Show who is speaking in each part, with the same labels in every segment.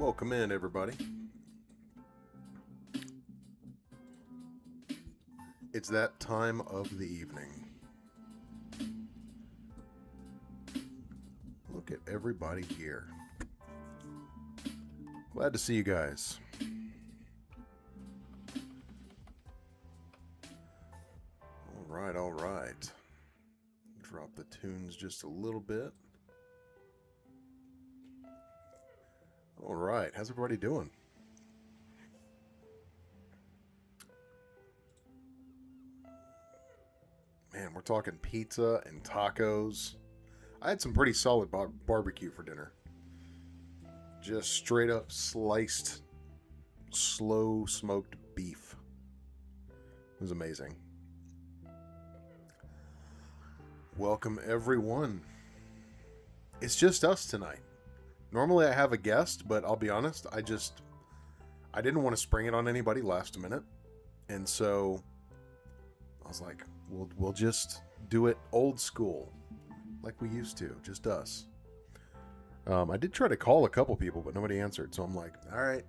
Speaker 1: Welcome in, everybody. It's that time of the evening. Look at everybody here. Glad to see you guys. All right. Drop the tunes just a little bit. All right, how's everybody doing? Man, we're talking pizza and tacos. I had some pretty solid barbecue for dinner. Just straight up sliced, slow smoked beef. It was amazing. Welcome, everyone. It's just us tonight. Normally I have a guest, but I'll be honest, I didn't want to spring it on anybody last minute. And so I was like, we'll just do it old school, like we used to, just us. I did try to call a couple people, but nobody answered. So I'm like, all right,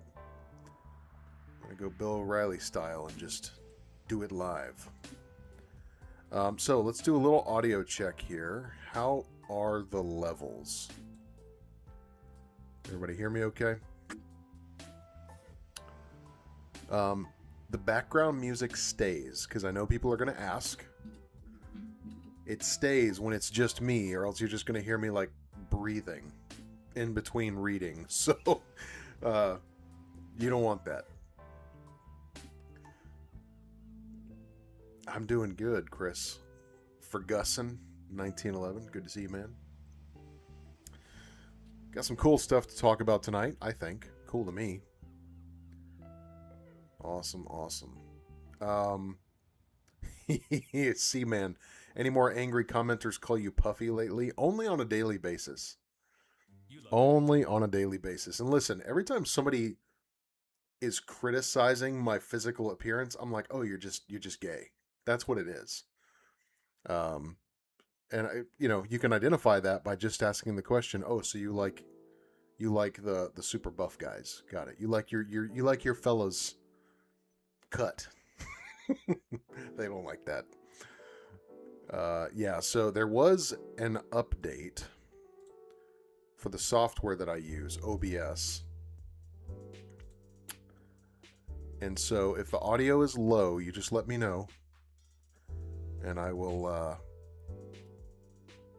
Speaker 1: I'm going to go Bill O'Reilly style and just do it live. So let's do a little audio check here. How are the levels? Everybody hear me okay? The background music stays, because I know people are going to ask. It stays when it's just me, or else you're just going to hear me like breathing in between reading. So you don't want that. I'm doing good, Chris. Ferguson, 1911. Good to see you, man. Got some cool stuff to talk about tonight, I think. Cool to me. Awesome. C-Man, any more angry commenters call you Puffy lately? Only on a daily basis. Only on a daily basis. And listen, every time somebody is criticizing my physical appearance, I'm like, oh, you're just gay. That's what it is. And you can identify that by just asking the question, oh, so you like the super buff guys. Got it. You like your fellows cut. They don't like that. Yeah, so there was an update for the software that I use, OBS. And so if the audio is low, you just let me know. And I will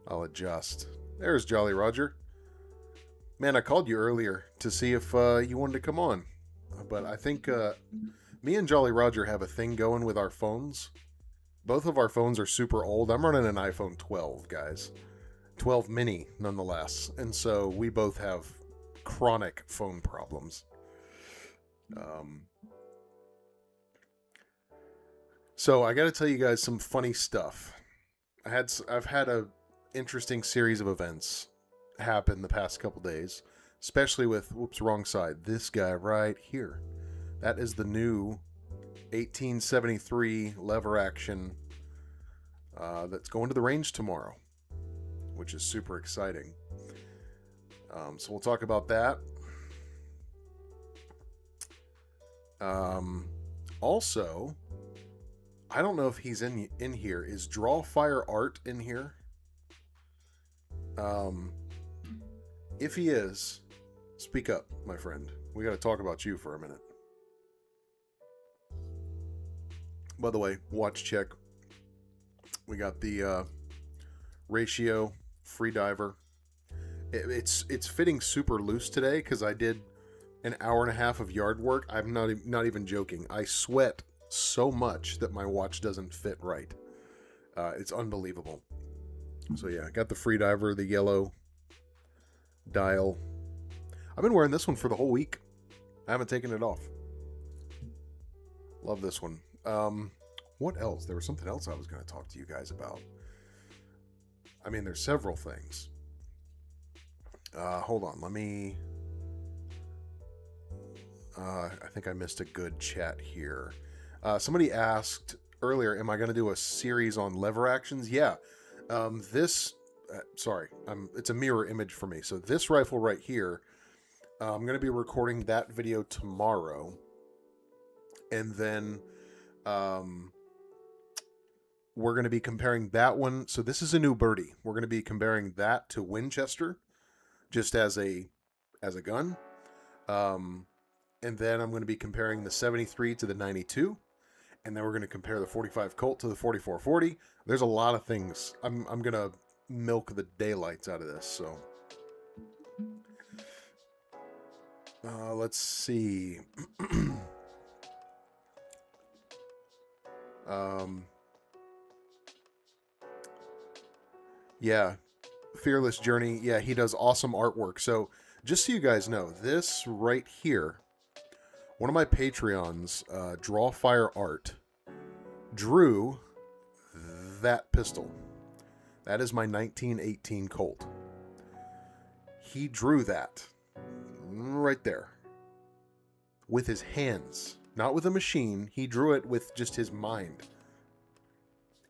Speaker 1: I'll adjust. There's Jolly Roger. Man, I called you earlier to see if you wanted to come on. But I think me and Jolly Roger have a thing going with our phones. Both of our phones are super old. I'm running an iPhone 12, guys. 12 mini, nonetheless. And so we both have chronic phone problems. So I got to tell you guys some funny stuff. I've had a interesting series of events happen the past couple days, especially with wrong side. This guy right here. That is the new 1873 lever action that's going to the range tomorrow, which is super exciting. So we'll talk about that. Also, I don't know if he's in here. Is Draw Fire Art in here? If he is, speak up, my friend. We got to talk about you for a minute. By the way, watch check. We got the Ratio Freediver. It's fitting super loose today because I did an hour and a half of yard work. I'm not even joking. I sweat so much that my watch doesn't fit right. It's unbelievable. So yeah, I got the Freediver, the yellow dial. I've been wearing this one for the whole week. I haven't taken it off. Love this one. What else? There was something else I was going to talk to you guys about. I mean, there's several things. Hold on, let me... I think I missed a good chat here. Somebody asked earlier, am I going to do a series on lever actions? Yeah. It's a mirror image for me. So this rifle right here I'm going to be recording that video tomorrow. And then we're going to be comparing that one. So this is a new birdie. We're going to be comparing that to Winchester, just as a gun. And then I'm going to be comparing the 73 to the 92. And then we're going to compare the 45 Colt to the 4440. There's a lot of things. I'm going to milk the daylights out of this. So let's see. Yeah, Fearless Journey. Yeah, he does awesome artwork. So just so you guys know, this right here, one of my Patreons, Drawfire Art, drew that pistol. That is my 1918 Colt. He drew that right there with his hands, not with a machine. He drew it with just his mind.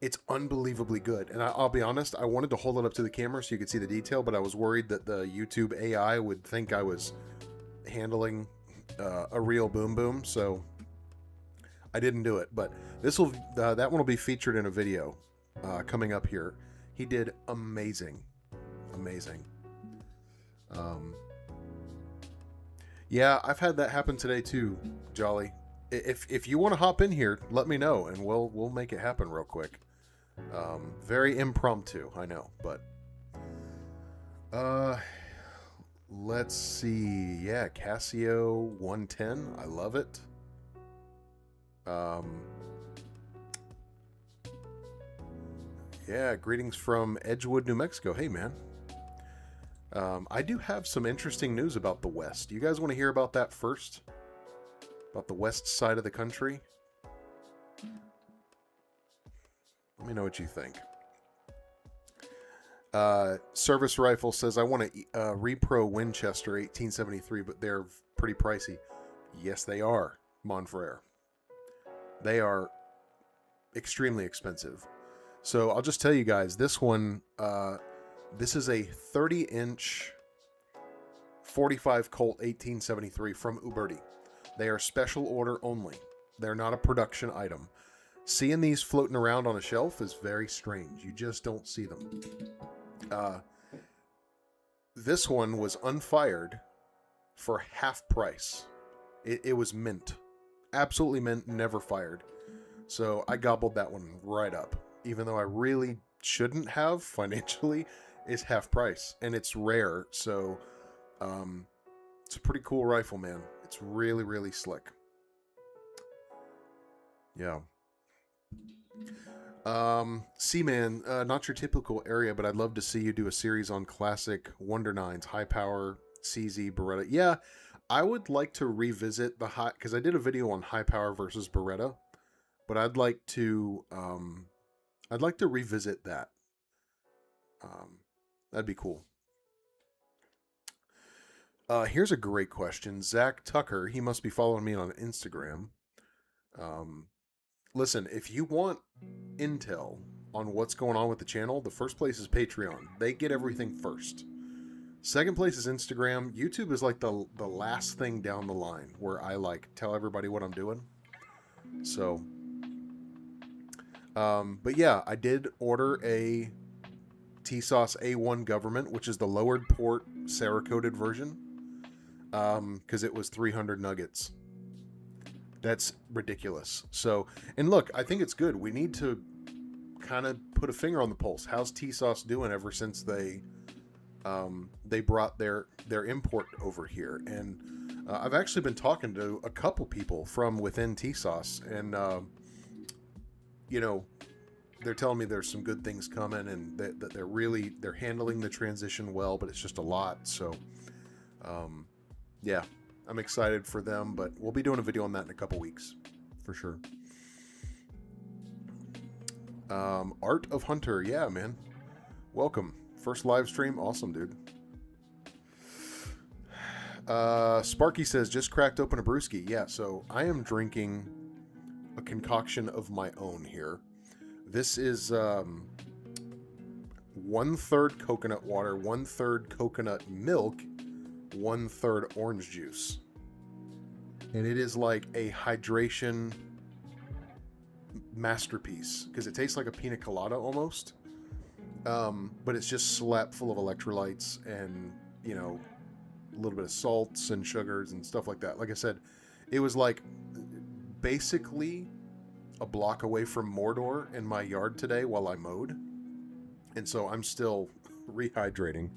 Speaker 1: It's unbelievably good. And I'll be honest, I wanted to hold it up to the camera so you could see the detail, but I was worried that the YouTube AI would think I was handling a real boom boom, so I didn't do it. But this will that one will be featured in a video coming up here. He did amazing. Yeah, I've had that happen today too, Jolly. If you want to hop in here, let me know and we'll make it happen real quick. Very impromptu, I know, but let's see. Yeah, Casio 110. I love it. Yeah, greetings from Edgewood, New Mexico. Hey, man. I do have some interesting news about the West. You guys want to hear about that first? About the west side of the country? Let me know what you think. Service Rifle says, I want a Repro Winchester 1873, but they're pretty pricey. Yes, they are, Monfrere. They are extremely expensive. So I'll just tell you guys, this one, this is a 30-inch 45 Colt 1873 from Uberti. They are special order only. They're not a production item. Seeing these floating around on a shelf is very strange. You just don't see them. This one was unfired for half price. It was mint. Absolutely mint, never fired. So I gobbled that one right up. Even though I really shouldn't have financially, it's half price. And it's rare, so it's a pretty cool rifle, man. It's really, really slick. Yeah. Seaman, not your typical area, but I'd love to see you do a series on classic Wonder Nines, high power, CZ, Beretta. Yeah, I would like to revisit the high, because I did a video on high power versus Beretta, but I'd like to revisit that. That'd be cool. Here's a great question. Zach Tucker, he must be following me on Instagram. Listen, if you want intel on what's going on with the channel, the first place is Patreon. They get everything first. Second place is Instagram. YouTube is like the last thing down the line where I like tell everybody what I'm doing. So, but yeah, I did order a TSOS A1 Government, which is the lowered port Cerakoted version, because it was 300 nuggets. That's ridiculous. So, and look, I think it's good. We need to kind of put a finger on the pulse. How's TSOS doing ever since they brought their import over here? And I've actually been talking to a couple people from within TSOS, and you know, they're telling me there's some good things coming, and that they're handling the transition well, but it's just a lot. So, yeah. I'm excited for them, but we'll be doing a video on that in a couple weeks, for sure. Art of Hunter, yeah, man. Welcome. First live stream, awesome, dude. Sparky says, just cracked open a brewski. Yeah, so I am drinking a concoction of my own here. This is 1/3 coconut water, 1/3 coconut milk, 1/3 orange juice. And it is like a hydration masterpiece because it tastes like a pina colada almost. But it's just slapped full of electrolytes and, you know, a little bit of salts and sugars and stuff like that. Like I said, it was like basically a block away from Mordor in my yard today while I mowed. And so I'm still rehydrating.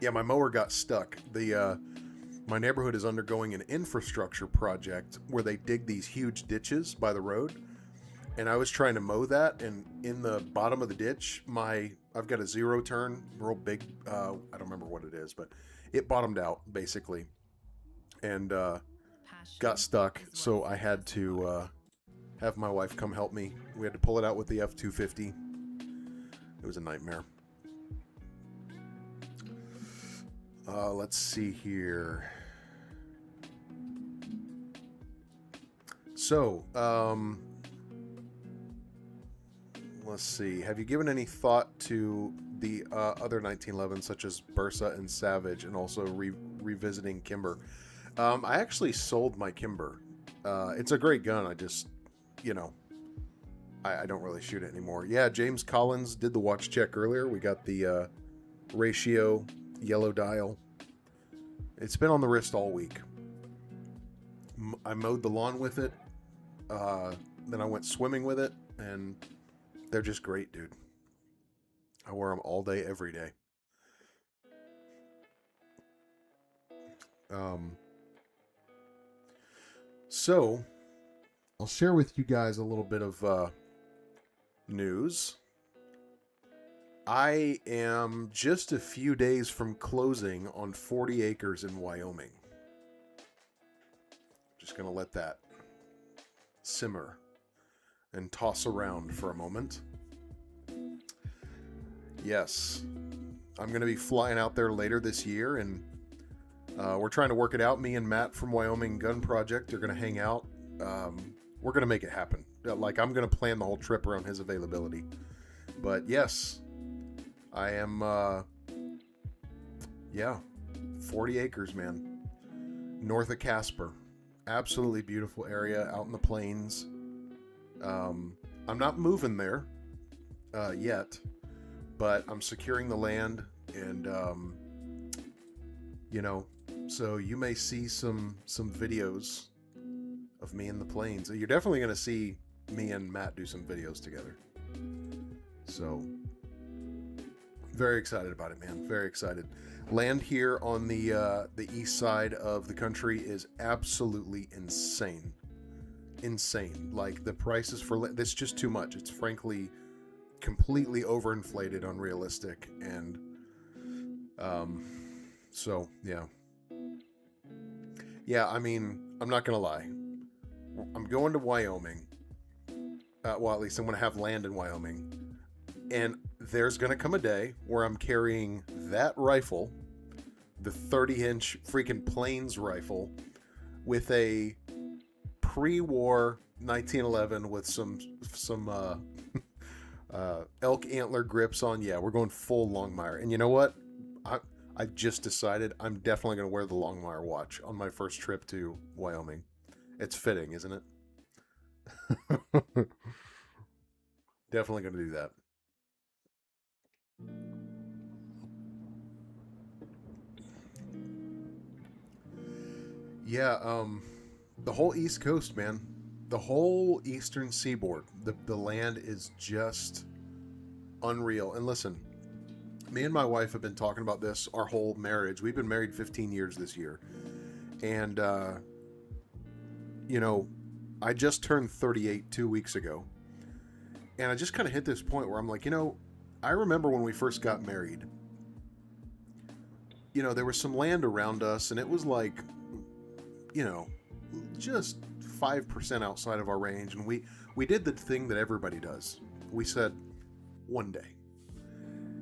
Speaker 1: Yeah, my mower got stuck. My neighborhood is undergoing an infrastructure project where they dig these huge ditches by the road. And I was trying to mow that, and in the bottom of the ditch, I've got a zero turn, real big, I don't remember what it is, but it bottomed out, basically. And got stuck, so I had to have my wife come help me. We had to pull it out with the F-250. It was a nightmare. Let's see here. So, let's see. Have you given any thought to the other 1911s, such as Bursa and Savage, and also revisiting Kimber? I actually sold my Kimber. It's a great gun. I just, you know, I don't really shoot it anymore. Yeah, James Collins did the watch check earlier. We got the ratio yellow dial. It's been on the wrist all week. I mowed the lawn with it. Then I went swimming with it, and they're just great, dude. I wear them all day, every day. So, I'll share with you guys a little bit of news. I am just a few days from closing on 40 acres in Wyoming. Just going to let that simmer and toss around for a moment. Yes, I'm going to be flying out there later this year, and we're trying to work it out. Me and Matt from Wyoming Gun Project are going to hang out. We're going to make it happen. Like, I'm going to plan the whole trip around his availability. But yes, I am, 40 acres, man. North of Casper. Absolutely beautiful area out in the plains. I'm not moving there yet, but I'm securing the land, and you know, so you may see some videos of me in the plains. You're definitely going to see me and Matt do some videos together. So very excited about it, man. Very excited. Land here on the east side of the country is absolutely insane. Insane. Like, the prices for it's just too much. It's frankly completely overinflated, unrealistic, and so yeah, I mean, I'm not gonna lie, I'm going to Wyoming. Well, at least I'm gonna have land in Wyoming, and there's gonna come a day where I'm carrying that rifle, the 30-inch freaking Plains rifle, with a pre-war 1911 with some elk antler grips on. Yeah, we're going full Longmire. And you know what? I've just decided I'm definitely going to wear the Longmire watch on my first trip to Wyoming. It's fitting, isn't it? Definitely going to do that. Yeah, the whole East Coast, man. The whole eastern seaboard. The land is just unreal. And listen, me and my wife have been talking about this our whole marriage. We've been married 15 years this year. And, you know, I just turned 38 2 weeks ago. And I just kind of hit this point where I'm like, you know, I remember when we first got married. You know, there was some land around us, and it was like, you know, just 5% outside of our range. And we did the thing that everybody does. We said, one day.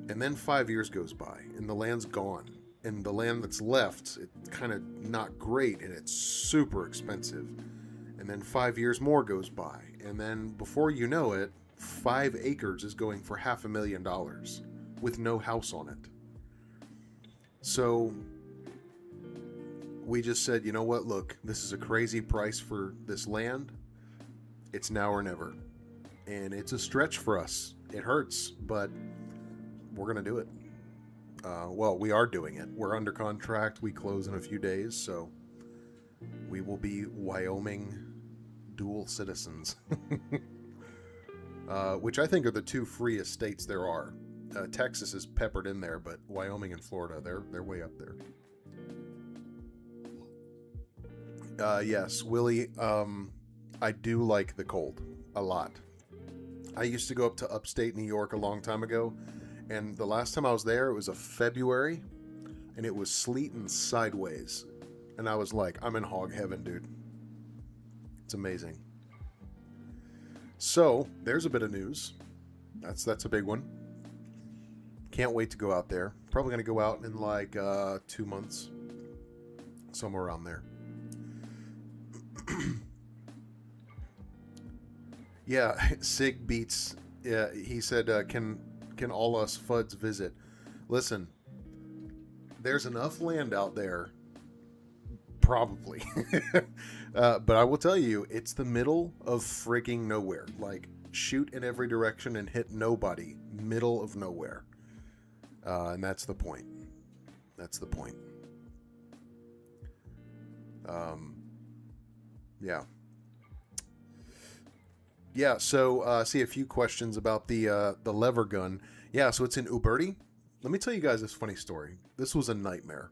Speaker 1: And then 5 years goes by, and the land's gone. And the land that's left, it's kind of not great, and it's super expensive. And then 5 years more goes by. And then before you know it, 5 acres is going for $500,000 with no house on it. So we just said, you know what, look, this is a crazy price for this land. It's now or never. And it's a stretch for us. It hurts, but we're going to do it. Well, we are doing it. We're under contract. We close in a few days, so we will be Wyoming dual citizens. Which I think are the two freest states there are. Texas is peppered in there, but Wyoming and Florida, they're way up there. Yes, Willie, I do like the cold a lot. I used to go up to upstate New York a long time ago, and the last time I was there, it was a February, and it was sleeting sideways. And I was like, I'm in hog heaven, dude. It's amazing. So, there's a bit of news. That's a big one. Can't wait to go out there. Probably going to go out in like 2 months. Somewhere around there. Yeah, Sig Beats. Yeah, he said, "Can all us FUDs visit?" Listen, there's enough land out there, probably. But I will tell you, it's the middle of frigging nowhere. Like, shoot in every direction and hit nobody. Middle of nowhere. And that's the point. That's the point. Yeah. Yeah, so see a few questions about the lever gun. Yeah, so it's in Uberti. Let me tell you guys this funny story. This was a nightmare.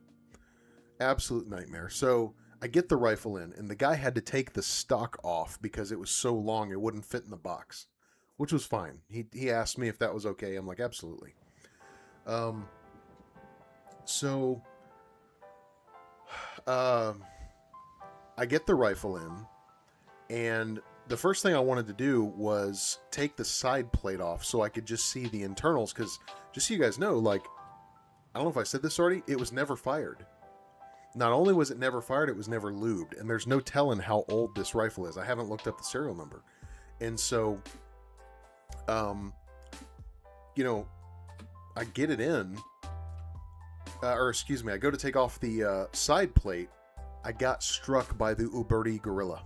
Speaker 1: Absolute nightmare. So I get the rifle in, and the guy had to take the stock off because it was so long it wouldn't fit in the box, which was fine. He asked me if that was okay. I'm like, absolutely. So I get the rifle in, and the first thing I wanted to do was take the side plate off so I could just see the internals, because just so you guys know, like, I don't know if I said this already, it was never fired. Not only was it never fired, it was never lubed, and there's no telling how old this rifle is. I haven't looked up the serial number. And so, you know, I get it in, or excuse me, I go to take off the side plate. I got struck by the Uberti Gorilla.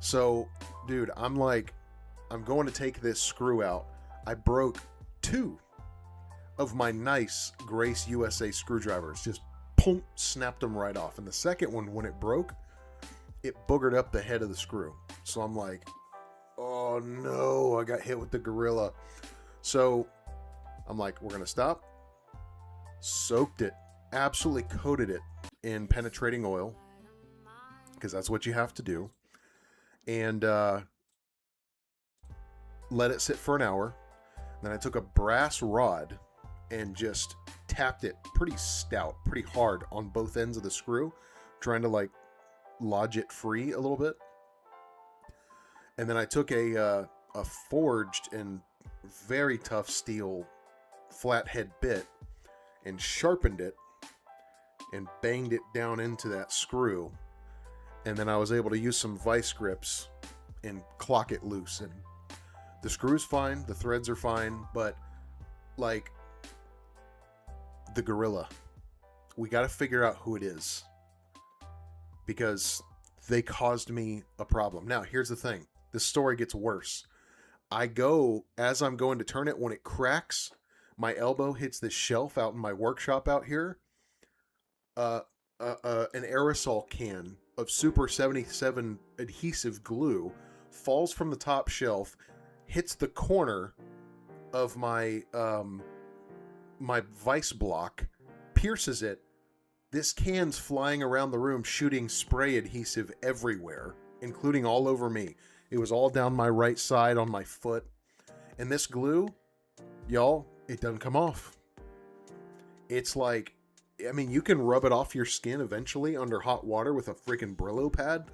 Speaker 1: So, dude, I'm like, I'm going to take this screw out. I broke 2 of my nice Grace USA screwdrivers. Just, boom, snapped them right off. And the second one, when it broke, it boogered up the head of the screw. So I'm like, oh no, I got hit with the Gorilla. So I'm like, we're going to stop. Soaked it. Absolutely coated it in penetrating oil, because that's what you have to do. And let it sit for an hour. Then I took a brass rod and just tapped it pretty stout, pretty hard on both ends of the screw, trying to like lodge it free a little bit. And then I took a forged and very tough steel flathead bit and sharpened it and banged it down into that screw. And then I was able to use some vice grips and clock it loose. And the screw's fine, the threads are fine, but like the Gorilla, we got to figure out who it is, because they caused me a problem. Now, here's the thing. This story gets worse. As I'm going to turn it, when it cracks, my elbow hits this shelf out in my workshop out here. An aerosol can of Super 77 adhesive glue falls from the top shelf, hits the corner of my my vice block, pierces it. This can's flying around the room, shooting spray adhesive everywhere, including all over me. It was all down my right side on my foot. And this glue, y'all, it doesn't come off. It's like, I mean, you can rub it off your skin eventually under hot water with a freaking Brillo pad.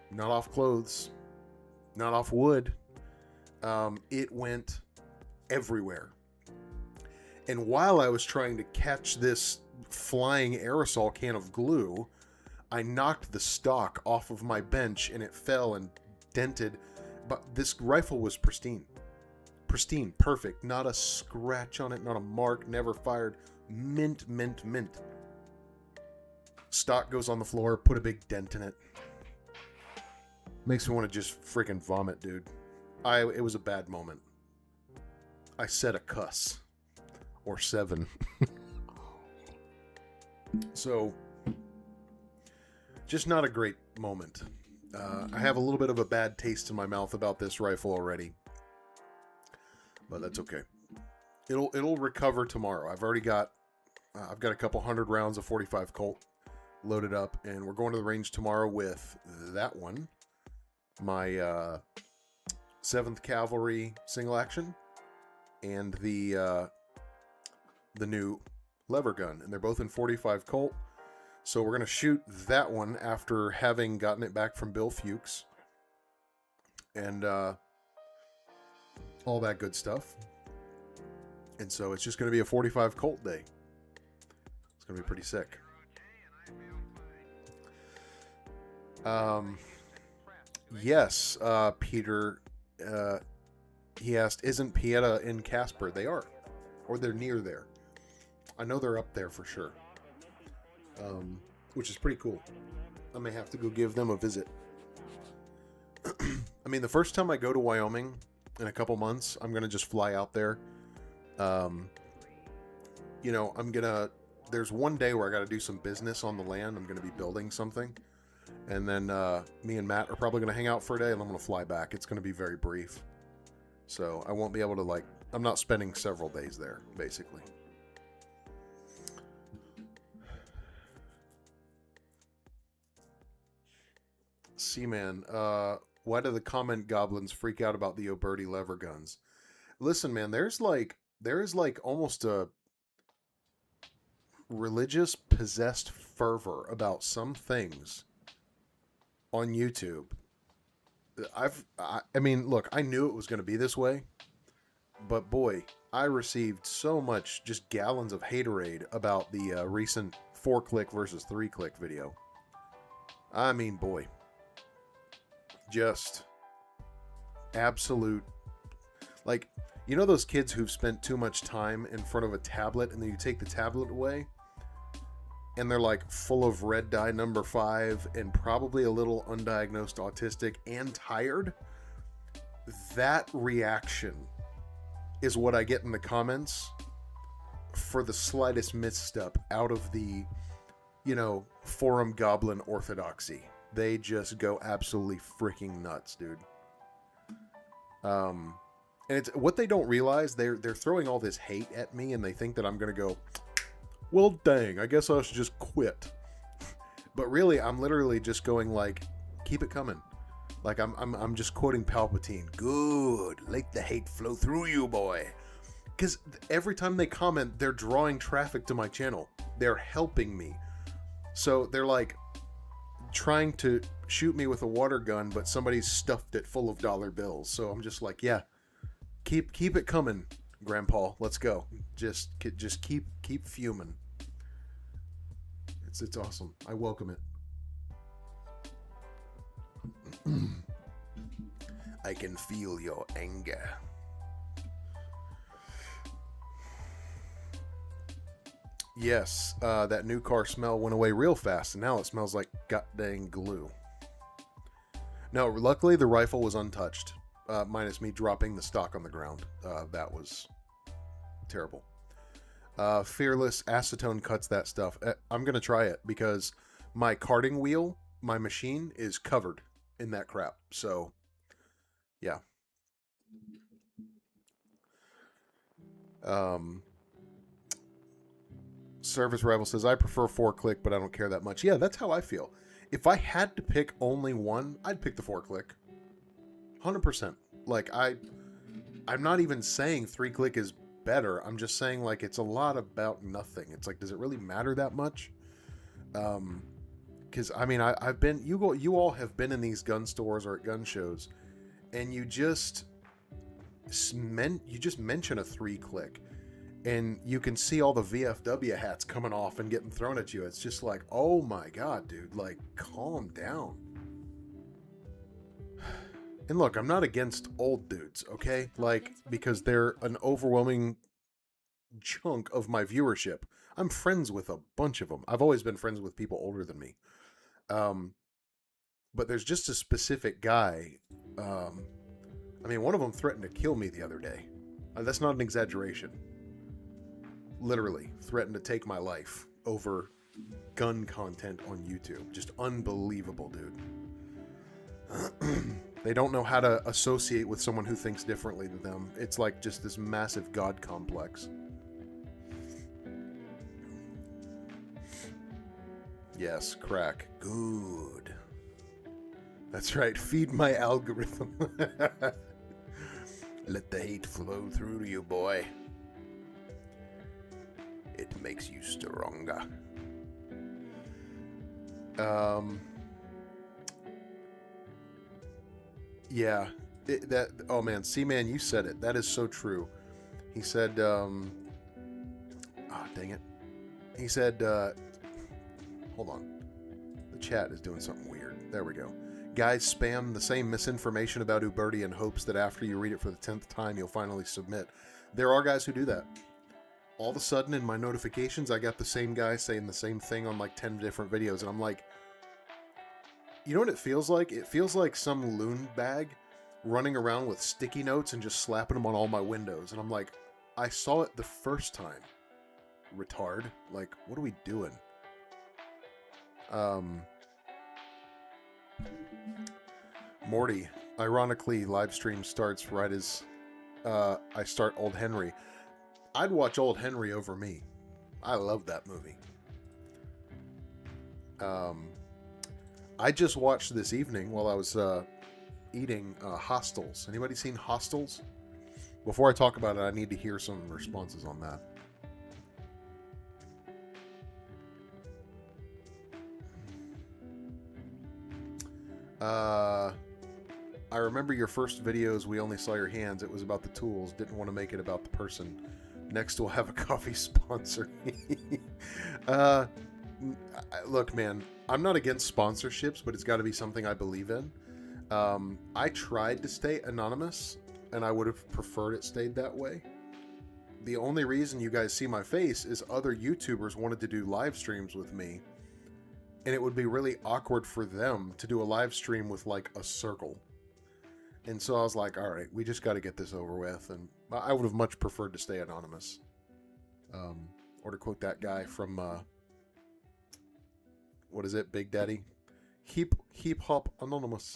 Speaker 1: Not off clothes. Not off wood. It went everywhere. And while I was trying to catch this flying aerosol can of glue, I knocked the stock off of my bench and it fell and dented. But this rifle was pristine. Pristine, perfect. Not a scratch on it, not a mark, never fired. Mint, mint, mint. Stock goes on the floor, put a big dent in it. Makes me want to just freaking vomit, dude. It was a bad moment. I said a cuss. Or 7. So, just not a great moment. I have a little bit of a bad taste in my mouth about this rifle already. But that's okay. It'll recover tomorrow. I've got a couple hundred rounds of 45 Colt loaded up, and we're going to the range tomorrow with that one, my 7th Cavalry single action, and the new lever gun, and they're both in 45 Colt. So we're going to shoot that one after having gotten it back from Bill Fuchs, and all that good stuff. And so it's just going to be a 45 Colt day. It's going to be pretty sick. Yes, Peter, he asked, isn't Pieta in Casper? They are. Or they're near there. I know they're up there for sure. Which is pretty cool. I may have to go give them a visit. I mean, the first time I go to Wyoming in a couple months, I'm going to just fly out there. You know, there's one day where I got to do some business on the land. I'm going to be building something. And then me and Matt are probably going to hang out for a day, and I'm going to fly back. It's going to be very brief. So I won't be able to, I'm not spending several days there, basically. Seaman, why do the comment goblins freak out about the Oberti lever guns? Listen, man, there is almost a religious possessed fervor about some things on YouTube. I mean, look, I knew it was going to be this way, but boy, I received so much, just gallons of haterade about the recent 4-click versus 3-click video. I mean, boy, just absolute, you know those kids who've spent too much time in front of a tablet, and then you take the tablet away and they're full of red dye number 5 and probably a little undiagnosed autistic and tired? That reaction is what I get in the comments for the slightest misstep out of the, forum goblin orthodoxy. They just go absolutely freaking nuts, dude. And it's what they don't realize, they're throwing all this hate at me, and they think that I'm gonna go, well, dang, I guess I should just quit. But really, I'm literally just going keep it coming. I'm just quoting Palpatine. Good, let the hate flow through you, boy. Because every time they comment, they're drawing traffic to my channel. They're helping me. So they're trying to shoot me with a water gun, but somebody's stuffed it full of dollar bills. So I'm just yeah, keep it coming, Grandpa. Let's go. Just keep fuming. It's awesome. I welcome it. I can feel your anger. Yes, that new car smell went away real fast, and now it smells like god dang glue. No, luckily the rifle was untouched, minus me dropping the stock on the ground. That was terrible. Fearless acetone cuts that stuff. I'm going to try it because my karting wheel, my machine, is covered in that crap. So, yeah. Service Rival says, I prefer 4-click, but I don't care that much. Yeah, that's how I feel. If I had to pick only one, I'd pick the 4-click. 100%. I'm not even saying 3-click is better. I'm just saying it's a lot about nothing. It's does it really matter that much? Because I mean, I've been, you all have been in these gun stores or at gun shows, and you just mention a 3-click, and you can see all the VFW hats coming off and getting thrown at you. It's just oh my god, dude, calm down. And look, I'm not against old dudes, okay? Because they're an overwhelming chunk of my viewership. I'm friends with a bunch of them. I've always been friends with people older than me. But there's just a specific guy. I mean, one of them threatened to kill me the other day. That's not an exaggeration. Literally threatened to take my life over gun content on YouTube. Just unbelievable, dude. They don't know how to associate with someone who thinks differently than them. It's like just this massive God complex. Yes, crack. Good. That's right. Feed my algorithm. Let the hate flow through to you, boy. It makes you stronger. Yeah. Oh man, C-Man, you said it. That is so true. He said, dang it. He said, hold on. The chat is doing something weird. There we go. Guys spam the same misinformation about Uberti in hopes that after you read it for the 10th time, you'll finally submit. There are guys who do that. All of a sudden, in my notifications, I got the same guy saying the same thing on like 10 different videos, and I'm like, you know what it feels like? It feels like some loon bag running around with sticky notes and just slapping them on all my windows. And I'm like, I saw it the first time. Retard. Like, what are we doing? Morty. Ironically, live stream starts right as I start Old Henry. I'd watch Old Henry over me. I love that movie. I just watched this evening while I was eating Hostels. Anybody seen Hostels? Before I talk about it, I need to hear some responses on that. I remember your first videos, we only saw your hands. It was about the tools. Didn't want to make it about the person. Next, we'll have a coffee sponsor. Look, man, I'm not against sponsorships, but it's got to be something I believe in. I tried to stay anonymous, and I would have preferred it stayed that way. The only reason you guys see my face is other YouTubers wanted to do live streams with me, and it would be really awkward for them to do a live stream with like a circle. And so I was like, all right, we just got to get this over with. And I would have much preferred to stay anonymous. Or to quote that guy from, what is it, Big Daddy? Heap Hop Anonymous.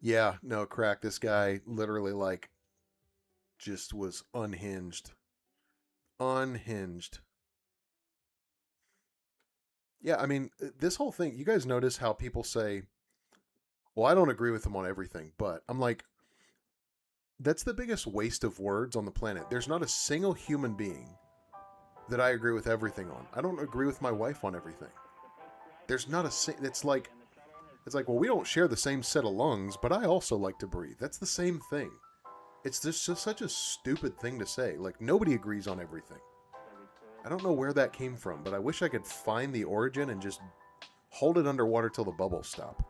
Speaker 1: Yeah, no, crack. This guy literally like just was unhinged. Unhinged. Yeah, I mean, this whole thing, you guys notice how people say, well, I don't agree with them on everything, but I'm like, that's the biggest waste of words on the planet. There's not a single human being that I agree with everything on. I don't agree with my wife on everything. There's not a it's like, well, we don't share the same set of lungs, but I also like to breathe. That's the same thing. It's just such a stupid thing to say. Like, nobody agrees on everything. I don't know where that came from, but I wish I could find the origin and just hold it underwater till the bubbles stop.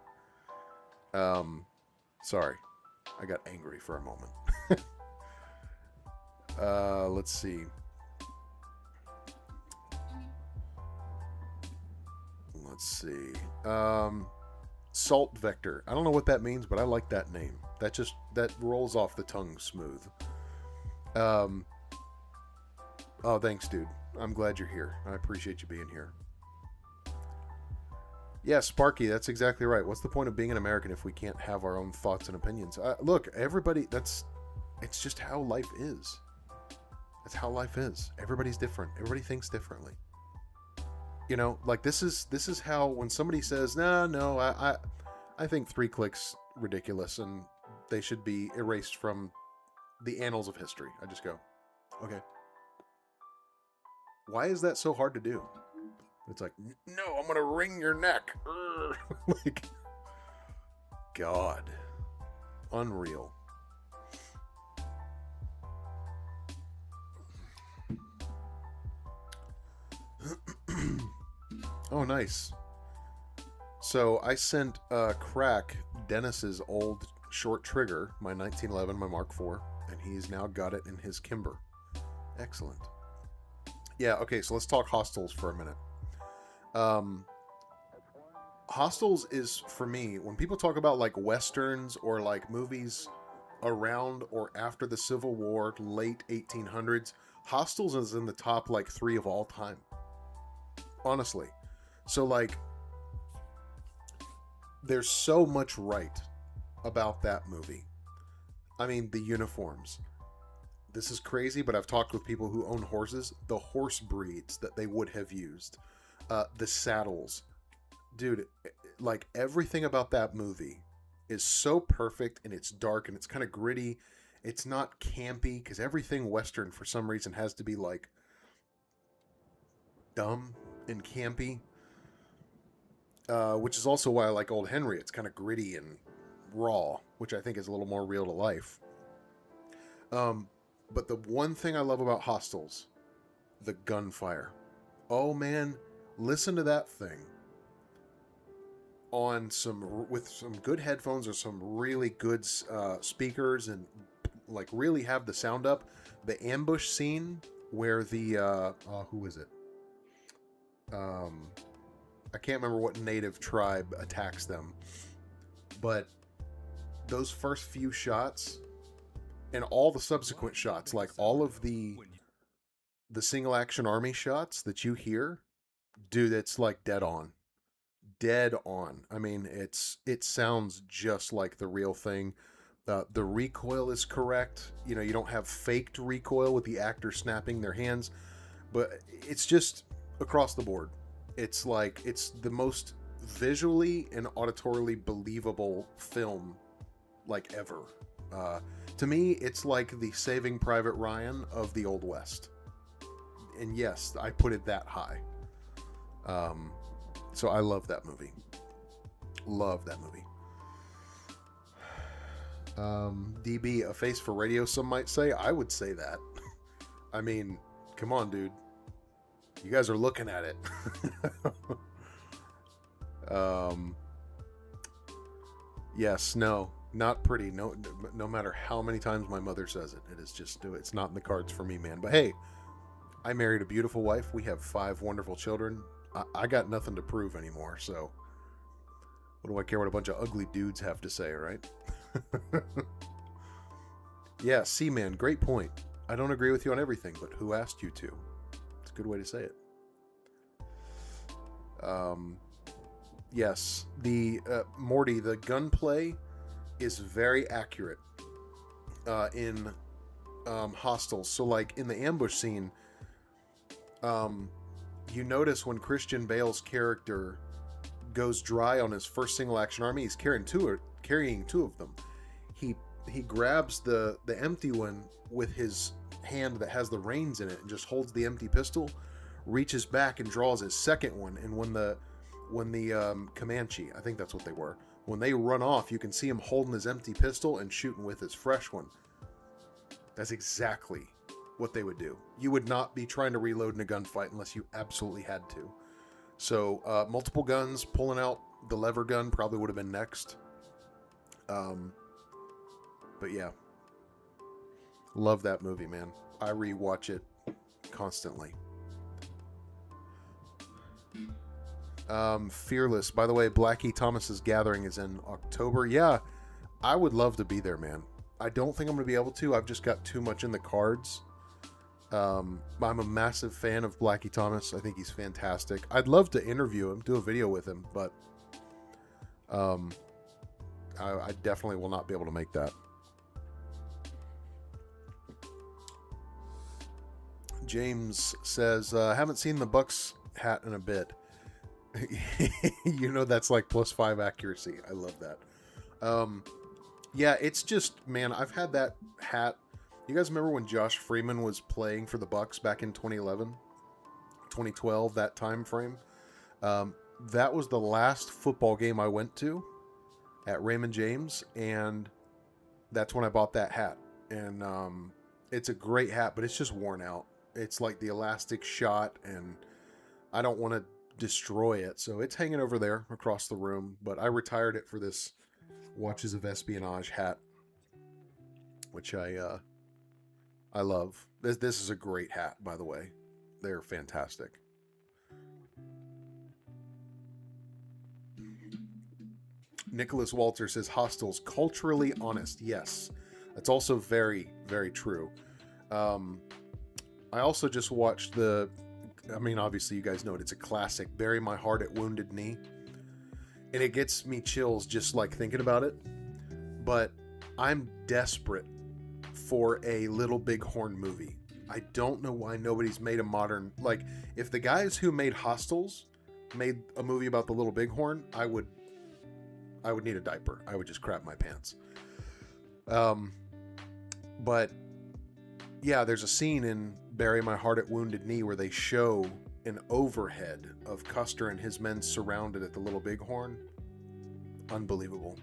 Speaker 1: Sorry. I got angry for a moment. Let's see. Salt Vector. I don't know what that means, but I like that name. That rolls off the tongue smooth. Oh, thanks, dude. I'm glad you're here. I appreciate you being here. Yeah, Sparky, that's exactly right. What's the point of being an American if we can't have our own thoughts and opinions? Look, everybody, it's just how life is. That's how life is. Everybody's different. Everybody thinks differently. You know, like this is how when somebody says, no, I think 3 clicks ridiculous and they should be erased from the annals of history. I just go, okay. Why is that so hard to do? It's like, no, I'm going to wring your neck. Like, God. Unreal. Oh, nice. So I sent Crack Dennis's old short trigger, my 1911, my Mark IV, and he's now got it in his Kimber. Excellent. Yeah, okay, so let's talk Hostels for a minute. Hostels is, for me, when people talk about like westerns or like movies around or after the Civil War, late 1800s, Hostels is in the top like 3 of all time. Honestly. So like, there's so much right about that movie. I mean, the uniforms. This is crazy, but I've talked with people who own horses. The horse breeds that they would have used, the saddles, dude. Like everything about that movie is so perfect, and it's dark and it's kind of gritty. It's not campy because everything Western for some reason has to be like dumb and campy, which is also why I like Old Henry. It's kind of gritty and raw, which I think is a little more real to life. But the one thing I love about Hostels, the gunfire. Oh man, listen to that thing on with some good headphones or some really good speakers, and like really have the sound up. The ambush scene where the who is it? I can't remember what native tribe attacks them, but those first few shots and all the subsequent shots, like all of the single action army shots that you hear, dude, it's like dead on. Dead on. I mean, it sounds just like the real thing. The recoil is correct. You know, you don't have faked recoil with the actor snapping their hands, but it's just across the board. It's like, it's the most visually and auditorily believable film like ever. To me, it's like the Saving Private Ryan of the Old West. And yes, I put it that high. So I love that movie. Love that movie. DB, a face for radio, some might say. I would say that. I mean, come on, dude. You guys are looking at it. Yes, no, not pretty. No matter how many times my mother says it, it is just, it's not in the cards for me, man. But hey, I married a beautiful wife. We have 5 wonderful children. I got nothing to prove anymore, so what do I care what a bunch of ugly dudes have to say, right? Yeah, C-Man, great point. I don't agree with you on everything, but who asked you to? It's a good way to say it. Yes, the Morty, the gunplay is very accurate in Hostels. So like in the ambush scene, you notice when Christian Bale's character goes dry on his first single action army, he's carrying two of them. He grabs the empty one with his hand that has the reins in it and just holds the empty pistol, reaches back and draws his second one. And when the Comanche, I think that's what they were, when they run off, you can see him holding his empty pistol and shooting with his fresh one. That's exactly what they would do. You would not be trying to reload in a gunfight unless you absolutely had to. So multiple guns, pulling out the lever gun probably would have been next. But yeah, love that movie, man. I rewatch it constantly. Fearless, by the way, Blackie Thomas's Gathering is in October. Yeah, I would love to be there, man. I don't think I'm going to be able to. I've just got too much in the cards. I'm a massive fan of Blackie Thomas. I think he's fantastic. I'd love to interview him, do a video with him, but I definitely will not be able to make that. James says, haven't seen the Bucks hat in a bit. You know, that's like +5 accuracy. I love that. Yeah, it's just, man, I've had that hat. You guys remember when Josh Freeman was playing for the Bucks back in 2011, 2012, that time frame? That was the last football game I went to at Raymond James, and that's when I bought that hat. And it's a great hat, but it's just worn out. It's like the elastic shot, and I don't want to destroy it, so it's hanging over there across the room. But I retired it for this Watches of Espionage hat, which I I love this. This is a great hat, by the way. They're fantastic. Nicholas Walter says Hostel's culturally honest. Yes, that's also very, very true. I also just watched obviously you guys know it. It's a classic, Bury My Heart at Wounded Knee. And it gets me chills just like thinking about it. But I'm desperate for a Little Big Horn movie. I don't know why nobody's made a modern... Like, if the guys who made Hostels made a movie about the Little Bighorn, I would need a diaper. I would just crap my pants. But yeah, there's a scene in Bury My Heart at Wounded Knee where they show an overhead of Custer and his men surrounded at the Little Bighorn. Unbelievable.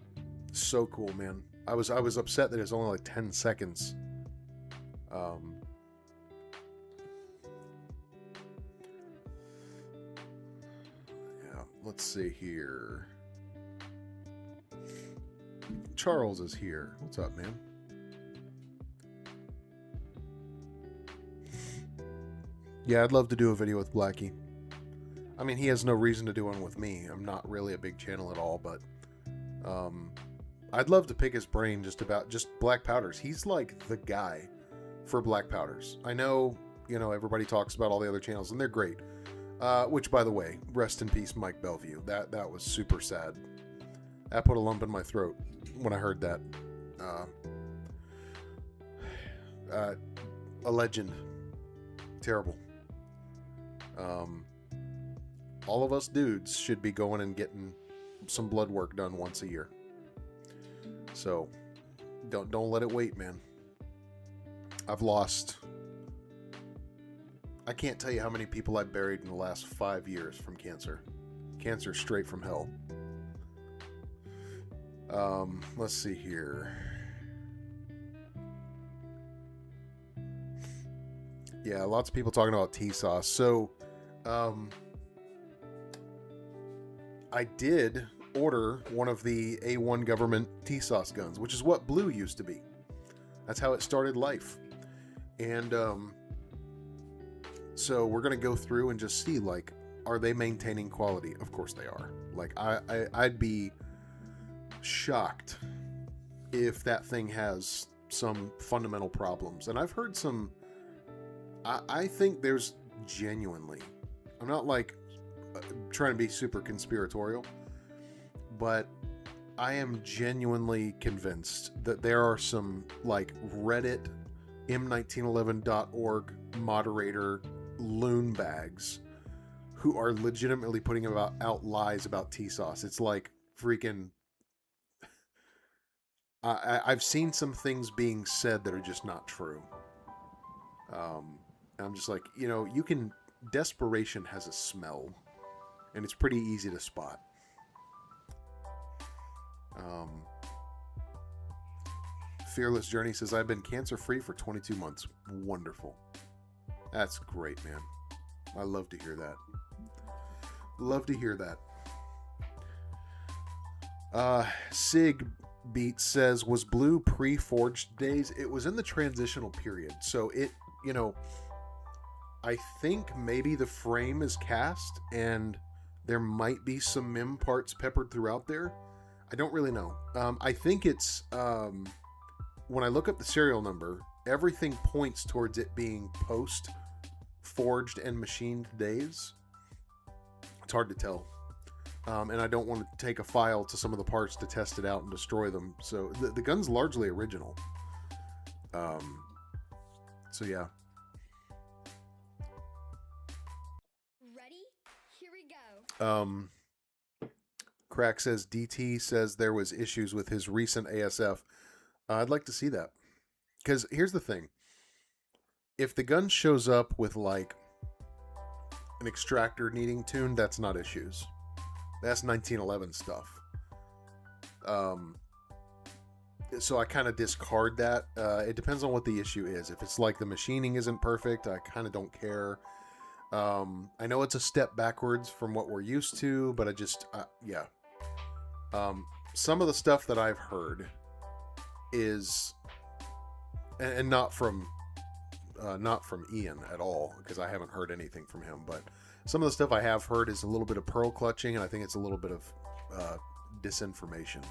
Speaker 1: So cool, man. I was upset that it was only like 10 seconds. Yeah, let's see here. Charles is here. What's up, man? Yeah, I'd love to do a video with Blackie. I mean, he has no reason to do one with me. I'm not really a big channel at all, but I'd love to pick his brain just black powders. He's like the guy for black powders. I know, everybody talks about all the other channels, and they're great. Which, by the way, rest in peace, Mike Bellevue. That was super sad. That put a lump in my throat when I heard that. A legend. Terrible. All of us dudes should be going and getting some blood work done once a year. So don't let it wait, man. I can't tell you how many people I buried in the last 5 years from cancer. Cancer straight from hell. Let's see here. Yeah, lots of people talking about T-Sauce. So, I did order one of the A1 government T-Sauce guns, which is what Blue used to be. That's how it started life. And, so we're going to go through and just see, like, are they maintaining quality? Of course they are. Like, I'd be shocked if that thing has some fundamental problems. And I've heard some... I think there's genuinely... I'm not, like, trying to be super conspiratorial, but I am genuinely convinced that there are some, like, Reddit, m1911.org moderator loon bags who are legitimately putting out lies about T-Sauce. It's like freaking... I've seen some things being said that are just not true. I'm just like, desperation has a smell, and it's pretty easy to spot. Fearless Journey says, I've been cancer-free for 22 months. Wonderful. That's great, man. I love to hear that. Love to hear that. Sig Beat says, was Blue pre-forged days? It was in the transitional period. So it, I think maybe the frame is cast and there might be some MIM parts peppered throughout there. I don't really know. I think it's, when I look up the serial number, everything points towards it being post-forged and machined days. It's hard to tell. And I don't want to take a file to some of the parts to test it out and destroy them. So the gun's largely original. So yeah.
Speaker 2: Ready? Here we go.
Speaker 1: Crack says DT says there was issues with his recent ASF. I'd like to see that. Because here's the thing. If the gun shows up with like an extractor needing tuned, that's not issues. That's 1911 stuff. So I kind of discard that. It depends on what the issue is. If it's like the machining isn't perfect, I kind of don't care. I know it's a step backwards from what we're used to, but I just, yeah. Some of the stuff that I've heard is, and not from not from Ian at all, because I haven't heard anything from him. But some of the stuff I have heard is a little bit of pearl clutching, and I think it's a little bit of disinformation.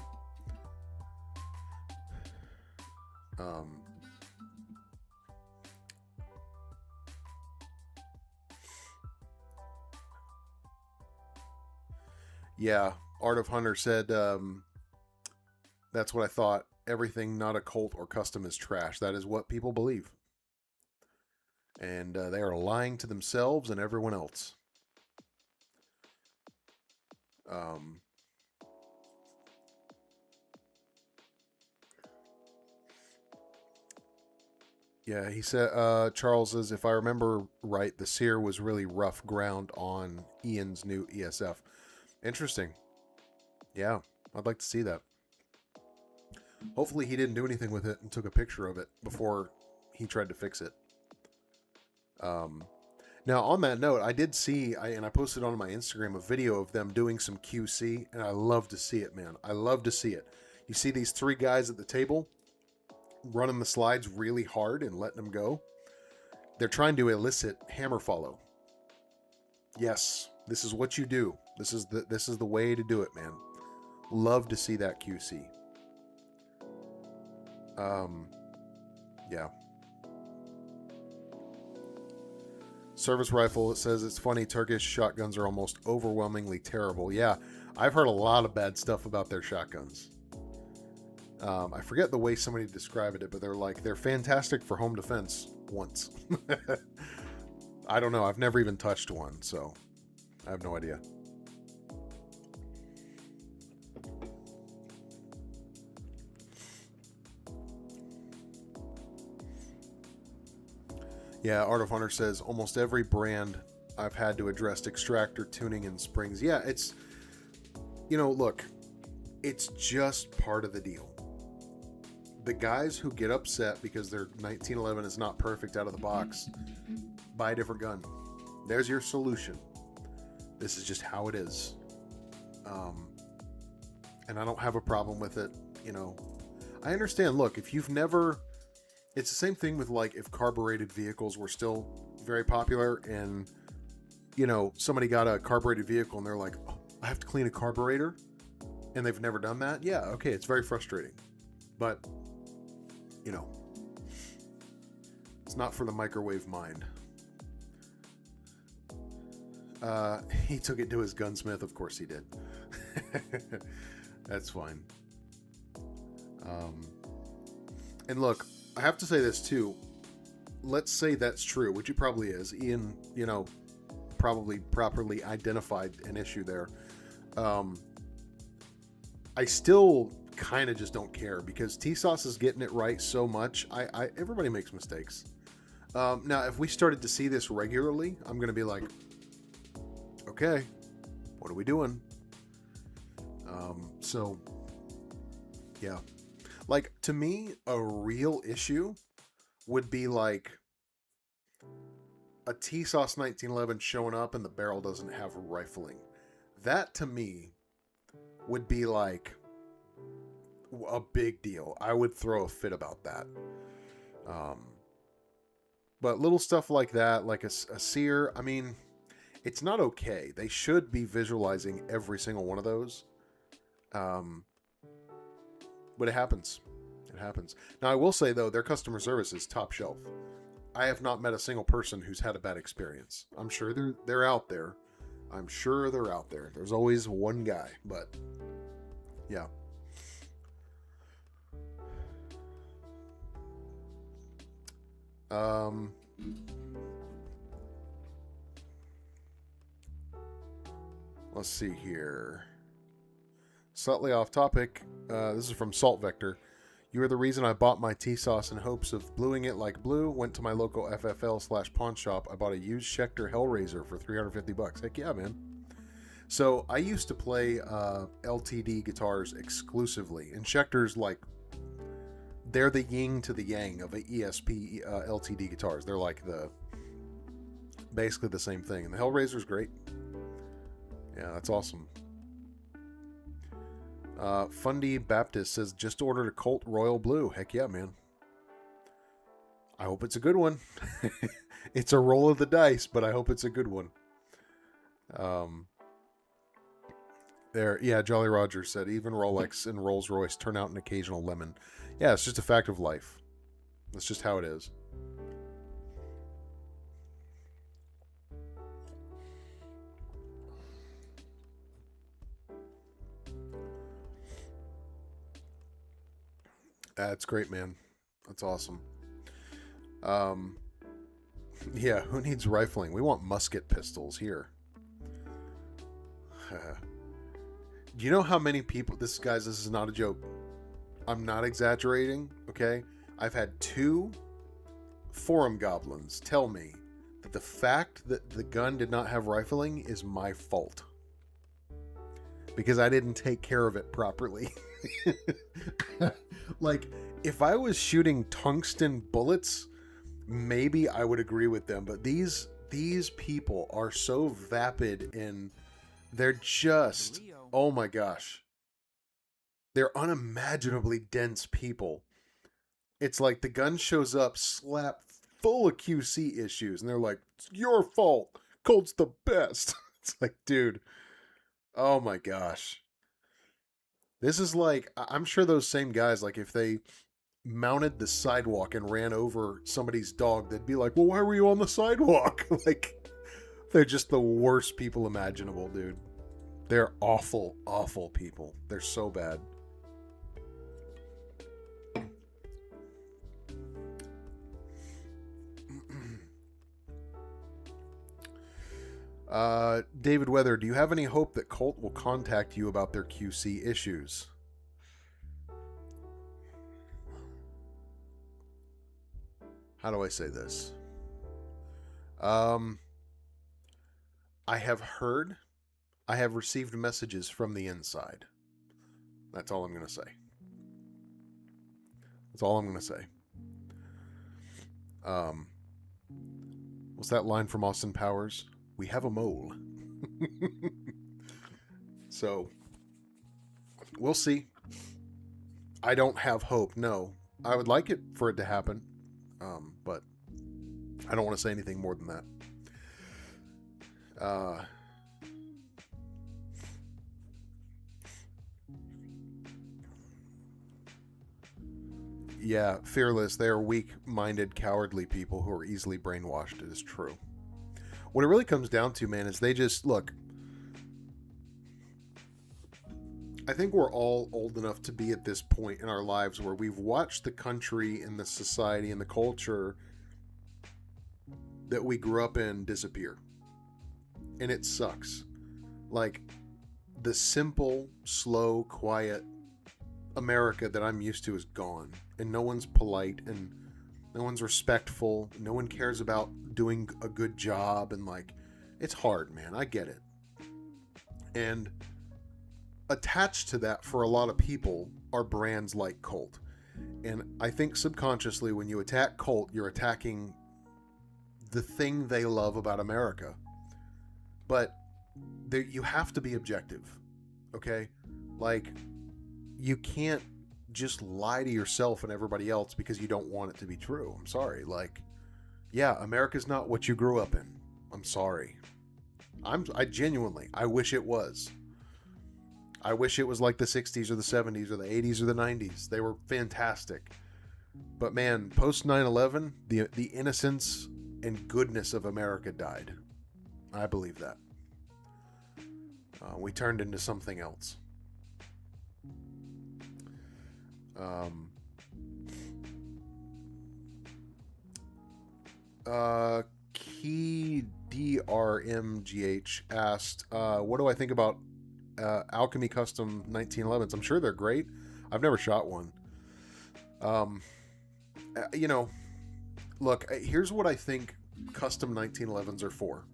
Speaker 1: Yeah, Art of Hunter said, that's what I thought. Everything not a cult or custom is trash. That is what people believe. And they are lying to themselves and everyone else. Yeah, he said, Charles says, if I remember right, the Seer was really rough ground on Ian's new ESF. Interesting. Yeah, I'd like to see that. Hopefully he didn't do anything with it and took a picture of it before he tried to fix it. Now, on that note, I did see, and I posted on my Instagram, a video of them doing some QC, and I love to see it, man. I love to see it. You see these three guys at the table running the slides really hard and letting them go. They're trying to elicit hammer follow. Yes, this is what you do. This is the way to do it, man. Love to see that QC. Yeah. Service rifle, it says it's funny, Turkish shotguns are almost overwhelmingly terrible. Yeah, I've heard a lot of bad stuff about their shotguns. I forget the way somebody described it, but they're fantastic for home defense once. I don't know. I've never even touched one, so I have no idea. Yeah, Art of Hunter says almost every brand I've had to address extractor tuning and springs. Yeah, it's, look, it's just part of the deal. The guys who get upset because their 1911 is not perfect out of the box, buy a different gun. There's your solution. This is just how it is. And I don't have a problem with it. I understand. Look, if you've never... It's the same thing with, like, if carbureted vehicles were still very popular and, somebody got a carbureted vehicle and they're like, oh, I have to clean a carburetor, and they've never done that. Yeah, okay, it's very frustrating. But, it's not for the microwave mind. He took it to his gunsmith. Of course he did. That's fine. And look, I have to say this too. Let's say that's true, which it probably is. Ian, probably properly identified an issue there. I still kind of just don't care because T-Sauce is getting it right so much. Everybody makes mistakes. Now, if we started to see this regularly, I'm going to be like, okay, what are we doing? So, yeah. Like, to me, a real issue would be like a T-Sauce 1911 showing up and the barrel doesn't have rifling. That, to me, would be like a big deal. I would throw a fit about that. But little stuff like that, like a Seer, I mean, it's not okay. They should be visualizing every single one of those. But it happens. It happens. Now, I will say, though, their customer service is top shelf. I have not met a single person who's had a bad experience. I'm sure they're out there. I'm sure they're out there. There's always one guy, but yeah. Let's see here. Slightly off topic. This is from Salt Vector. You are the reason I bought my T-Sauce in hopes of bluing it like blue. Went to my local FFL/pawn shop. I bought a used Schecter Hellraiser for $350. Heck yeah, man. So I used to play LTD guitars exclusively. And Schecter's like, they're the yin to the yang of the ESP LTD guitars. They're like basically the same thing. And the Hellraiser's great. Yeah, that's awesome. Fundy Baptist says, just ordered a Colt Royal Blue. Heck yeah, man. I hope it's a good one. It's a roll of the dice, but I hope it's a good one. Yeah, Jolly Roger said, even Rolex and Rolls Royce turn out an occasional lemon. Yeah, it's just a fact of life. That's just how it is. That's great, man. That's awesome. Yeah, who needs rifling? We want musket pistols here. Do you know how many people... This is not a joke. I'm not exaggerating, okay? I've had 2 forum goblins tell me that the fact that the gun did not have rifling is my fault. Because I didn't take care of it properly. Like, if I was shooting tungsten bullets, maybe I would agree with them. But these people are so vapid in... They're just... Oh my gosh. They're unimaginably dense people. It's like the gun shows up, slap full of QC issues, and they're like, it's your fault. Colt's the best. It's like, dude. Oh my gosh. This is like, I'm sure those same guys, like if they mounted the sidewalk and ran over somebody's dog, they'd be like, well, why were you on the sidewalk? Like, they're just the worst people imaginable, dude. They're awful, awful people. They're so bad. David Weather, do you have any hope that Colt will contact you about their QC issues? How do I say this? I have heard, I have received messages from the inside. That's all I'm going to say. That's all I'm going to say. What's that line from Austin Powers? We have a mole. So, we'll see. I don't have hope, no. I would like it for it to happen, but I don't want to say anything more than that. Yeah, fearless. They are weak-minded, cowardly people who are easily brainwashed. It is true. What it really comes down to, man, is they just... Look, I think we're all old enough to be at this point in our lives where we've watched the country and the society and the culture that we grew up in disappear. And it sucks. Like, the simple, slow, quiet America that I'm used to is gone. And no one's polite, and no one's respectful. No one cares about doing a good job. And, like, it's hard, man. I get it. And attached to that for a lot of people are brands like Colt. And I think subconsciously when you attack Colt, you're attacking the thing they love about America. But you have to be objective, okay? Like, you can't just lie to yourself and everybody else because you don't want it to be true. I'm sorry. Like, yeah, America's not what you grew up in. I'm sorry. I genuinely, I wish it was. I wish it was like the 60s or the 70s or the 80s or the 90s. They were fantastic. But man, post 9/11, the innocence and goodness of America died. I believe that. We turned into something else. Key DRMGH asked, what do I think about Alchemy Custom 1911s? I'm sure they're great. I've never shot one. You know, look, here's what I think custom 1911s are for.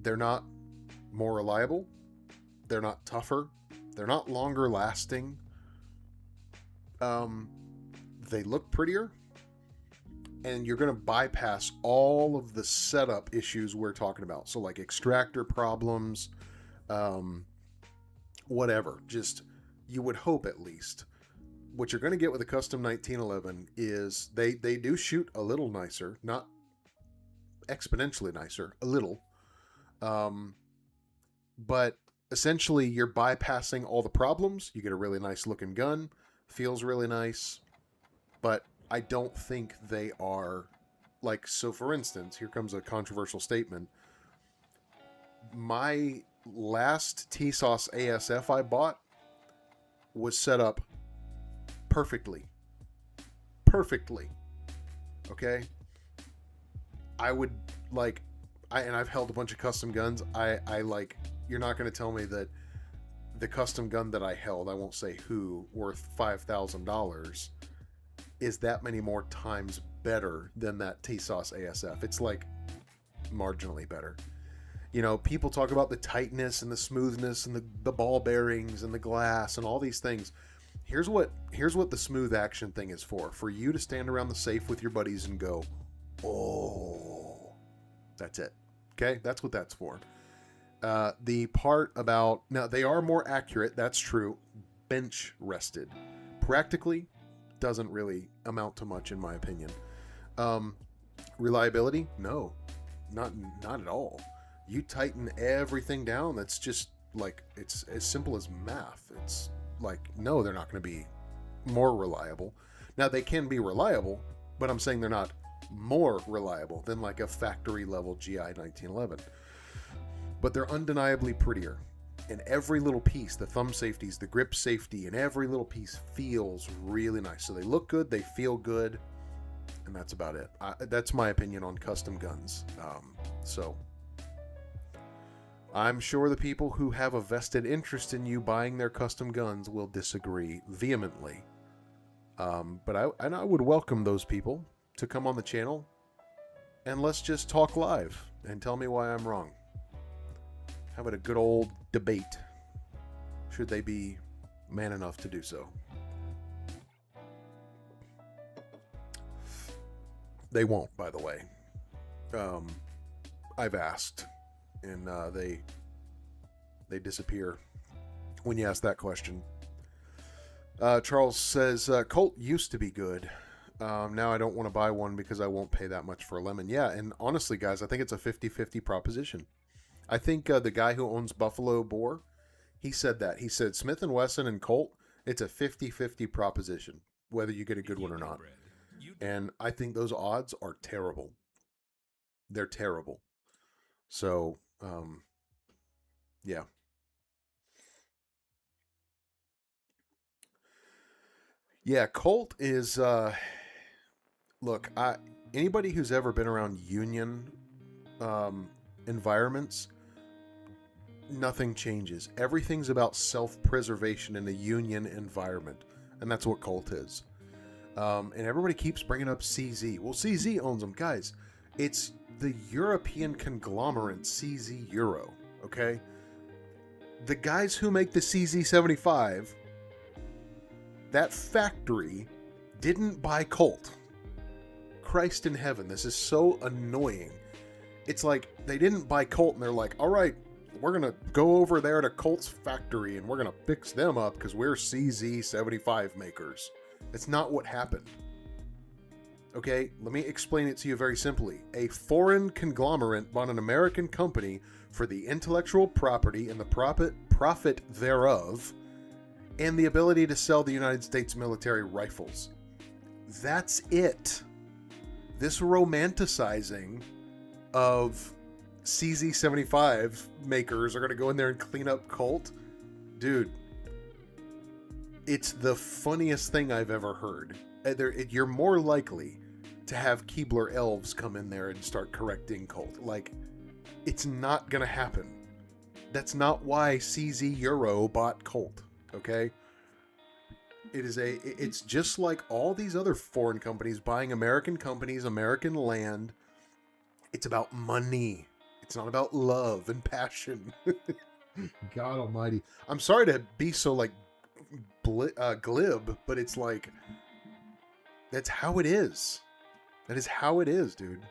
Speaker 1: They're not more reliable. They're not tougher. They're not longer lasting. They look prettier. And you're going to bypass all of the setup issues we're talking about. So like extractor problems, whatever. Just, you would hope at least. what you're going to get with a custom 1911 is they do shoot a little nicer, not exponentially nicer, a little. But essentially you're bypassing all the problems. You get a really nice looking gun, feels really nice, but I don't think they are like, so for instance, here comes a controversial statement. My last TSOS ASF I bought was set up perfectly. Okay? I would like, and I've held a bunch of custom guns. I like, you're not going to tell me that the custom gun that I held, I won't say who, worth $5,000, is that many more times better than that TSOS ASF. It's like marginally better. You know, people talk about the tightness and the smoothness and the ball bearings and the glass and all these things. Here's what the smooth action thing is for you to stand around the safe with your buddies and go, oh, that's it. Okay, that's what that's for. The part about, now they are more accurate, that's true, bench rested. Practically doesn't really amount to much in my opinion. Reliability, no, not at all. You tighten everything down, that's just like, it's as simple as math. It's like, no, they're not going to be more reliable. Now they can be reliable, but I'm saying they're not more reliable than like a factory level GI 1911. But they're undeniably prettier. And every little piece, the thumb safeties, the grip safety, and every little piece feels really nice. So they look good, they feel good, and that's about it. That's my opinion on custom guns. So I'm sure the people who have a vested interest in you buying their custom guns will disagree vehemently. But I would welcome those people to come on the channel and let's just talk live and tell me why I'm wrong. How about a good old debate? Should they be man enough to do so? They won't, by the way. I've asked, and they disappear when you ask that question. Charles says, Colt used to be good. Now I don't want to buy one because I won't pay that much for a lemon. Yeah, and honestly, guys, I think it's a 50-50 proposition. I think the guy who owns Buffalo Boar, he said that. He said Smith & Wesson and Colt, it's a 50-50 proposition, whether you get a good one or not. And I think those odds are terrible. They're terrible. So, yeah. Yeah, Colt is, look, anybody who's ever been around union environments, nothing changes. Everything's about self-preservation in a union environment, and that's what Colt is. And everybody keeps bringing up CZ. Well, CZ owns them. Guys, it's the European conglomerate CZ Euro, okay? The guys who make the CZ75, that factory didn't buy Colt. Christ in heaven, this is so annoying. It's like they didn't buy Colt and they're like, all right, we're going to go over there to Colt's factory and we're going to fix them up because we're CZ75 makers. That's not what happened. Okay, let me explain it to you very simply. A foreign conglomerate bought an American company for the intellectual property and the profit thereof, and the ability to sell the United States military rifles. That's it. This romanticizing of CZ75 makers are going to go in there and clean up Colt. Dude, it's the funniest thing I've ever heard. You're more likely to have Keebler elves come in there and start correcting Colt. Like, it's not going to happen. That's not why CZ Euro bought Colt. Okay, it's just like all these other foreign companies buying American companies, American land. It's about money. It's not about love and passion. God almighty. I'm sorry to be so like glib, but it's like, that's how it is. That is how it is, dude.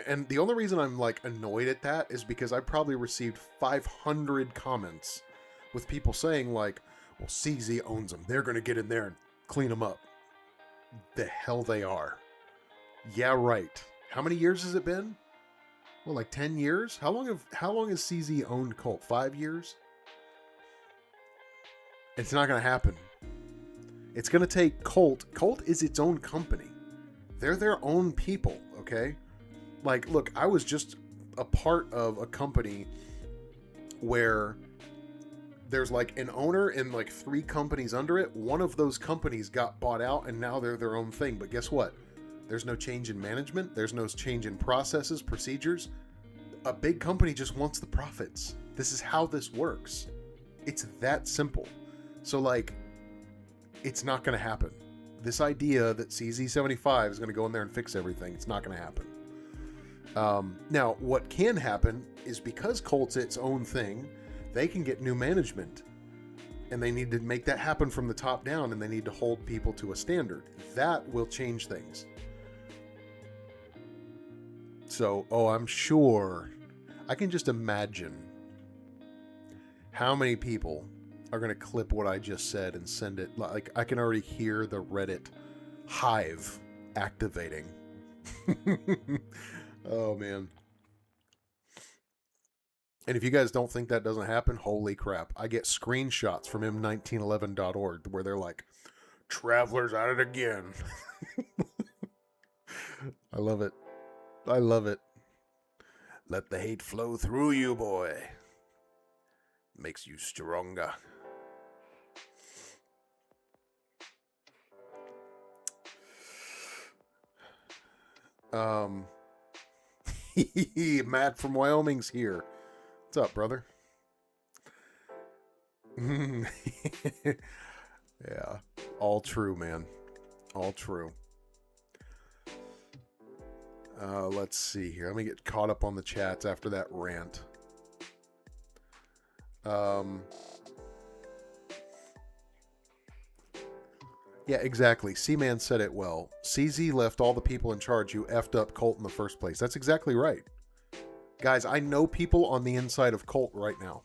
Speaker 1: And the only reason I'm like annoyed at that is because I probably received 500 comments with people saying like, well, CZ owns them. They're going to get in there and clean them up. The hell they are. Yeah, right. How many years has it been? Well, like 10 years? How long has CZ owned Colt? 5 years? It's not going to happen. It's going to take Colt. Colt is its own company. They're their own people, okay? Like, look, I was just a part of a company where there's like an owner and like 3 companies under it. One of those companies got bought out and now they're their own thing. But guess what? There's no change in management. There's no change in processes, procedures. A big company just wants the profits. This is how this works. It's that simple. So like, it's not going to happen. This idea that CZ75 is going to go in there and fix everything, it's not going to happen. Now, what can happen is because Colt's its own thing, they can get new management. And they need to make that happen from the top down, and they need to hold people to a standard. That will change things. So, I'm sure, I can just imagine how many people are going to clip what I just said and send it. Like, I can already hear the Reddit hive activating. Oh, man. And if you guys don't think that doesn't happen, holy crap. I get screenshots from m1911.org where they're like, Traveler's at it again. I love it. I love it. Let the hate flow through you, boy. Makes you stronger. Matt from Wyoming's here. What's up, brother? Yeah. All true, man. All true. Let's see here. Let me get caught up on the chats after that rant. Yeah, exactly. C-Man said it well. CZ left all the people in charge who effed up Colt in the first place. That's exactly right. Guys, I know people on the inside of Colt right now.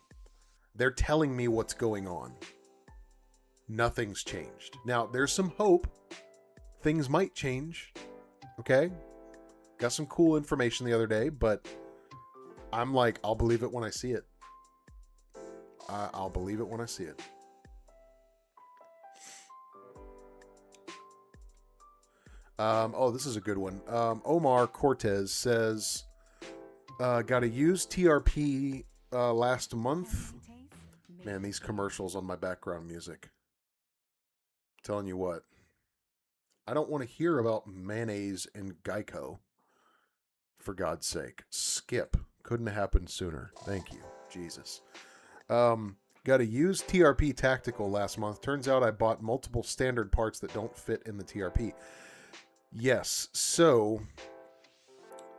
Speaker 1: They're telling me what's going on. Nothing's changed. Now, there's some hope. Things might change. Okay? Got some cool information the other day, but I'm like, I'll believe it when I see it. I'll believe it when I see it. This is a good one. Omar Cortez says, got a used TRP last month. Man, these commercials on my background music. I'm telling you what. I don't want to hear about mayonnaise and Geico. For God's sake. Skip. Couldn't have happened sooner. Thank you. Jesus. Got a used TRP Tactical last month. Turns out I bought multiple standard parts that don't fit in the TRP. Yes, so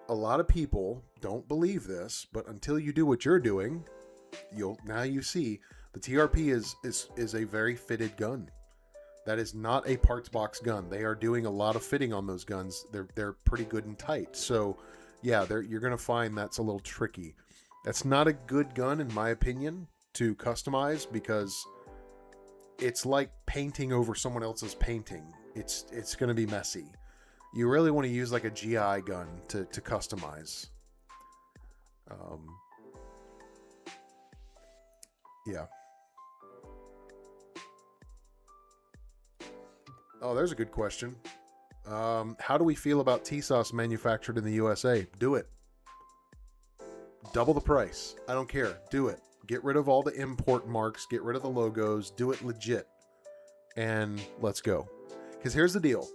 Speaker 1: a lot of people don't believe this, but until you do what you're doing, now you see the TRP is a very fitted gun. That is not a parts box gun. They are doing a lot of fitting on those guns. They're pretty good and tight. So yeah, you're gonna find that's a little tricky. That's not a good gun in my opinion to customize because it's like painting over someone else's painting. It's gonna be messy. You really want to use like a GI gun to customize. Yeah. Oh, there's a good question. How do we feel about TSOS manufactured in the USA? Do it. Double the price. I don't care. Do it. Get rid of all the import marks. Get rid of the logos. Do it legit. And let's go. Because here's the deal.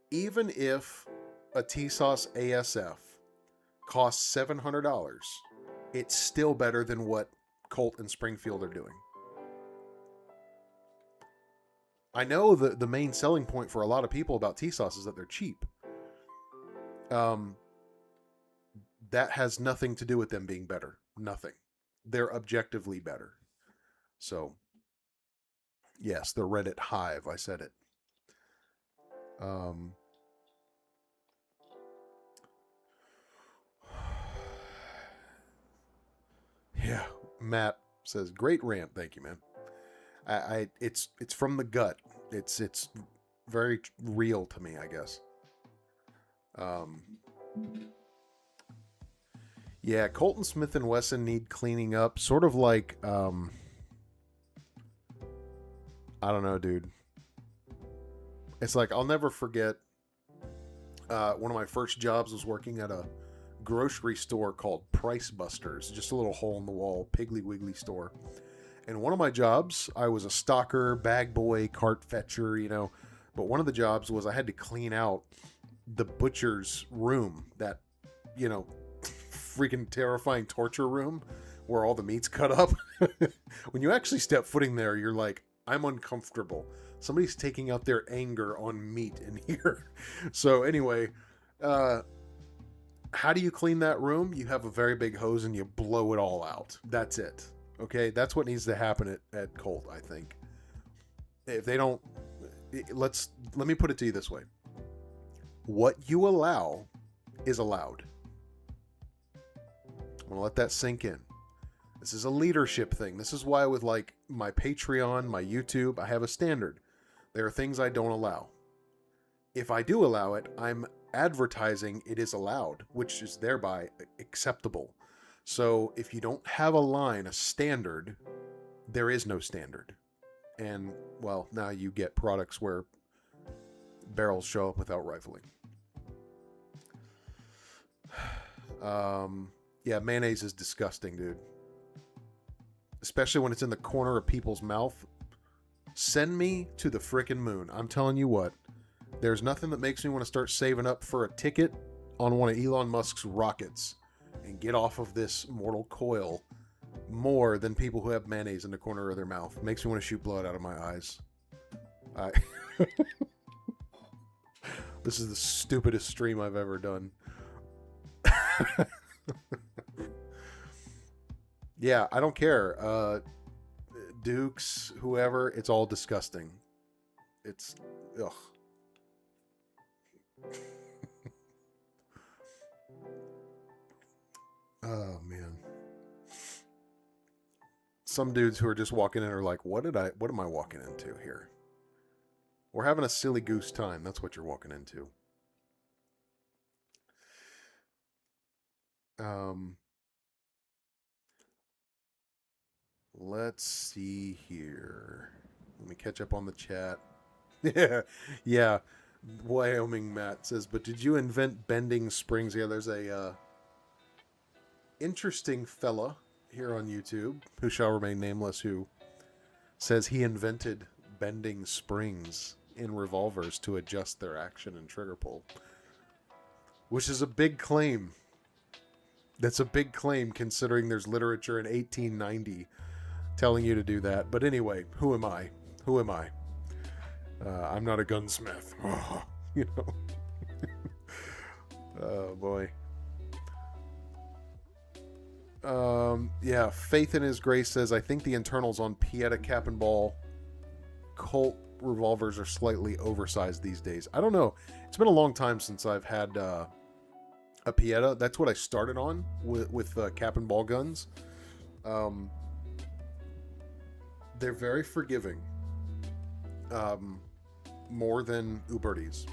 Speaker 1: Even if a TSOS ASF costs $700, it's still better than what Colt and Springfield are doing. I know the main selling point for a lot of people about TSOS is that they're cheap. That has nothing to do with them being better. Nothing. They're objectively better. So, yes, the Reddit hive. I said it. Matt says, "Great rant, thank you, man. It's from the gut. It's very real to me, I guess. Um, yeah, Colton Smith and Wesson need cleaning up, sort of like I don't know, dude. It's like I'll never forget. One of my first jobs was working at a grocery store called Price Busters, just a little hole in the wall, Piggly Wiggly store. And one of my jobs, I was a stocker, bag boy, cart fetcher, you know. But one of the jobs was I had to clean out the butcher's room, that, you know, freaking terrifying torture room where all the meat's cut up. When you actually step footing there, you're like, I'm uncomfortable. Somebody's taking out their anger on meat in here. So anyway, how do you clean that room? You have a very big hose and you blow it all out. That's it. Okay, that's what needs to happen at Colt, I think. If they don't, let me put it to you this way. What you allow is allowed. I'm gonna let that sink in. This is a leadership thing. This is why with like my Patreon, my YouTube, I have a standard. There are things I don't allow. If I do allow it, I'm advertising it is allowed, which is thereby acceptable. So if you don't have a line, a standard, there is no standard. And, well, now you get products where barrels show up without rifling. Yeah, mayonnaise is disgusting, dude. Especially when it's in the corner of people's mouth. Send me to the frickin' moon. I'm telling you what. There's nothing that makes me want to start saving up for a ticket on one of Elon Musk's rockets and get off of this mortal coil more than people who have mayonnaise in the corner of their mouth. Makes me want to shoot blood out of my eyes. This is the stupidest stream I've ever done. Yeah, I don't care. Dukes, whoever, it's all disgusting. It's, ugh. Oh, man. Some dudes who are just walking in are like, what am I walking into here? We're having a silly goose time. That's what you're walking into. Let's see here. Let me catch up on the chat. Yeah. Wyoming Matt says, but did you invent bending springs? Yeah, there's a interesting fella here on YouTube who shall remain nameless who says he invented bending springs in revolvers to adjust their action and trigger pull, which is a big claim. That's a big claim considering there's literature in 1890 telling you to do that. But anyway, who am I? Who am I? I'm not a gunsmith. You know. Oh, boy. Yeah, Faith in His Grace says, I think the internals on Pieta Cap and Ball Colt revolvers are slightly oversized these days. I don't know. It's been a long time since I've had a Pieta. That's what I started on with Cap and Ball guns. They're very forgiving. More than Ubertis.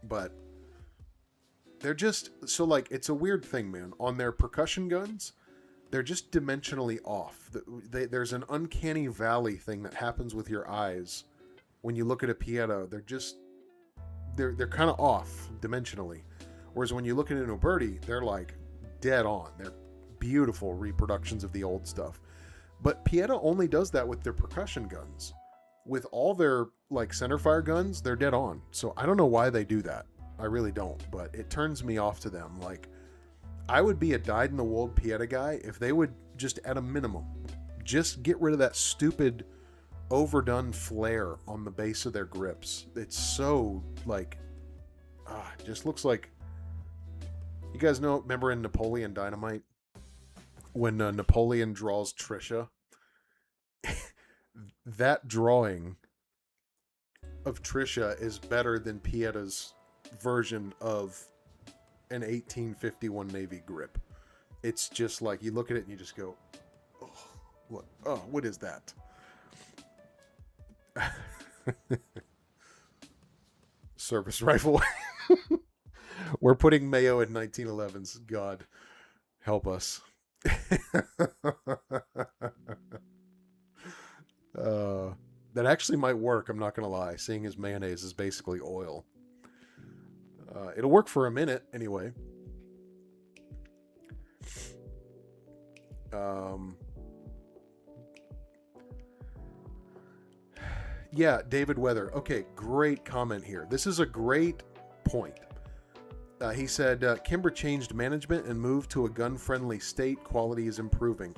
Speaker 1: But they're just, so like, it's a weird thing, man. On their percussion guns, they're just dimensionally off. There's an uncanny valley thing that happens with your eyes when you look at a Pieta. They're kind of off dimensionally. Whereas when you look at an Uberti, they're like dead on. They're beautiful reproductions of the old stuff. But Pieta only does that with their percussion guns. With all their like centerfire guns, they're dead on. So I don't know why they do that. I really don't. But it turns me off to them. Like, I would be a dyed-in-the-wool Pieta guy if they would just, at a minimum, just get rid of that stupid overdone flare on the base of their grips. It's so like, it just looks like. You guys remember in Napoleon Dynamite when Napoleon draws Trisha? That drawing of Trisha is better than Pieta's version of an 1851 Navy grip. It's just like you look at it and you just go, what is that? Service rifle. We're putting mayo in 1911s. God help us. That actually might work, I'm not going to lie, seeing as mayonnaise is basically oil. It'll work for a minute anyway. Yeah, David Weather. Okay, great comment here. This is a great point. He said, Kimber changed management and moved to a gun-friendly state. Quality is improving.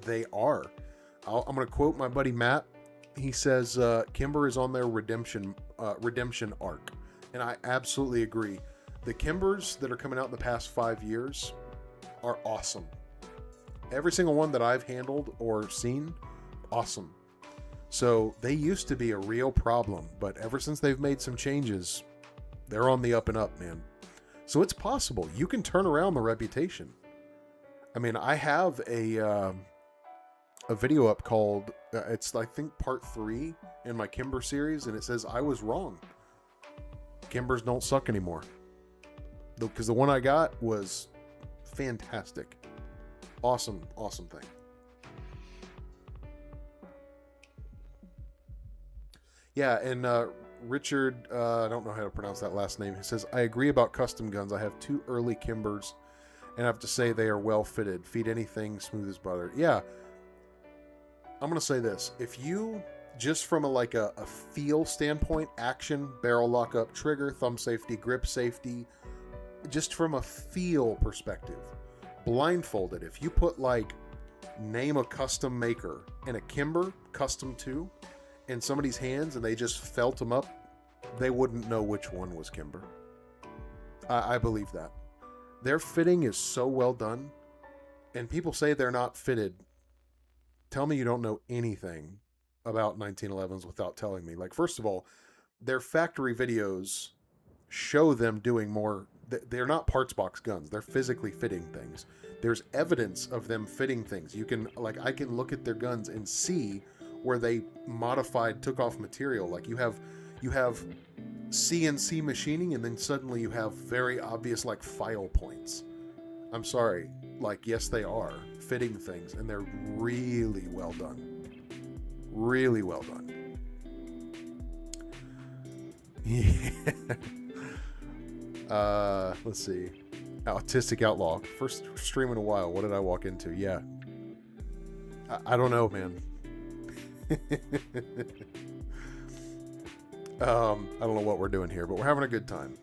Speaker 1: They are. I'm going to quote my buddy Matt. He says, Kimber is on their redemption arc. And I absolutely agree. The Kimbers that are coming out in the past 5 years are awesome. Every single one that I've handled or seen, awesome. So they used to be a real problem, but ever since they've made some changes, they're on the up and up, man. So it's possible. You can turn around the reputation. I mean, I have a video up called, it's I think part 3 in my Kimber series, and it says, I was wrong. Kimbers don't suck anymore. Because the one I got was fantastic. Awesome thing. Yeah, and Richard, I don't know how to pronounce that last name. He says, I agree about custom guns. I have 2 early Kimbers, and I have to say they are well fitted. Feed anything smooth as butter. Yeah, I'm going to say this. If you, just from a feel standpoint, action, barrel lockup, trigger, thumb safety, grip safety, just from a feel perspective, blindfolded, if you put name a custom maker and a Kimber custom 2 in somebody's hands and they just felt them up, they wouldn't know which one was Kimber. I believe that. Their fitting is so well done, and people say they're not fitted. Tell me you don't know anything about 1911s without telling me. First of all, their factory videos show them doing more. They're not parts box guns. They're physically fitting things. There's evidence of them fitting things. You can, I can look at their guns and see where they took off material. You have CNC machining, and then suddenly you have very obvious file points. I'm sorry, yes, they are fitting things, and they're really well done. Really well done. Yeah. Let's see. Autistic Outlaw. First stream in a while. What did I walk into? Yeah. I don't know, man. I don't know what we're doing here, but we're having a good time.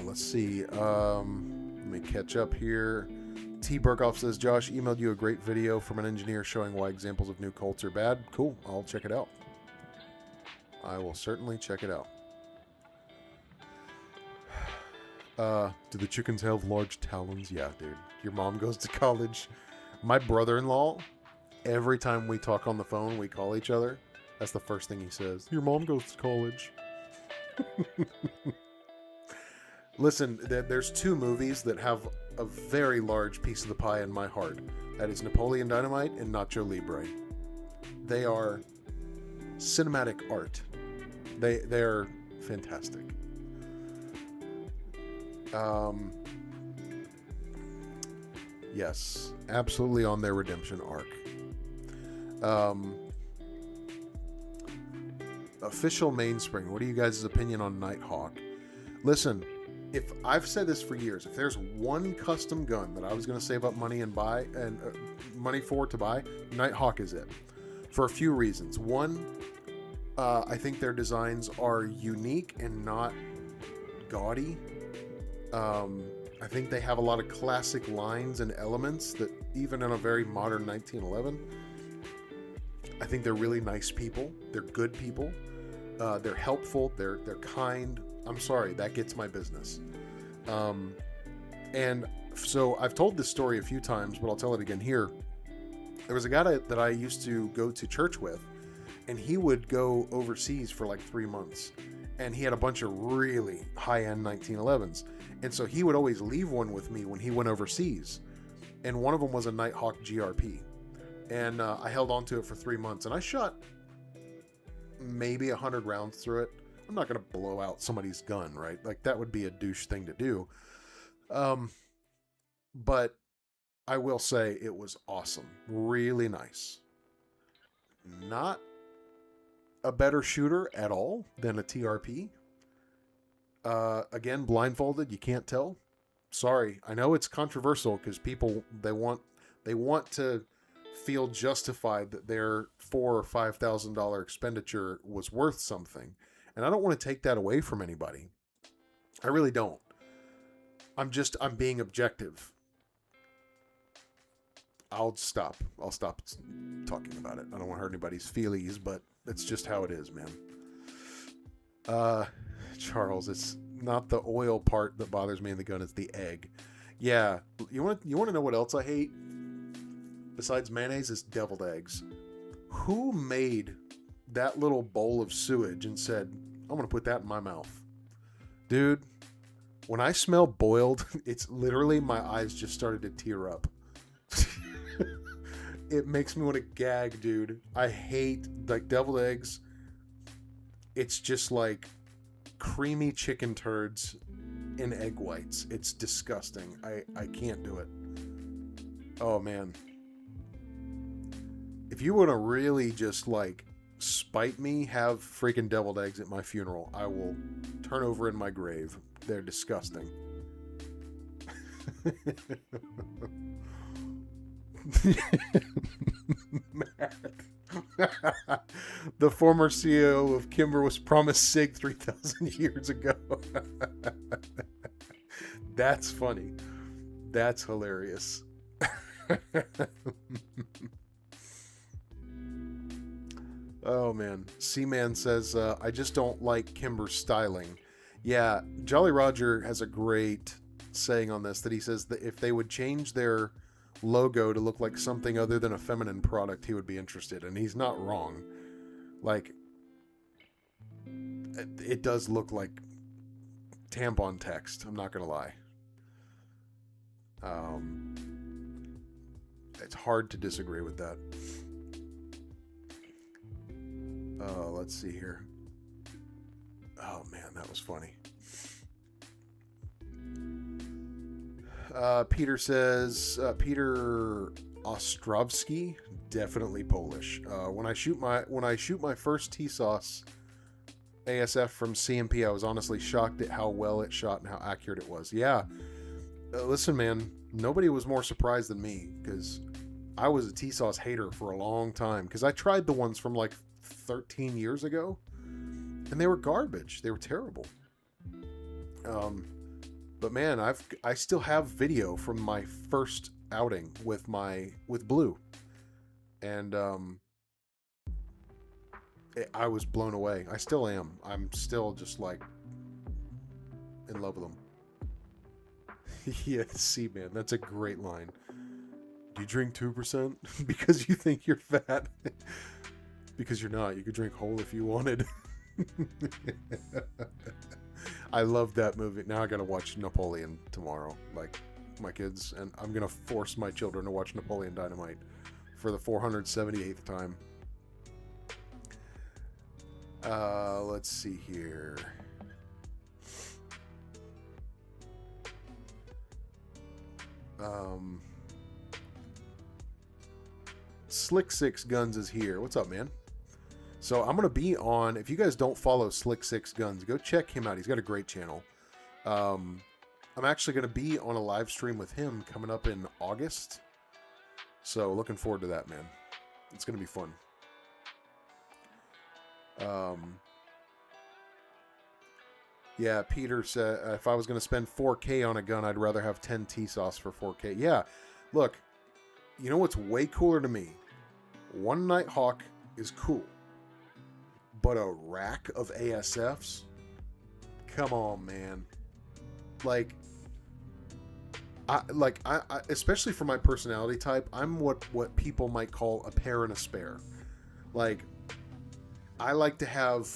Speaker 1: Let's see. Let me catch up here. T. Burkhoff says, Josh emailed you a great video from an engineer showing why examples of new Colts are bad. Cool. I'll check it out. I will certainly check it out. Do the chickens have large talons? Yeah, dude. Your mom goes to college. My brother-in-law, every time we talk on the phone, we call each other, that's the first thing he says. Your mom goes to college. Listen, there's 2 movies that have a very large piece of the pie in my heart. That is Napoleon Dynamite and Nacho Libre. They are cinematic art. They're fantastic. Yes, absolutely on their redemption arc. Official Mainspring, what are you guys' opinion on Nighthawk? Listen, if I've said this for years, if there's one custom gun that I was going to save up money and buy, and money for to buy, Nighthawk is it. For a few reasons. One, I think their designs are unique and not gaudy. I think they have a lot of classic lines and elements that even in a very modern 1911, I think they're really nice people. They're good people. They're helpful. They're kind. I'm sorry, that gets my business. And so I've told this story a few times, but I'll tell it again here. There was a guy that I used to go to church with, and he would go overseas for 3 months. and he had a bunch of really high-end 1911s. And so he would always leave one with me when he went overseas. And one of them was a Nighthawk GRP. And I held on to it for 3 months. And I shot maybe 100 rounds through it. I'm not going to blow out somebody's gun, right? Like, that would be a douche thing to do. But I will say it was awesome. Really nice. Not a better shooter at all than a TRP. Again, blindfolded, you can't tell. Sorry, I know it's controversial because people they want to feel justified that their $4,000 or $5,000 expenditure was worth something, and I don't want to take that away from anybody. I really don't. I'm being objective. I'll stop talking about it. I don't want to hurt anybody's feelings, but it's just how it is, man. Charles, it's not the oil part that bothers me in the gun, it's the egg. Yeah, you want to know what else I hate? Besides mayonnaise, is deviled eggs. Who made that little bowl of sewage and said, I'm going to put that in my mouth? Dude, when I smell boiled, it's literally my eyes just started to tear up. It makes me want to gag, dude. I hate, like, deviled eggs. It's just like creamy chicken turds in egg whites. It's disgusting. I can't do it. Oh, man. If you want to really just, like, spite me, have freaking deviled eggs at my funeral. I will turn over in my grave. They're disgusting. The former CEO of Kimber was promised SIG 3,000 years ago. That's funny. That's hilarious. Oh man. C-Man says, I just don't like Kimber's styling. Yeah, Jolly Roger has a great saying on this, that he says that if they would change their logo to look like something other than a feminine product, he would be interested, and he's not wrong. Like, it does look like tampon text, I'm not gonna lie. It's hard to disagree with that. Let's see here. Oh man, that was funny. Peter says, Peter Ostrovsky, definitely Polish. When I shoot my first T-Sauce ASF from CMP, I was honestly shocked at how well it shot and how accurate it was. Yeah. Listen, man, nobody was more surprised than me, because I was a T-Sauce hater for a long time, because I tried the ones from like 13 years ago, and they were garbage. They were terrible. But man, I still have video from my first outing with Blue, and I was blown away. I still am. I'm still just like in love with them. Yeah, see, man, that's a great line. Do you drink 2% because you think you're fat? Because you're not. You could drink whole if you wanted. I love that movie. Now I gotta watch Napoleon tomorrow, like my kids, and I'm gonna force my children to watch Napoleon Dynamite for the 478th time. Let's see here. Slick Six Guns is here. What's up, man? So I'm going to be on, if you guys don't follow Slick Six Guns, go check him out. He's got a great channel. I'm actually going to be on a live stream with him coming up in August. So looking forward to that, man. It's going to be fun. Yeah, Peter said, if I was going to spend $4K on a gun, I'd rather have 10 T-Sauce for $4K. Yeah, look, you know what's way cooler to me? One Nighthawk is cool. But a rack of ASFs? Come on, man. Like, I especially for my personality type, I'm what people might call a pair and a spare. Like, I like to have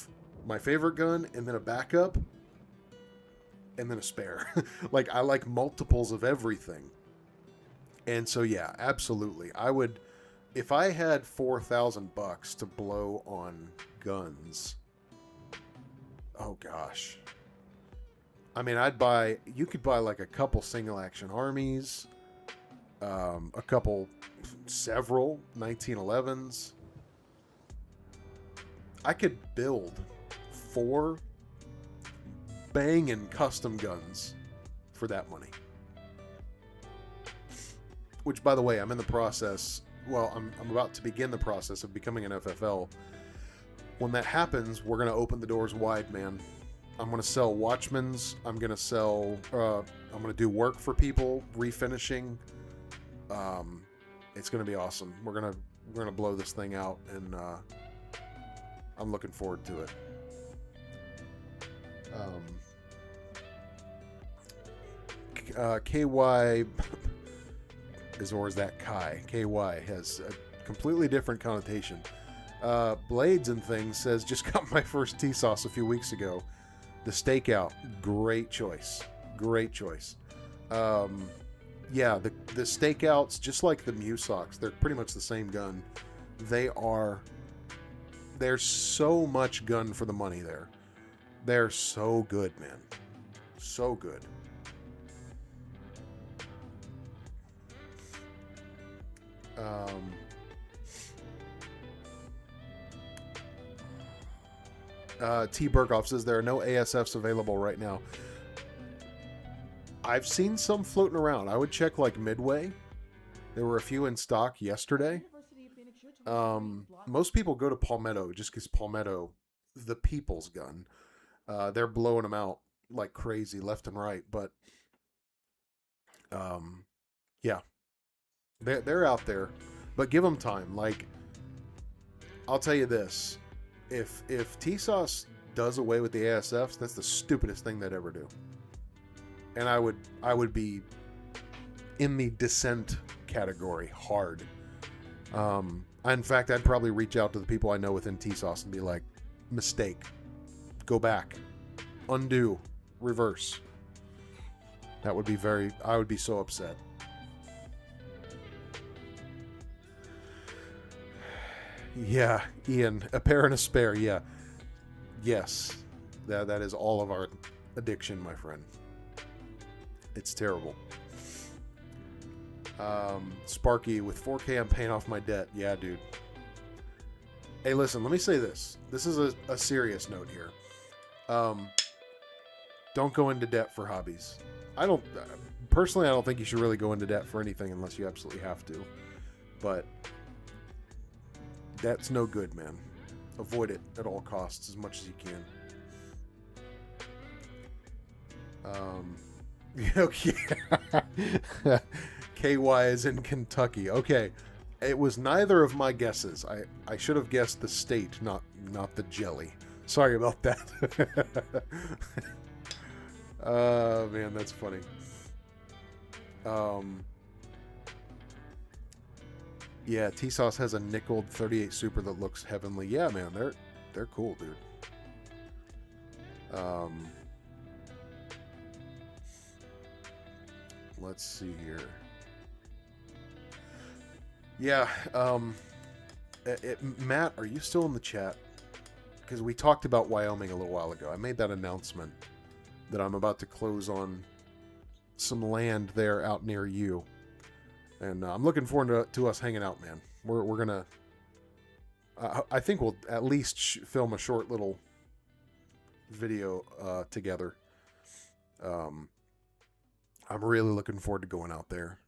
Speaker 1: my favorite gun, and then a backup, and then a spare. Like, I like multiples of everything. And so, yeah, absolutely. I would, if I had $4,000 to blow on guns, oh gosh. I mean, you could buy like a couple single action armies, several 1911s. I could build 4 banging custom guns for that money. Which, by the way, I'm in the process. Well, I'm about to begin the process of becoming an FFL. When that happens, we're going to open the doors wide, man. I'm going to sell Watchmans. I'm going to sell. I'm going to do work for people, refinishing. It's going to be awesome. We're gonna blow this thing out, and I'm looking forward to it. KY is that Kai? KY has a completely different connotation. Blades and Things says, just got my first TSOS a few weeks ago. The Stakeout, great choice. Great choice. Yeah, the Stakeouts, just like the Musox, they're pretty much the same gun. There's so much gun for the money there. They're so good, man. So good. T. Burkhoff says there are no ASFs available right now. I've seen some floating around. I would check like Midway. There were a few in stock yesterday. Most people go to Palmetto just because Palmetto, the people's gun, they're blowing them out like crazy left and right. But yeah, they're out there. But give them time. Like, I'll tell you this. If TSOS does away with the ASFs, that's the stupidest thing they'd ever do. And I would be in the dissent category hard. In fact, I'd probably reach out to the people I know within TSOS and be like, mistake. Go back. Undo. Reverse. I would be so upset. Yeah, Ian, a pair and a spare, yeah. Yes. That is all of our addiction, my friend. It's terrible. Sparky, with 4K, I'm paying off my debt. Yeah, dude. Hey, listen, let me say this. This is a serious note here. Don't go into debt for hobbies. Personally, I don't think you should really go into debt for anything unless you absolutely have to. But that's no good, man. Avoid it at all costs as much as you can. Okay. KY is in Kentucky. Okay. It was neither of my guesses. I should have guessed the state, not the jelly. Sorry about that. Man, that's funny. Yeah, TSOS has a nickeled 38 Super that looks heavenly. Yeah, man, they're cool, dude. Let's see here. Yeah, Matt, are you still in the chat? Because we talked about Wyoming a little while ago. I made that announcement that I'm about to close on some land there out near you. And I'm looking forward to us hanging out, man. We're gonna. I think we'll at least film a short little video together. I'm really looking forward to going out there.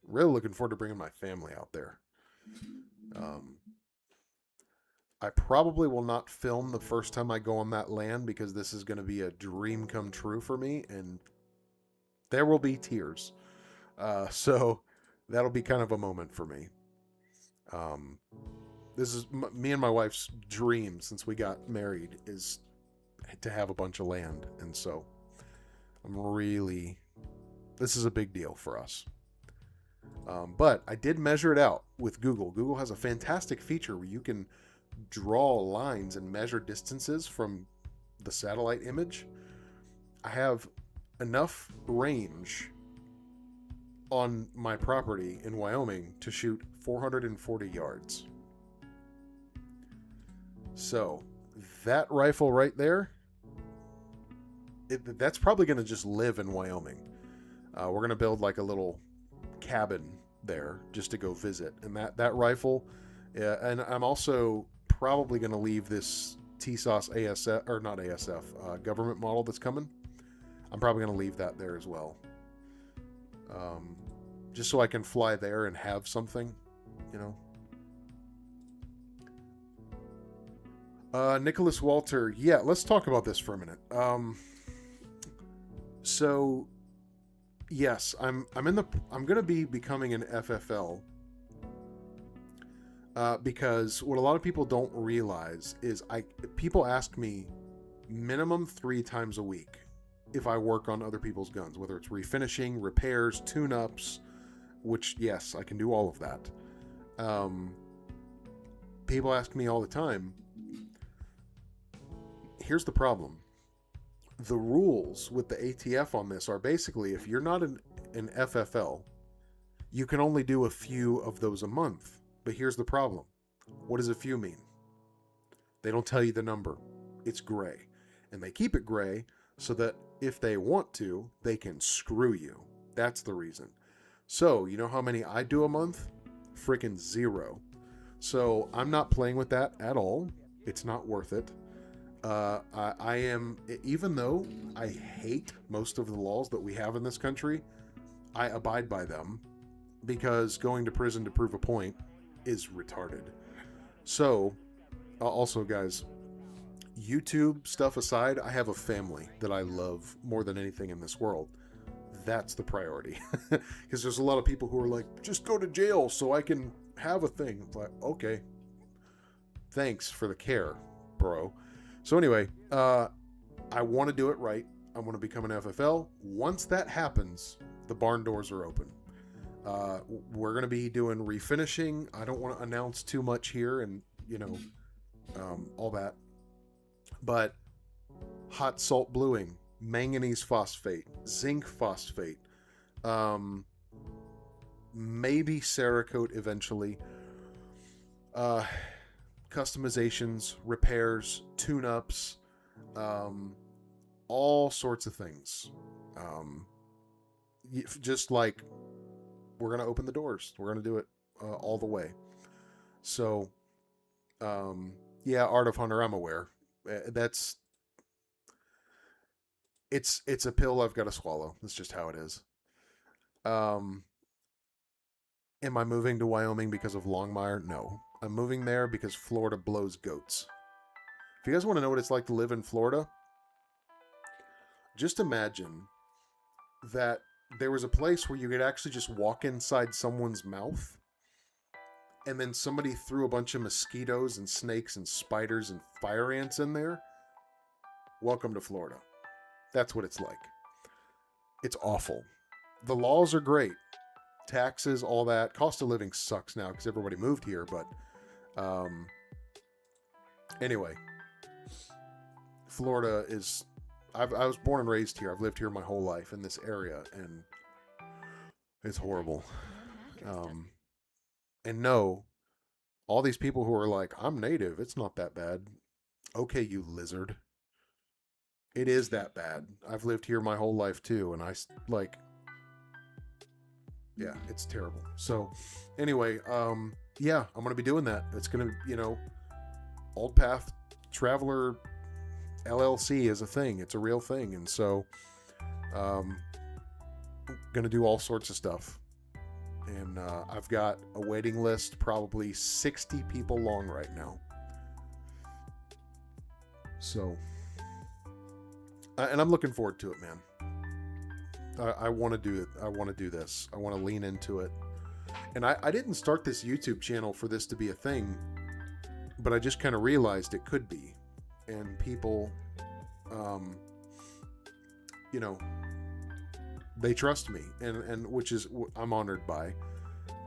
Speaker 1: Really looking forward to bringing my family out there. I probably will not film the first time I go on that land because this is going to be a dream come true for me, and there will be tears. So that'll be kind of a moment for me. This is me and my wife's dream since we got married, is to have a bunch of land. And so this is a big deal for us. But I did measure it out with Google. Google has a fantastic feature where you can draw lines and measure distances from the satellite image, I have enough range on my property in Wyoming to shoot 440 yards. So that rifle right there, that's probably going to just live in Wyoming. We're going to build like a little cabin there just to go visit. And that rifle, and I'm also probably going to leave this TSOS ASF, or not ASF, government model that's coming. I'm probably going to leave that there as well. Just so I can fly there and have something, you know. Nicholas Walter, yeah, let's talk about this for a minute. So yes, I'm going to be becoming an FFL, because what a lot of people don't realize is people ask me minimum 3 times a week if I work on other people's guns, whether it's refinishing, repairs, tune-ups, which yes, I can do all of that. People ask me all the time. Here's the problem. The rules with the ATF on this are basically, if you're not an FFL, you can only do a few of those a month. But here's the problem. What does a few mean? They don't tell you the number. It's gray. And they keep it gray so that if they want to, they can screw you. That's the reason. So, you know how many I do a month? Freaking 0. So, I'm not playing with that at all. It's not worth it. I am, even though I hate most of the laws that we have in this country, I abide by them because going to prison to prove a point is retarded. So, also guys, YouTube stuff aside, I have a family that I love more than anything in this world. That's the priority. Because there's a lot of people who are like, just go to jail so I can have a thing. It's like, okay, thanks for the care, bro. So anyway, I want to do it right. I want to become an FFL. Once that happens, the barn doors are open. We're going to be doing refinishing. I don't want to announce too much here and, you know, all that. But hot salt bluing, manganese phosphate, zinc phosphate, maybe Cerakote eventually. Customizations, repairs, tune-ups, all sorts of things. Just like we're going to open the doors. We're going to do it all the way. So, yeah, Art of Hunter, I'm aware. It's a pill I've got to swallow. That's just how it is. Am I moving to Wyoming because of Longmire? No. I'm moving there because Florida blows goats. If you guys want to know what it's like to live in Florida, just imagine that there was a place where you could actually just walk inside someone's mouth and then somebody threw a bunch of mosquitoes and snakes and spiders and fire ants in there. Welcome to Florida. That's what it's like. It's awful. The laws are great. Taxes, all that. Cost of living sucks now because everybody moved here, but anyway, Florida is... I was born and raised here. I've lived here my whole life in this area, and it's horrible. And no, all these people who are like, I'm native, it's not that bad. Okay, you lizard. It is that bad. I've lived here my whole life too, and yeah, it's terrible. So, anyway, yeah, I'm going to be doing that. It's going to, you know, Old Path Traveler LLC is a thing. It's a real thing. And so, going to do all sorts of stuff. And I've got a waiting list, probably 60 people long right now. So, and I'm looking forward to it, man. I want to do it. I want to do this. I want to lean into it. And I didn't start this YouTube channel for this to be a thing, but I just kind of realized it could be. And people, you know, they trust me, and which is I'm honored by.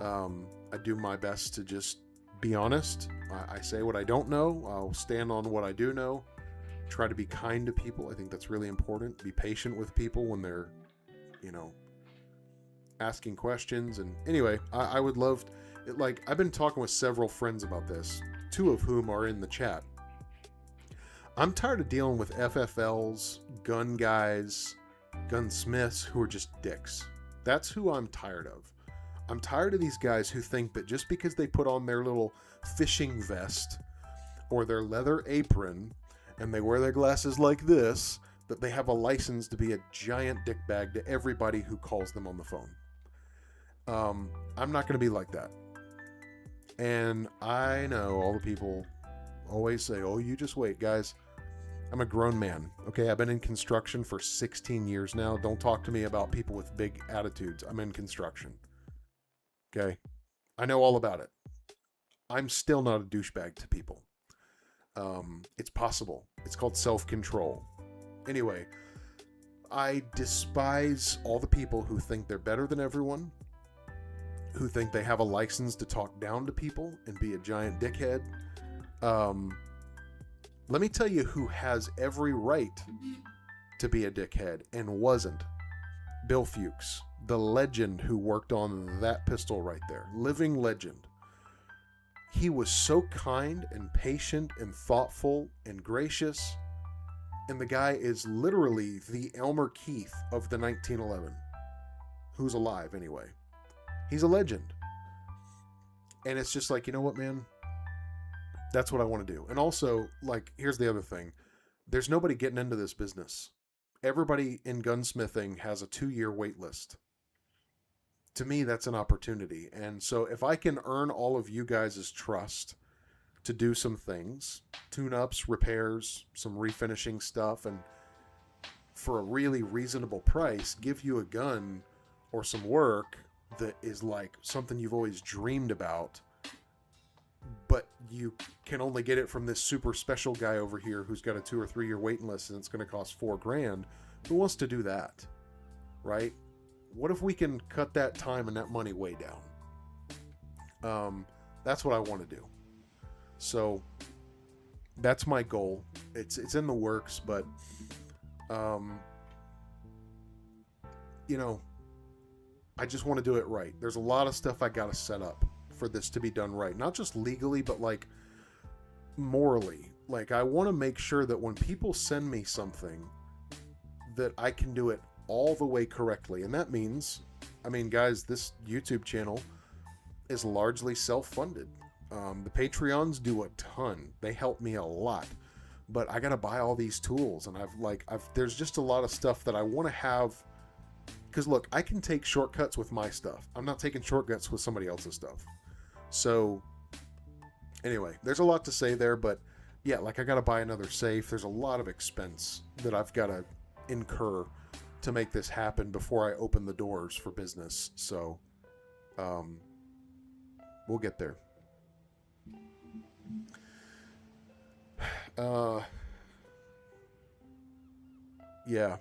Speaker 1: I do my best to just be honest. I say what I don't know. I'll stand on what I do know. Try to be kind to people. I think that's really important. Be patient with people when they're, you know, asking questions. And anyway, I would love, like, I've been talking with several friends about this, 2 of whom are in the chat. I'm tired of dealing with FFLs, gun guys, gunsmiths who are just dicks. That's who I'm tired of. I'm tired of these guys who think that just because they put on their little fishing vest or their leather apron and they wear their glasses like this, that they have a license to be a giant dickbag to everybody who calls them on the phone. I'm not going to be like that. And I know all the people always say, oh, you just wait, guys. I'm a grown man. Okay, I've been in construction for 16 years now. Don't talk to me about people with big attitudes. I'm in construction. Okay? I know all about it. I'm still not a douchebag to people. It's possible. It's called self-control. Anyway, I despise all the people who think they're better than everyone, who think they have a license to talk down to people and be a giant dickhead. Let me tell you who has every right to be a dickhead and wasn't. Bill Fuchs, the legend who worked on that pistol right there. Living legend. He was so kind and patient and thoughtful and gracious. And the guy is literally the Elmer Keith of the 1911. Who's alive anyway. He's a legend. And it's just like, you know what, man? That's what I want to do. And also, like, here's the other thing. There's nobody getting into this business. Everybody in gunsmithing has a 2-year wait list. To me, that's an opportunity. And so if I can earn all of you guys' trust to do some things, tune-ups, repairs, some refinishing stuff, and for a really reasonable price, give you a gun or some work that is like something you've always dreamed about, but you can only get it from this super special guy over here who's got a 2 or 3 year waiting list and it's going to cost $4,000. Who wants to do that? Right? What if we can cut that time and that money way down? That's what I want to do. So that's my goal. It's in the works, but you know, I just want to do it right. There's a lot of stuff I got to set up for this to be done right. Not just legally, but like morally. Like, I want to make sure that when people send me something, that I can do it all the way correctly. And that means, I mean, guys, this YouTube channel is largely self-funded. The Patreons do a ton. They help me a lot. But I got to buy all these tools. And there's just a lot of stuff that I want to have. Because look, I can take shortcuts with my stuff. I'm not taking shortcuts with somebody else's stuff. So anyway, there's a lot to say there, but yeah, like I got to buy another safe. There's a lot of expense that I've got to incur to make this happen before I open the doors for business. So we'll get there. Yeah.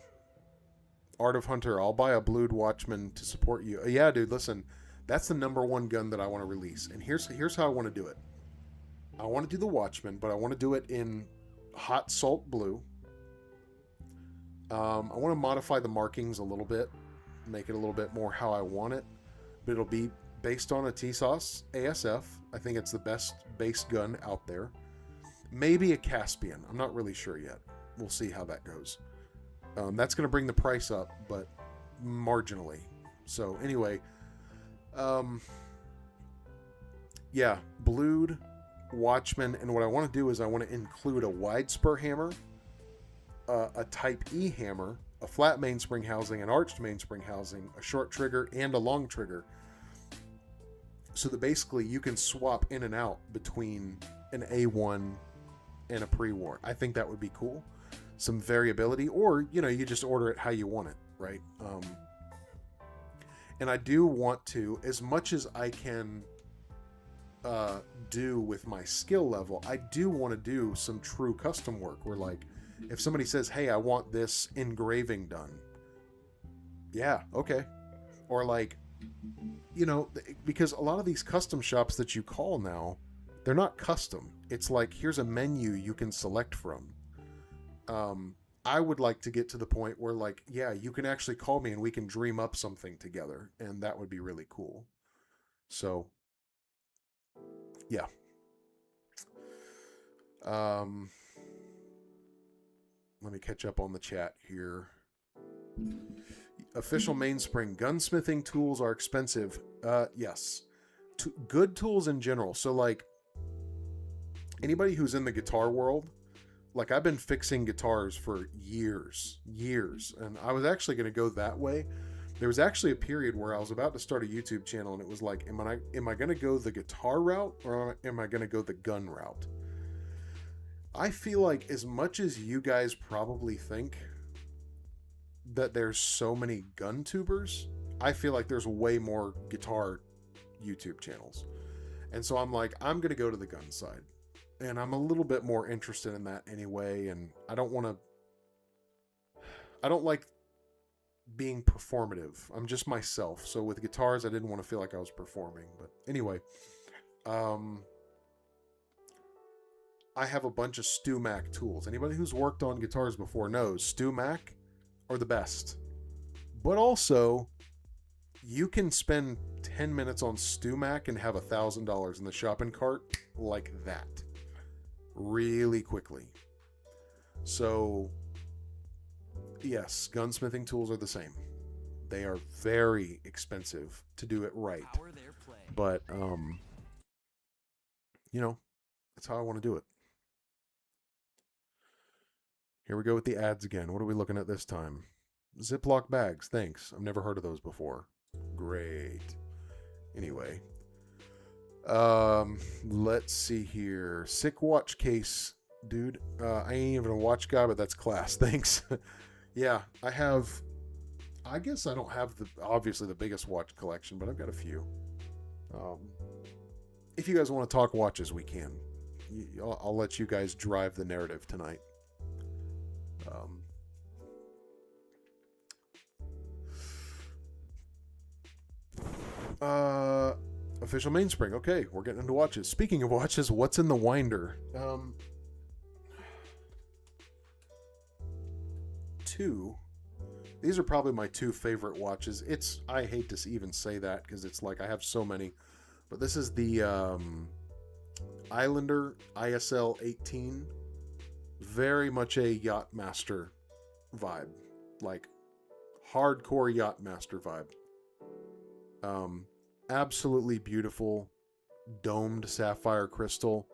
Speaker 1: Art of Hunter, I'll buy a Blued Watchman to support you. Yeah, dude, listen, that's the #1 gun that I want to release. And here's how I want to do it. I want to do the Watchman, but I want to do it in hot salt blue. I want to modify the markings a little bit, make it a little bit more how I want it. But it'll be based on a TSOS ASF. I think it's the best base gun out there. Maybe a Caspian. I'm not really sure yet. We'll see how that goes. That's going to bring the price up, but marginally. So anyway, yeah, blued, Watchman, and what I want to do is I want to include a wide spur hammer, a Type E hammer, a flat mainspring housing, an arched mainspring housing, a short trigger, and a long trigger. So that basically you can swap in and out between an A1 and a pre-war. I think that would be cool. Some variability, or you know, you just order it how you want it, right? And I do want to, as much as I can do with my skill level, I do want to do some true custom work where, like, if somebody says, hey, I want this engraving done, yeah, okay. Or like, you know, because a lot of these custom shops that you call now, they're not custom. It's like, here's a menu you can select from. I would like to get to the point where, like, yeah, you can actually call me and we can dream up something together, and that would be really cool. So, yeah. Let me catch up on the chat here. Official Mainspring, gunsmithing tools are expensive. Yes. Good tools in general. So, like, anybody who's in the guitar world, like, I've been fixing guitars for years, and I was actually going to go that way. There was actually a period where I was about to start a YouTube channel, and it was like, am I going to go the guitar route, or am I going to go the gun route? I feel like, as much as you guys probably think that there's so many gun tubers, I feel like there's way more guitar YouTube channels. And so I'm like, I'm going to go to the gun side. And I'm a little bit more interested in that anyway, and I don't like being performative. I'm just myself. So with guitars, I didn't want to feel like I was performing. But anyway, I have a bunch of StewMac tools. Anybody who's worked on guitars before knows StewMac are the best. But also, you can spend 10 minutes on StewMac and have $1,000 in the shopping cart like that. Really quickly. So, yes, gunsmithing tools are the same. They are very expensive to do it right. But, you know, that's how I want to do it. Here we go with the ads again. What are we looking at this time? Ziploc bags. Thanks. I've never heard of those before. Great. Anyway. Let's see here. Sick watch case, dude. I ain't even a watch guy, but that's class. Thanks. Yeah, I guess I don't have obviously the biggest watch collection, but I've got a few. If you guys want to talk watches, we can. I'll let you guys drive the narrative tonight. Official Mainspring. Okay, we're getting into watches. Speaking of watches, what's in the winder? These are probably my two favorite watches. I hate to even say that because it's like I have so many, but this is the Islander ISL 18. Very much a Yachtmaster vibe, like hardcore Yachtmaster vibe. Absolutely beautiful domed sapphire crystal,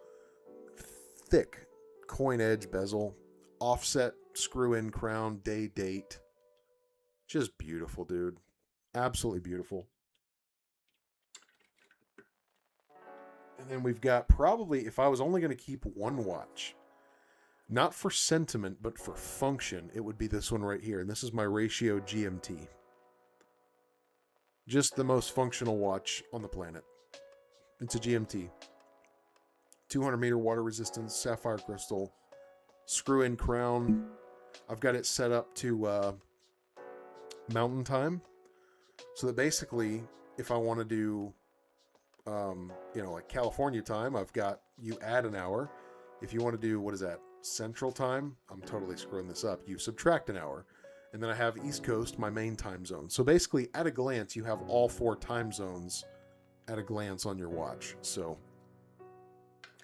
Speaker 1: thick coin edge bezel, offset screw-in crown, day date. Just beautiful, dude. Absolutely beautiful. And then we've got probably, if I was only going to keep one watch, not for sentiment, but for function, it would be this one right here. And this is my Ratio GMT. Just the most functional watch on the planet. It's a GMT. 200 meter water resistance, sapphire crystal, screw-in crown. I've got it set up to mountain time. So that basically, if I want to do, like California time, I've got, you add an hour. If you want to do, what is that, Central time? I'm totally screwing this up. You subtract an hour. And then I have East Coast, my main time zone. So basically, at a glance, you have all 4 time zones at a glance on your watch. So,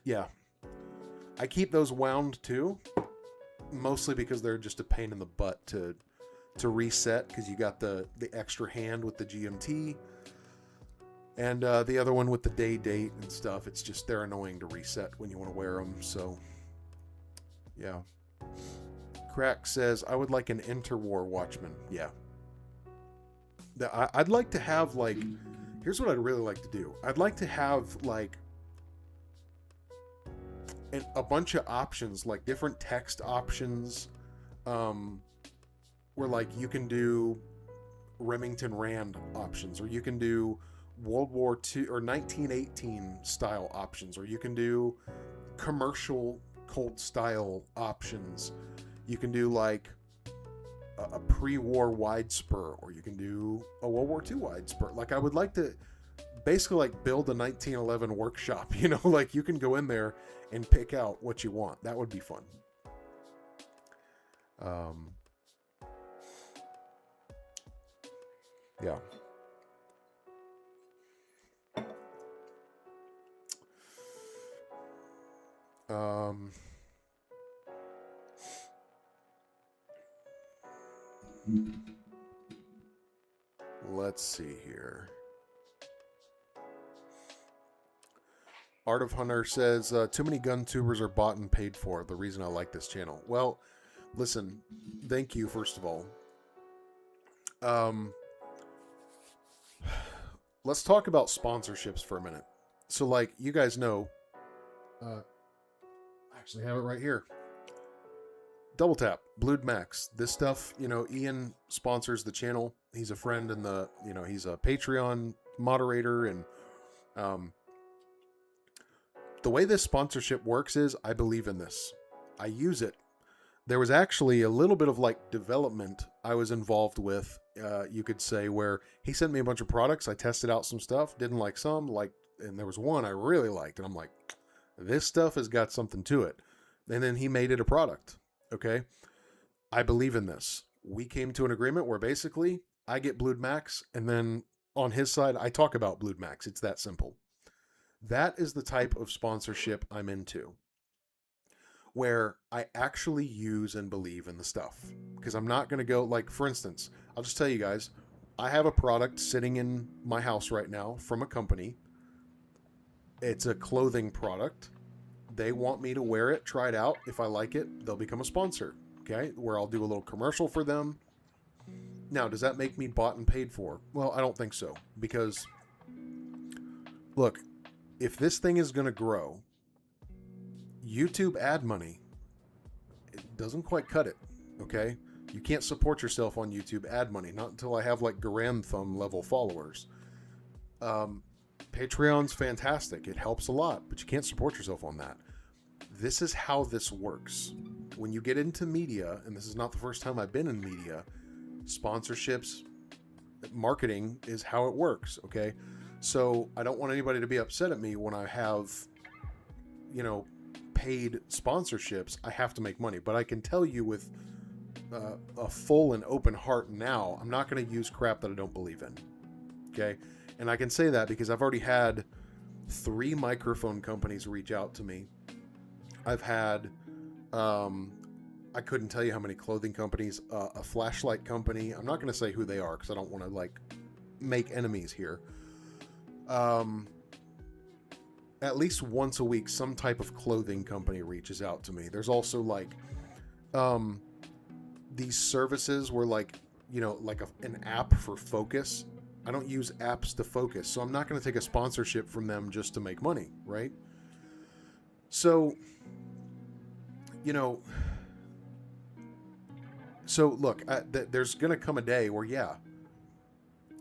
Speaker 1: yeah. I keep those wound too. Mostly because they're just a pain in the butt to reset. Because you got the extra hand with the GMT. And the other one with the day date and stuff. It's just, they're annoying to reset when you want to wear them. So, yeah. Crack says, I would like an interwar Watchman. Yeah. I'd like to have, like, here's what I'd really like to do. I'd like to have, like, a bunch of options, like different text options, where, like, you can do Remington Rand options, or you can do World War II or 1918 style options, or you can do commercial Colt style options. You can do like a pre-war wide spur, or you can do a World War II wide spur. Like, I would like to basically like build a 1911 workshop, like you can go in there and pick out what you want. That would be fun. Um, yeah. Let's see here. Art of Hunter says, too many gun tubers are bought and paid for. The reason I like this channel. Well, listen, thank you, first of all. Let's talk about sponsorships for a minute. So, like, you guys know, I actually have it right here. Double Tap, Blued Max. This stuff, you know, Ian sponsors the channel. He's a friend and he's a Patreon moderator. And the way this sponsorship works is I believe in this. I use it. There was actually a little bit of like development I was involved with, you could say, where he sent me a bunch of products. I tested out some stuff, didn't like some, and there was one I really liked. And I'm like, this stuff has got something to it. And then he made it a product. Okay. I believe in this. We came to an agreement where basically I get Blued Max, and then on his side, I talk about Blued Max. It's that simple. That is the type of sponsorship I'm into, where I actually use and believe in the stuff. Because I'm not going to go, like, for instance, I'll just tell you guys, I have a product sitting in my house right now from a company. It's a clothing product. They want me to wear it, try it out. If I like it, they'll become a sponsor. Okay, where I'll do a little commercial for them. Now, does that make me bought and paid for? Well, I don't think so. Because, look, if this thing is going to grow, YouTube ad money, it doesn't quite cut it, okay? You can't support yourself on YouTube ad money, not until I have like Garand Thumb level followers. Patreon's fantastic. It helps a lot, but you can't support yourself on that. This is how this works. When you get into media, and this is not the first time I've been in media, sponsorships, marketing is how it works, okay? So I don't want anybody to be upset at me when I have, you know, paid sponsorships. I have to make money. But I can tell you with a full and open heart now, I'm not going to use crap that I don't believe in, okay? And I can say that because I've already had 3 microphone companies reach out to me. I've had, I couldn't tell you how many clothing companies, a flashlight company. I'm not going to say who they are because I don't want to like make enemies here. At least once a week, some type of clothing company reaches out to me. There's also like, these services where like, you know, like an app for focus. I don't use apps to focus, so I'm not going to take a sponsorship from them just to make money, right? So, you know, so look, there's going to come a day where, yeah,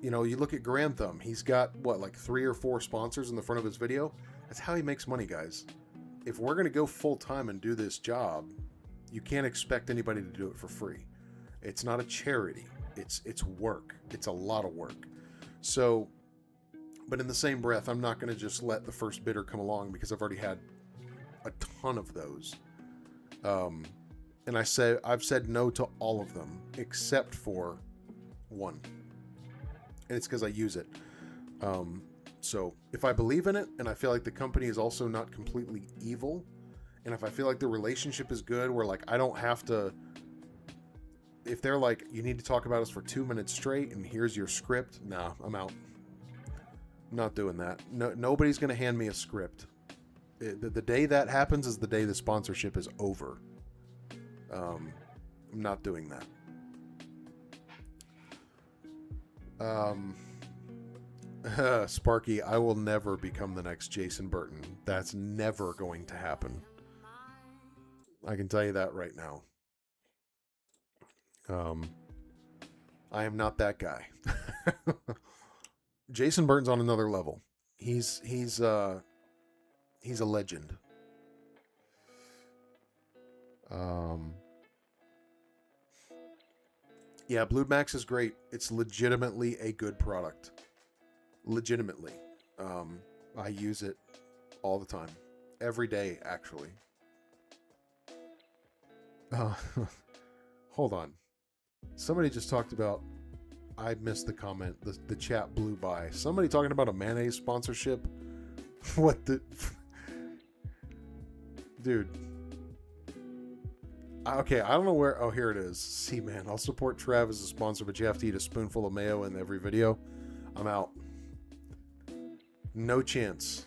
Speaker 1: you know, you look at Garand Thumb, he's got what, like 3 or 4 sponsors in the front of his video. That's how he makes money, guys. If we're going to go full time and do this job, you can't expect anybody to do it for free. It's not a charity. It's work. It's a lot of work. So, but in the same breath, I'm not going to just let the first bidder come along because I've already had a ton of those. And I've said no to all of them except for one. And it's because I use it. So if I believe in it and I feel like the company is also not completely evil, and if I feel like the relationship is good where like I don't have to, if they're like, you need to talk about us for 2 minutes straight and here's your script, nah, I'm out. I'm not doing that. No, nobody's going to hand me a script. The day that happens is the day the sponsorship is over. I'm not doing that. Sparky, I will never become the next Jason Burton. That's never going to happen. I can tell you that right now. I am not that guy. Jason Burton's on another level. He's a legend. Yeah, Blued Max is great. It's legitimately a good product. Legitimately. I use it all the time. Every day, actually. hold on. Somebody just talked about, I missed the comment. The chat blew by. Somebody talking about a mayonnaise sponsorship. What the... Dude. Okay, I don't know where... Oh, here it is. See, man, I'll support Trav as a sponsor, but you have to eat a spoonful of mayo in every video. I'm out. No chance.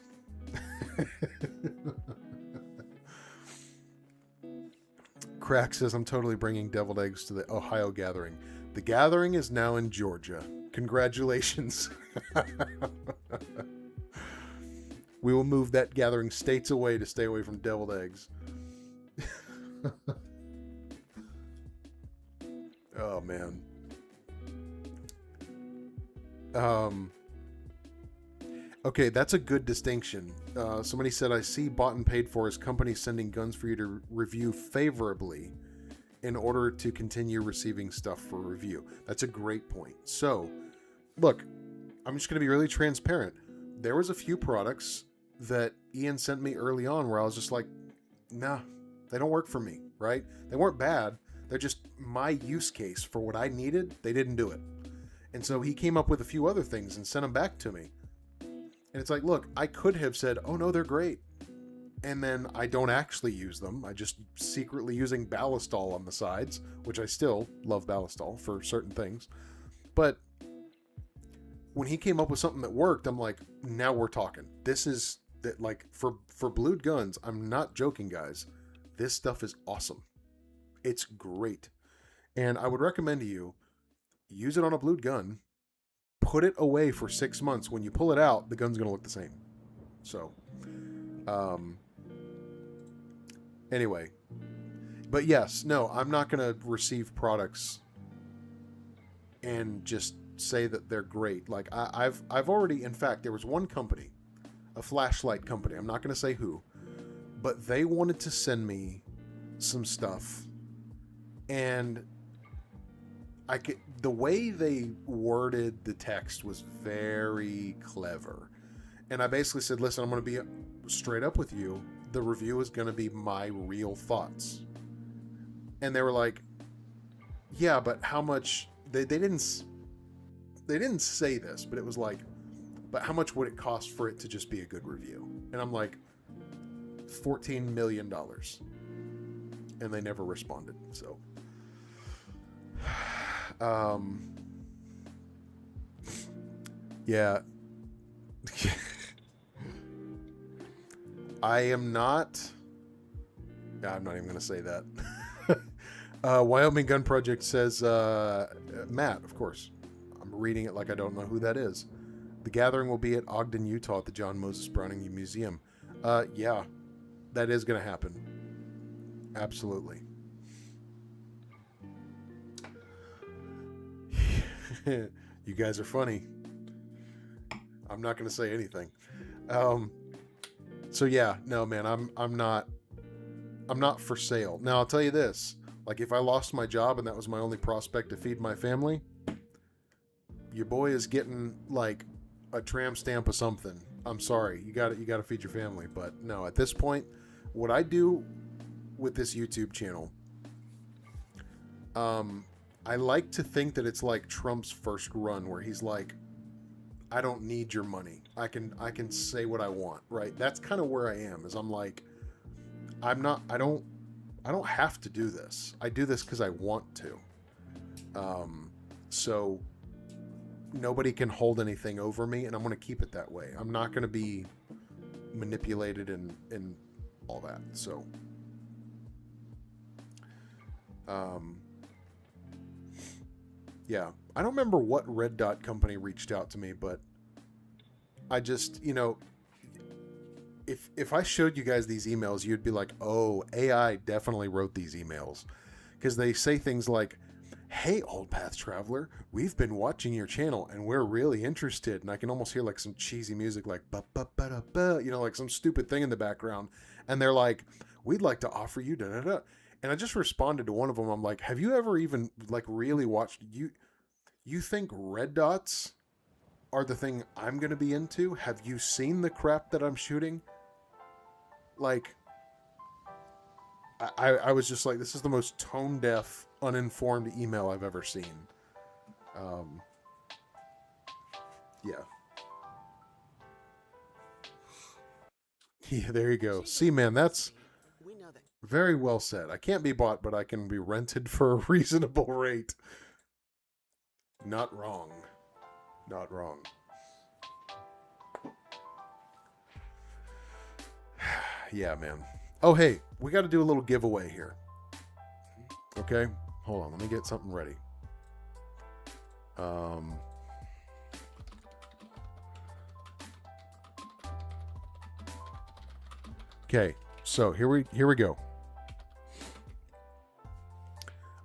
Speaker 1: Crack says, I'm totally bringing deviled eggs to the Ohio gathering. The gathering is now in Georgia. Congratulations. We will move that gathering states away to stay away from deviled eggs. Oh, man. Okay, that's a good distinction. Somebody said, I see bought and paid for as companies sending guns for you to review favorably in order to continue receiving stuff for review. That's a great point. So, look, I'm just going to be really transparent. There was a few products that Ian sent me early on where I was just like, nah, they don't work for me, right? They weren't bad. They're just my use case for what I needed. They didn't do it. And so he came up with a few other things and sent them back to me. And it's like, look, I could have said, oh no, they're great. And then I don't actually use them. I just secretly using Ballistol on the sides, which I still love Ballistol for certain things. But when he came up with something that worked, I'm like, now we're talking. This is that, like, for blued guns, I'm not joking, guys. This stuff is awesome. It's great. And I would recommend to you, use it on a blued gun, put it away for 6 months. When you pull it out, the gun's going to look the same. So, anyway. But yes, no, I'm not going to receive products and just say that they're great. Like, I've already, in fact, there was one company, a flashlight company, I'm not going to say who, but they wanted to send me some stuff, and the way they worded the text was very clever. And I basically said, listen, I'm going to be straight up with you. The review is going to be my real thoughts. And they were like, yeah, but how much... They didn't say this, but it was like, but how much would it cost for it to just be a good review? And I'm like, $14 million. And they never responded. So, yeah. I'm not even going to say that. Wyoming Gun Project says, Matt, of course. I'm reading it like I don't know who that is. The gathering will be at Ogden, Utah at the John Moses Browning Museum. Yeah, that is going to happen. Absolutely. You guys are funny. I'm not going to say anything. So yeah, no, man, I'm not for sale. Now, I'll tell you this. Like, if I lost my job and that was my only prospect to feed my family, your boy is getting like a tramp stamp of something. I'm sorry, you got to feed your family. But no, at this point, what I do with this YouTube channel, I like to think that it's like Trump's first run, where he's like, I don't need your money. I can say what I want, right? That's kind of where I am. Is I'm like, I don't have to do this. I do this because I want to. So nobody can hold anything over me, and I'm going to keep it that way. I'm not going to be manipulated and all that. So, yeah, I don't remember what Red Dot company reached out to me, but I just, if I showed you guys these emails, you'd be like, oh, AI definitely wrote these emails, because they say things like, hey, Old Path Traveler, we've been watching your channel and we're really interested. And I can almost hear like some cheesy music, like ba-ba-ba-da-ba, like some stupid thing in the background. And they're like, we'd like to offer you da-da-da. And I just responded to one of them. I'm like, have you ever even like really watched, you think red dots are the thing I'm going to be into? Have you seen the crap that I'm shooting? Like, I was just like, this is the most tone deaf, uninformed email I've ever seen. Yeah. Yeah, there you go. See, man, that's very well said. I can't be bought, but I can be rented for a reasonable rate. Not wrong. Not wrong. Yeah, man. Oh, hey, we got to do a little giveaway here. Okay? Hold on, let me get something ready. Okay, so here we go.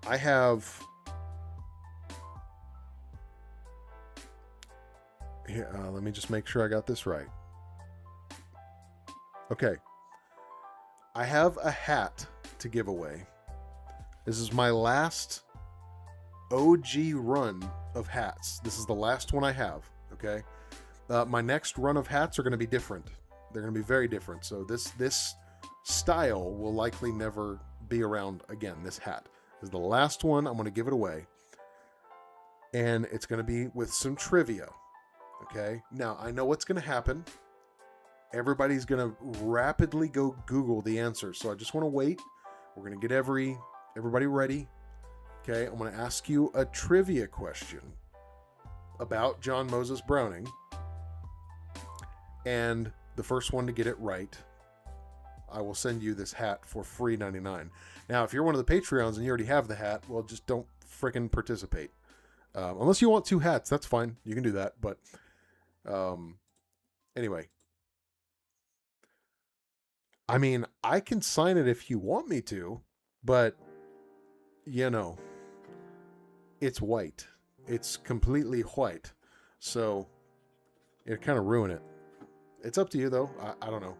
Speaker 1: I have here, let me just make sure I got this right. Okay. I have a hat to give away. This is my last OG run of hats. This is the last one I have, okay? My next run of hats are going to be different. They're going to be very different. So this style will likely never be around again. This hat is the last one. I'm going to give it away. And it's going to be with some trivia, okay? Now, I know what's going to happen. Everybody's going to rapidly go Google the answer. So I just want to wait. We're going to get everybody ready. Okay, I'm going to ask you a trivia question about John Moses Browning. And the first one to get it right, I will send you this hat for free $99. Now, if you're one of the Patreons and you already have the hat, well, just don't frickin' participate. Unless you want 2 hats, that's fine. You can do that. But anyway. I mean, I can sign it if you want me to, but, you know, it's white. It's completely white. So it kind of ruin it. It's up to you, though. I don't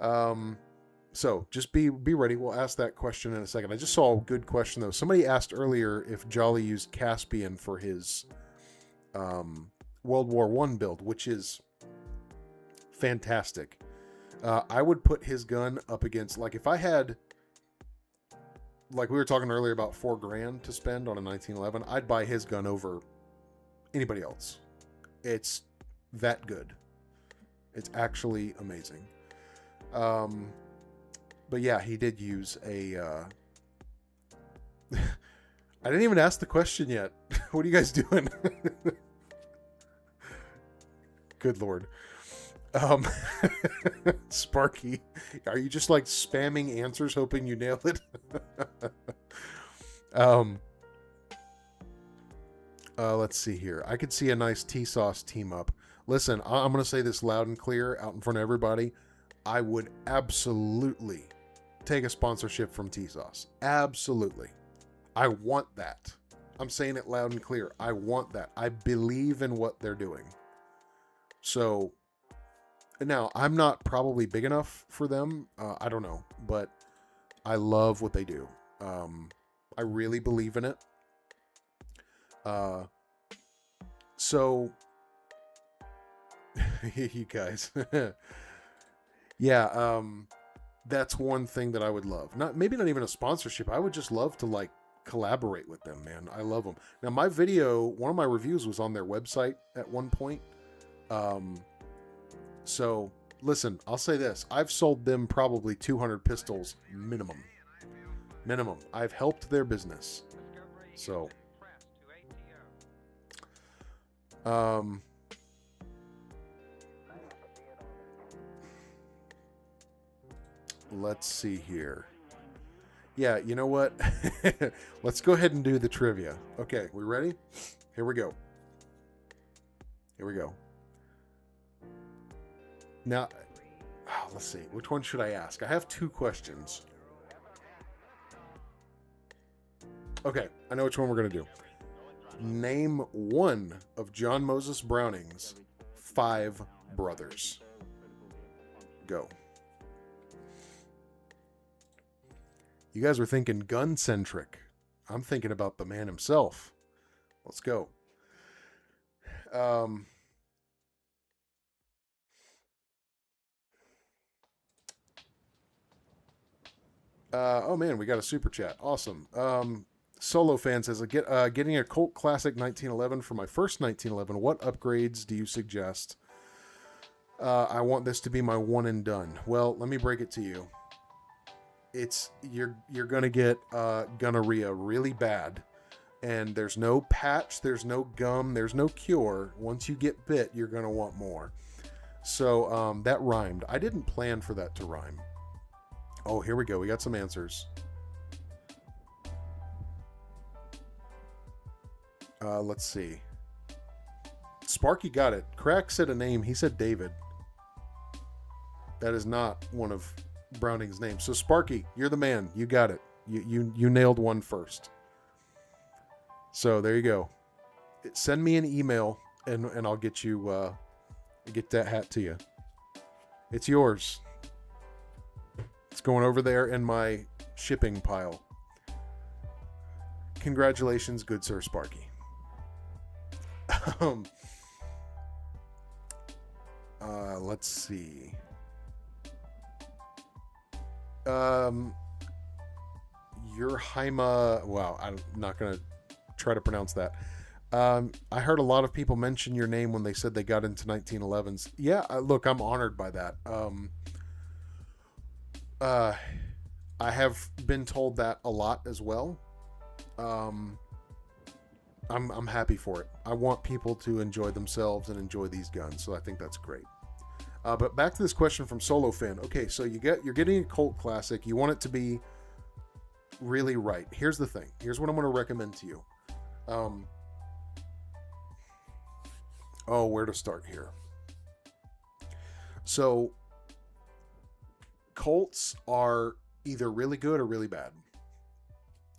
Speaker 1: know. So just be ready. We'll ask that question in a second. I just saw a good question, though. Somebody asked earlier if Jolly used Caspian for his World War I build, which is fantastic. I would put his gun up against, like, if I had, like we were talking earlier about $4,000 to spend on a 1911, I'd buy his gun over anybody else. It's that good. It's actually amazing. But yeah, he did use a, I didn't even ask the question yet. What are you guys doing? Good Lord. Sparky, are you just like spamming answers hoping you nail it? Let's see here. I could see a nice T-Sauce team up. Listen, I'm going to say this loud and clear out in front of everybody. I would absolutely take a sponsorship from T-Sauce. Absolutely. I want that. I'm saying it loud and clear. I want that. I believe in what they're doing. So now, I'm not probably big enough for them. I don't know, but I love what they do. I really believe in it. So, you guys, yeah, that's one thing that I would love. Maybe not even a sponsorship. I would just love to like collaborate with them, man. I love them. Now, my video, one of my reviews was on their website at one point. So, listen, I'll say this. I've sold them probably 200 pistols minimum. Minimum. I've helped their business. So, let's see here. Yeah, you know what? Let's go ahead and do the trivia. Okay, we ready? Here we go. Here we go. Now, let's see. Which one should I ask? I have 2 questions. Okay, I know which one we're going to do. Name one of John Moses Browning's 5 brothers. Go. You guys were thinking gun-centric. I'm thinking about the man himself. Let's go. Oh man, we got a super chat. Awesome. Solo fan says, getting a Colt Classic 1911 for my first 1911. What upgrades do you suggest? I want this to be my one and done. Well, let me break it to you. You're gonna get gonorrhea really bad, and there's no patch, there's no gum, there's no cure. Once you get bit, you're gonna want more. So that rhymed. I didn't plan for that to rhyme. Oh, here we go. We got some answers. Let's see. Sparky got it. Crack said a name. He said David. That is not one of Browning's names. So Sparky, you're the man. You got it. You nailed one first. So there you go. Send me an email and I'll get you get that hat to you. It's yours. It's going over there in my shipping pile. Congratulations, good sir Sparky. Let's see. Your Haima. Wow, I'm not gonna try to pronounce that. I heard a lot of people mention your name when they said they got into 1911s. Yeah, look, I'm honored by that. I have been told that a lot as well. I'm happy for it. I want people to enjoy themselves and enjoy these guns, so I think that's great. But back to this question from Solo Fan. Okay, so you're getting a Colt Classic. You want it to be really right. Here's the thing. Here's what I'm going to recommend to you. Where to start here? So Colts are either really good or really bad.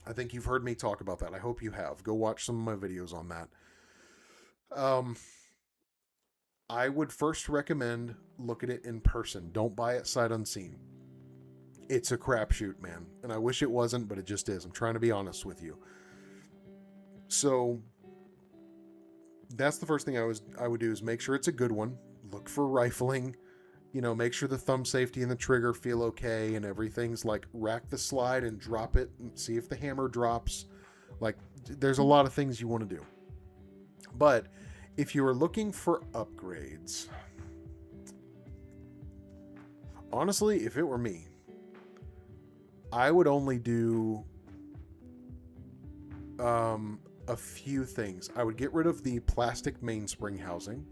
Speaker 1: I think you've heard me talk about that. I hope you have. Go watch some of my videos on that. I would first recommend look at it in person. Don't buy it sight unseen. It's a crapshoot, man. And I wish it wasn't, but it just is. I'm trying to be honest with you. So that's the first thing I would do is make sure it's a good one. Look for rifling. Make sure the thumb safety and the trigger feel okay and everything's like rack the slide and drop it and see if the hammer drops. Like there's a lot of things you want to do. But if you are looking for upgrades, honestly, if it were me, I would only do a few things. I would get rid of the plastic mainspring housing.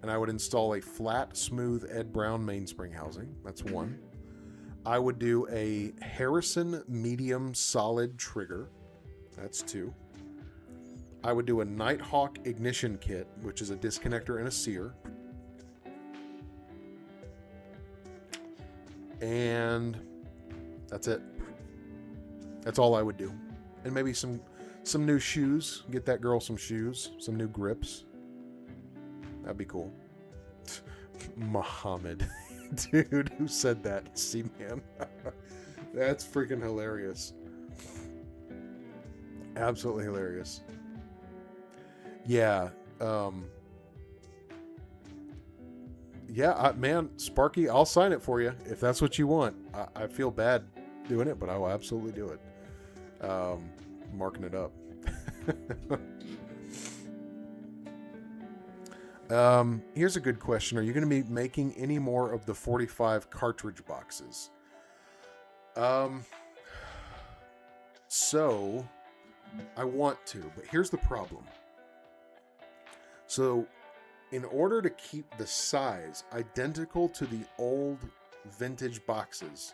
Speaker 1: And I would install a flat, smooth Ed Brown mainspring housing. That's one. I would do a Harrison medium solid trigger. That's two. I would do a Nighthawk ignition kit, which is a disconnector and a sear. And that's it. That's all I would do. And maybe some new shoes. Get that girl some shoes, some new grips. That'd be cool. Muhammad. Dude, who said that? See, man. That's freaking hilarious. Absolutely hilarious. Yeah. Man, Sparky, I'll sign it for you if that's what you want. I feel bad doing it, but I will absolutely do it. Marking it up. Here's a good question. Are you going to be making any more of the 45 cartridge boxes? So I want to, but here's the problem. So in order to keep the size identical to the old vintage boxes,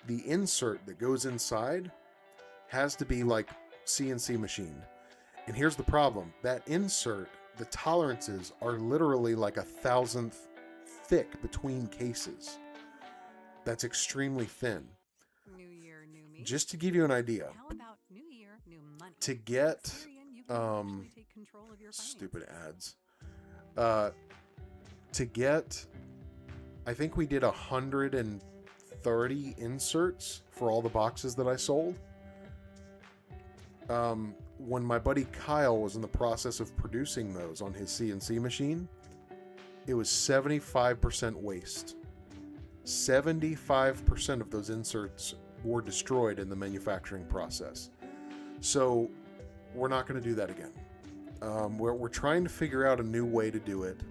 Speaker 1: the insert that goes inside has to be like CNC machined. And here's the problem. That insert, the tolerances are literally like 1,000th thick between cases. That's extremely thin.
Speaker 3: New year, new me.
Speaker 1: Just to give you an idea,
Speaker 3: How about new year, new money?
Speaker 1: to get
Speaker 3: Experian, you can actually take control of your
Speaker 1: stupid
Speaker 3: finances.
Speaker 1: ads, to get, I think we did 130 inserts for all the boxes that I sold. When my buddy Kyle was in the process of producing those on his CNC machine, it was 75% waste. 75% of those inserts were destroyed in the manufacturing process. So we're not going to do that again. We're trying to figure out a new way to do it.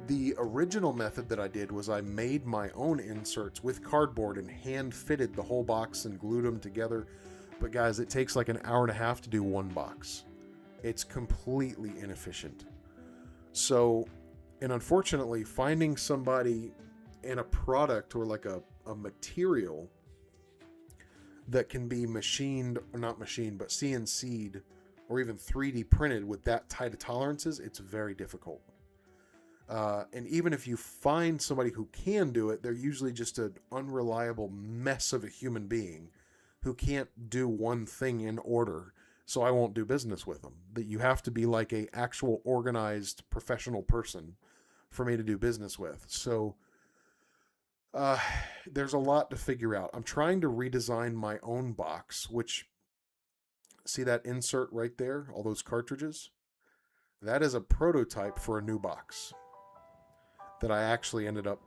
Speaker 1: The original method that I did was I made my own inserts with cardboard and hand fitted the whole box and glued them together. But guys, it takes like an hour and a half to do one box. It's completely inefficient. So, and unfortunately, finding somebody in a product or like a material that can be machined, or not machined, but CNC'd or even 3D printed with that tight of tolerances, it's very difficult. And even if you find somebody who can do it, they're usually just an unreliable mess of a human being who can't do one thing in order. So I won't do business with them. That you have to be like a actual organized professional person for me to do business with. So there's a lot to figure out. I'm trying to redesign my own box, which, see that insert right there, all those cartridges? That is a prototype for a new box that I actually ended up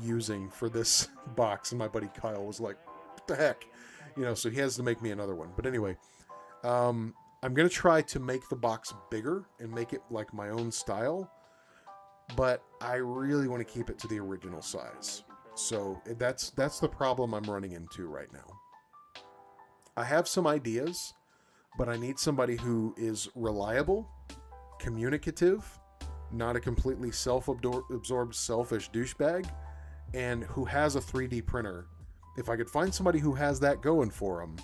Speaker 1: using for this box. And my buddy Kyle was like, what the heck? You know, so he has to make me another one. But anyway, I'm going to try to make the box bigger and make it like my own style. But I really want to keep it to the original size. So that's the problem I'm running into right now. I have some ideas, but I need somebody who is reliable, communicative, not a completely self-absorbed, selfish douchebag, and who has a 3D printer. If I could find somebody who has that going for them,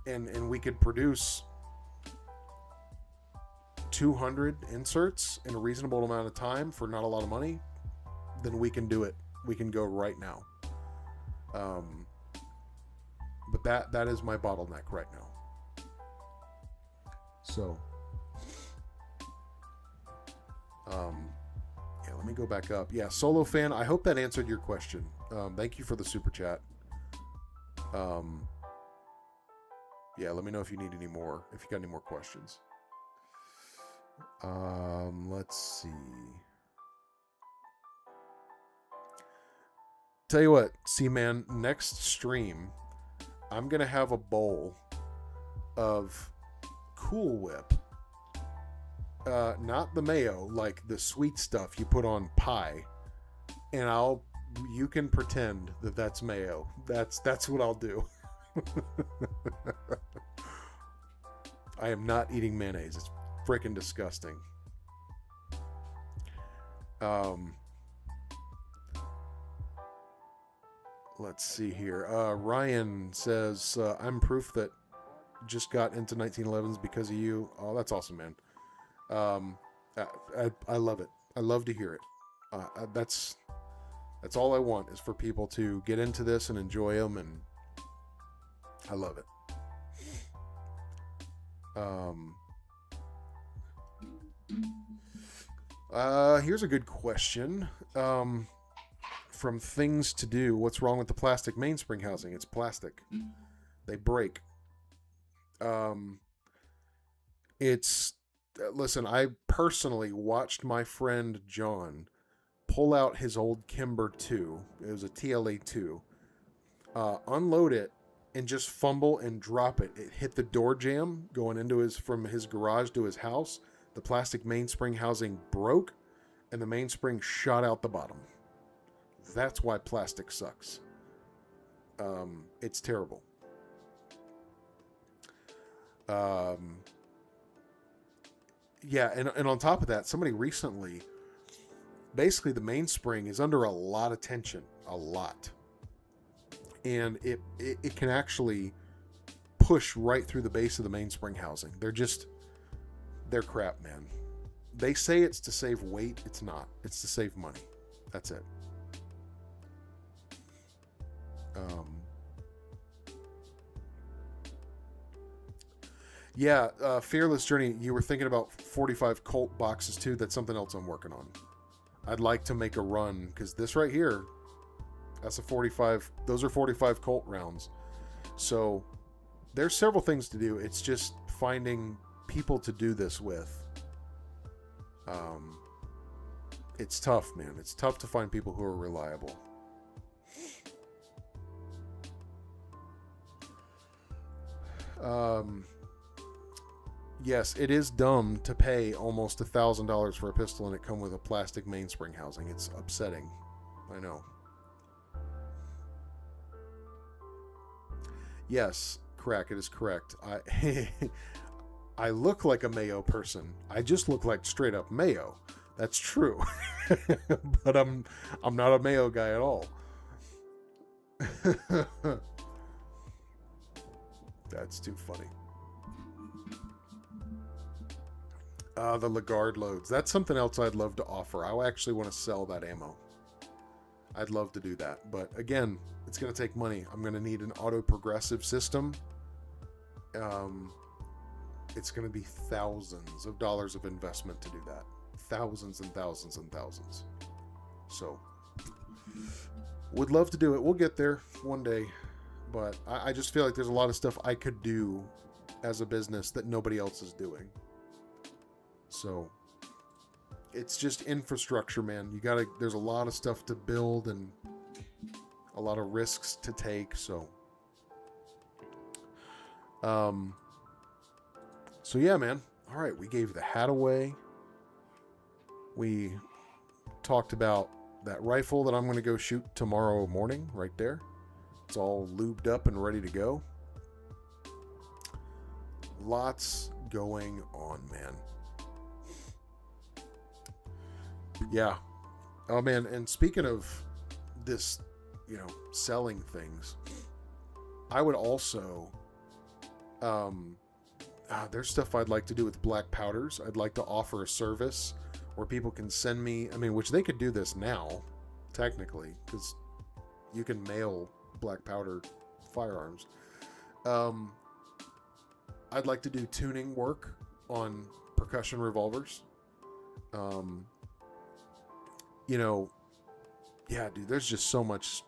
Speaker 1: and we could produce 200 inserts in a reasonable amount of time for not a lot of money, then we can do it. We can go right now. But that is my bottleneck right now. So, yeah, let me go back up. Yeah, Solo Fan, I hope that answered your question. Thank you for the super chat. Yeah, let me know if you need any more, if you got any more questions. Let's see. Tell you what, C-Man, next stream, I'm going to have a bowl of Cool Whip. Not the mayo, like the sweet stuff you put on pie. And you can pretend that that's mayo. That's what I'll do. I am not eating mayonnaise. It's freaking disgusting. Let's see here. Ryan says, I'm proof that just got into 1911s because of you. Oh, that's awesome, man. I love it. I love to hear it. That's all I want, is for people to get into this and enjoy them, and I love it. Here's a good question. From Things to Do, what's wrong with the plastic mainspring housing? It's plastic. They break. Listen, I personally watched my friend John pull out his old Kimber 2. It was a TLA 2. Unload it and just fumble and drop it. It hit the door jamb going into from his garage to his house. The plastic mainspring housing broke and the mainspring shot out the bottom. That's why plastic sucks. It's terrible. Yeah, and on top of that, somebody recently, basically the mainspring is under a lot of tension, a lot. And it can actually push right through the base of the mainspring housing. They're crap, man. They say it's to save weight. It's not. It's to save money. That's it. Yeah, Fearless Journey, you were thinking about 45 Colt boxes too. That's something else I'm working on. I'd like to make a run, because this right here, that's a 45. Those are 45 Colt rounds. So there's several things to do. It's just finding people to do this with. It's tough, man. It's tough to find people who are reliable. Yes, it is dumb to pay almost $1,000 for a pistol and it come with a plastic mainspring housing. It's upsetting. I know. Yes, crack. It is correct. I look like a mayo person. I just look like straight up mayo. That's true. But I'm not a mayo guy at all. That's too funny. The Lagarde loads. That's something else I'd love to offer. I actually want to sell that ammo. I'd love to do that. But again, it's going to take money. I'm going to need an auto-progressive system. It's going to be thousands of dollars of investment to do that. Thousands and thousands and thousands. So, would love to do it. We'll get there one day. But I just feel like there's a lot of stuff I could do as a business that nobody else is doing. So, it's just infrastructure, man. There's a lot of stuff to build and a lot of risks to take. So yeah, man. All right. We gave the hat away. We talked about that rifle that I'm going to go shoot tomorrow morning right there. It's all lubed up and ready to go. Lots going on, man. Yeah. Oh, man. And speaking of this, selling things, I would also, there's stuff I'd like to do with black powders. I'd like to offer a service where people can send me, which they could do this now, technically, because you can mail black powder firearms. I'd like to do tuning work on percussion revolvers. Yeah, dude, there's just so much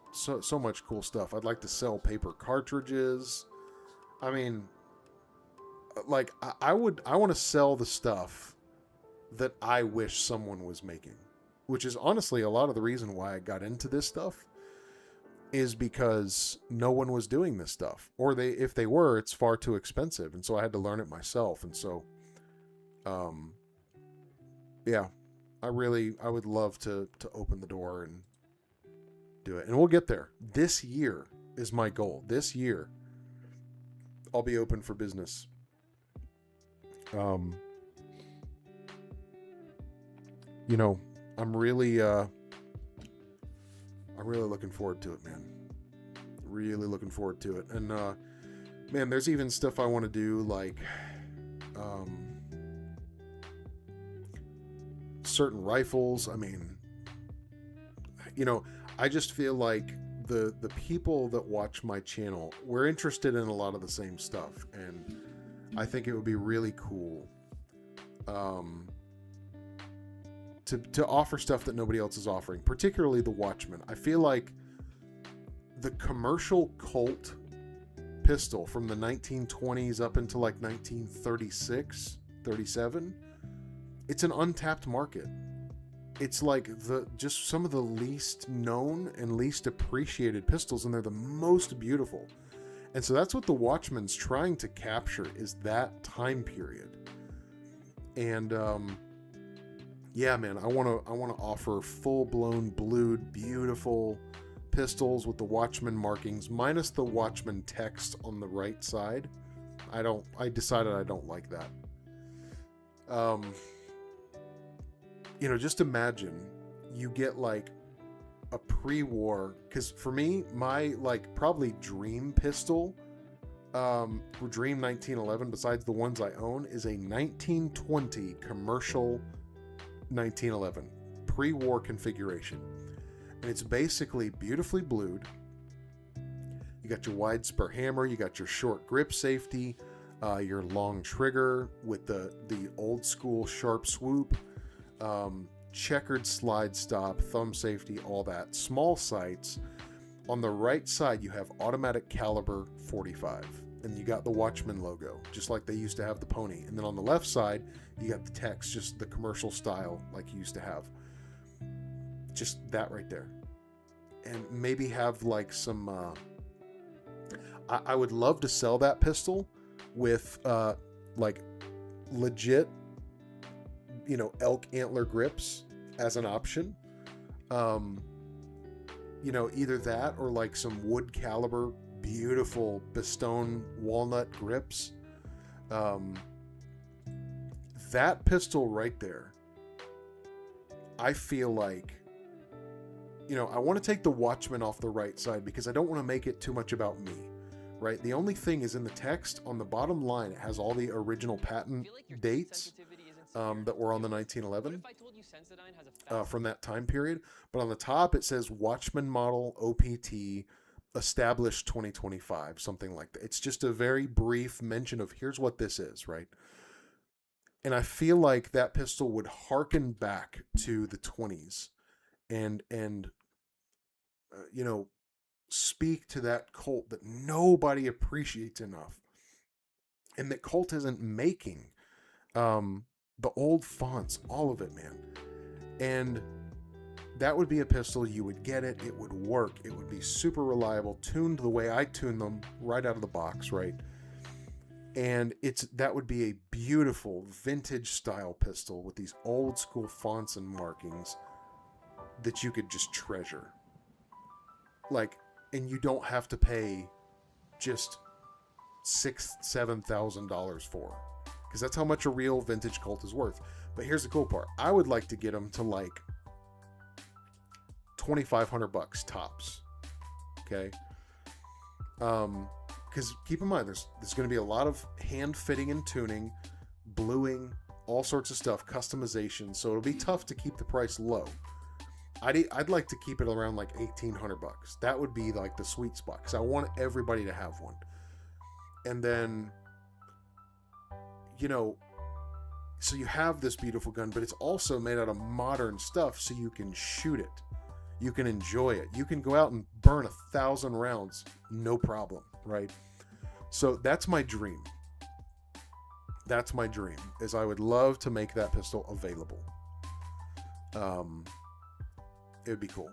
Speaker 1: cool stuff. I'd like to sell paper cartridges. I want to sell the stuff that I wish someone was making, which is honestly a lot of the reason why I got into this stuff, is because no one was doing this stuff, or if they were, it's far too expensive. And so I had to learn it myself. And so, yeah, I would love to open the door and do it. And we'll get there. This year is my goal. This year, I'll be open for business. I'm really looking forward to it, man. Really looking forward to it. And, man, there's even stuff I want to do, like, certain rifles. I just feel like the people that watch my channel, we're interested in a lot of the same stuff, and I think it would be really cool to offer stuff that nobody else is offering, particularly the Watchman. I feel like the commercial Colt pistol from the 1920s up until like 1936, 37, it's an untapped market. It's like just some of the least known and least appreciated pistols, and they're the most beautiful. And so that's what the Watchman's trying to capture, is that time period. And yeah, man, I want to offer full-blown blued, beautiful pistols with the Watchman markings, minus the Watchman text on the right side. I decided I don't like that. Just imagine you get like a pre-war, because for me, my probably dream pistol, Dream 1911, besides the ones I own, is a 1920 commercial 1911 pre-war configuration. And it's basically beautifully blued. You got your wide spur hammer, you got your short grip safety, your long trigger with the old school sharp swoop, checkered slide stop, thumb safety, all that. Small sights. On the right side, you have automatic caliber 45, and you got the Watchman logo, just like they used to have the Pony. And then on the left side, you got the text, just the commercial style like you used to have. Just that right there. And maybe have like some... I would love to sell that pistol with like legit, elk antler grips as an option. Either that or like some wood caliber, beautiful Bastogne walnut grips. That pistol right there, I feel like, I want to take the Watchman off the right side because I don't want to make it too much about me, right? The only thing is in the text on the bottom line, it has all the original patent dates that were on the 1911 from that time period. But on the top, it says Watchman model OPT established 2025, something like that. It's just a very brief mention of here's what this is, right? And I feel like that pistol would harken back to the 20s and speak to that Colt that nobody appreciates enough, and that Colt isn't making. The old fonts, all of it, man. And that would be a pistol, you would get it, it would work, it would be super reliable, tuned the way I tune them right out of the box, right? And that would be a beautiful vintage style pistol with these old school fonts and markings that you could just treasure. And you don't have to pay just $6,000-$7,000 for, because that's how much a real vintage Colt is worth. But here's the cool part. I would like to get them to like $2,500 tops. Okay. Because keep in mind, there's going to be a lot of hand fitting and tuning, bluing, all sorts of stuff, customization. So it'll be tough to keep the price low. I'd like to keep it around like $1,800. That would be like the sweet spot, because I want everybody to have one. And then, so you have this beautiful gun, but it's also made out of modern stuff, so you can shoot it. You can enjoy it. You can go out and burn 1,000 rounds, no problem, right? So that's my dream. That's my dream, is I would love to make that pistol available. It would be cool.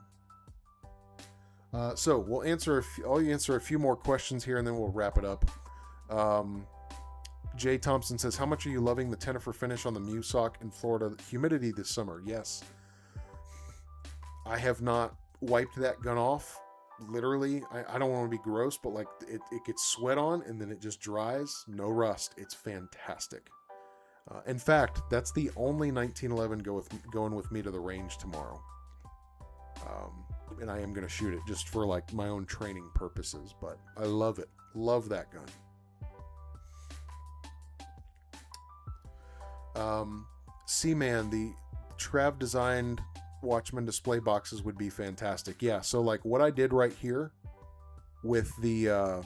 Speaker 1: So we'll answer a few more questions here, and then we'll wrap it up. Jay Thompson says, how much are you loving the Tennifer finish on the Musoc in Florida humidity this summer? Yes. I have not wiped that gun off. Literally, I don't want to be gross, but like it gets sweat on and then it just dries. No rust. It's fantastic. In fact, that's the only 1911 going with me to the range tomorrow. And I am going to shoot it just for like my own training purposes, but I love it. Love that gun. Seaman, the Trav designed Watchman display boxes would be fantastic. Yeah, so like what I did right here with the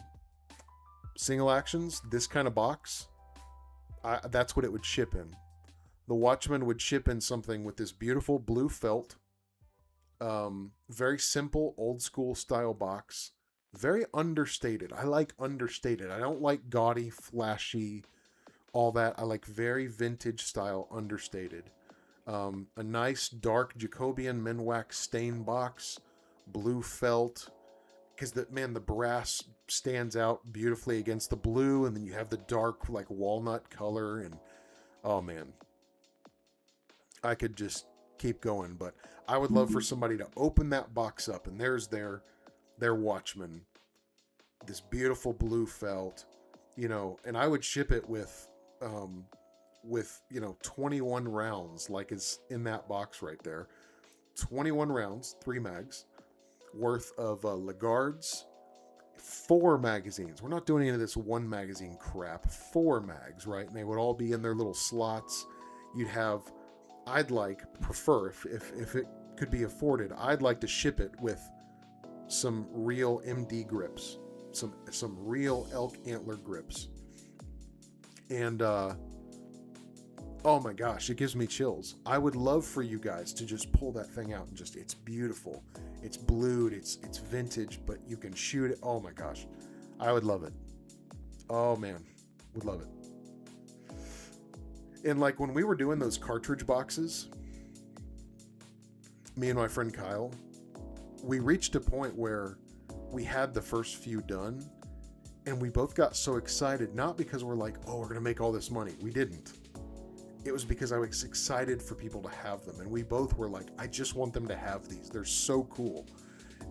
Speaker 1: single actions, this kind of box, that's what it would ship in. The Watchman would ship in something with this beautiful blue felt, very simple old school style box, very understated. I like understated. I don't like gaudy, flashy, all that. I like very vintage style, understated. A nice dark Jacobian Minwax stain box, blue felt, because the brass stands out beautifully against the blue, and then you have the dark like walnut color, and oh man, I could just keep going. But I would love for somebody to open that box up, and there's their Watchman, this beautiful blue felt, and I would ship it with 21 rounds, like it's in that box right there. 21 rounds, 3 mags worth of Lagardes, 4 magazines. We're not doing any of this 1 magazine crap. 4 mags, right? And they would all be in their little slots. You'd have, prefer if it could be afforded, I'd like to ship it with some real MD grips, some real elk antler grips. And oh my gosh, it gives me chills. I would love for you guys to just pull that thing out and just, it's beautiful. It's blued, it's vintage, but you can shoot it. Oh my gosh. I would love it. Oh man, would love it. And like when we were doing those cartridge boxes, me and my friend Kyle, we reached a point where we had the first few done, And we both got so excited, not because we're like, oh, we're going to make all this money. We didn't. It was because I was excited for people to have them. And we both were like, I just want them to have these. They're so cool.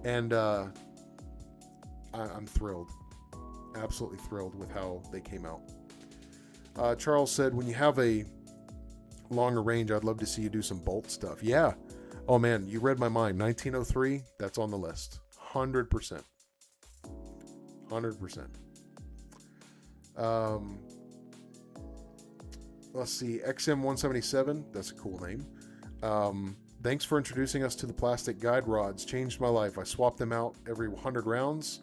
Speaker 1: And I'm thrilled. Absolutely thrilled with how they came out. Charles said, when you have a longer range, I'd love to see you do some bolt stuff. Yeah. Oh man, you read my mind. 1903, that's on the list. 100%. 100%. Let's see. XM177, that's a cool name. Thanks for introducing us to the plastic guide rods. Changed my life. I swap them out every 100 rounds.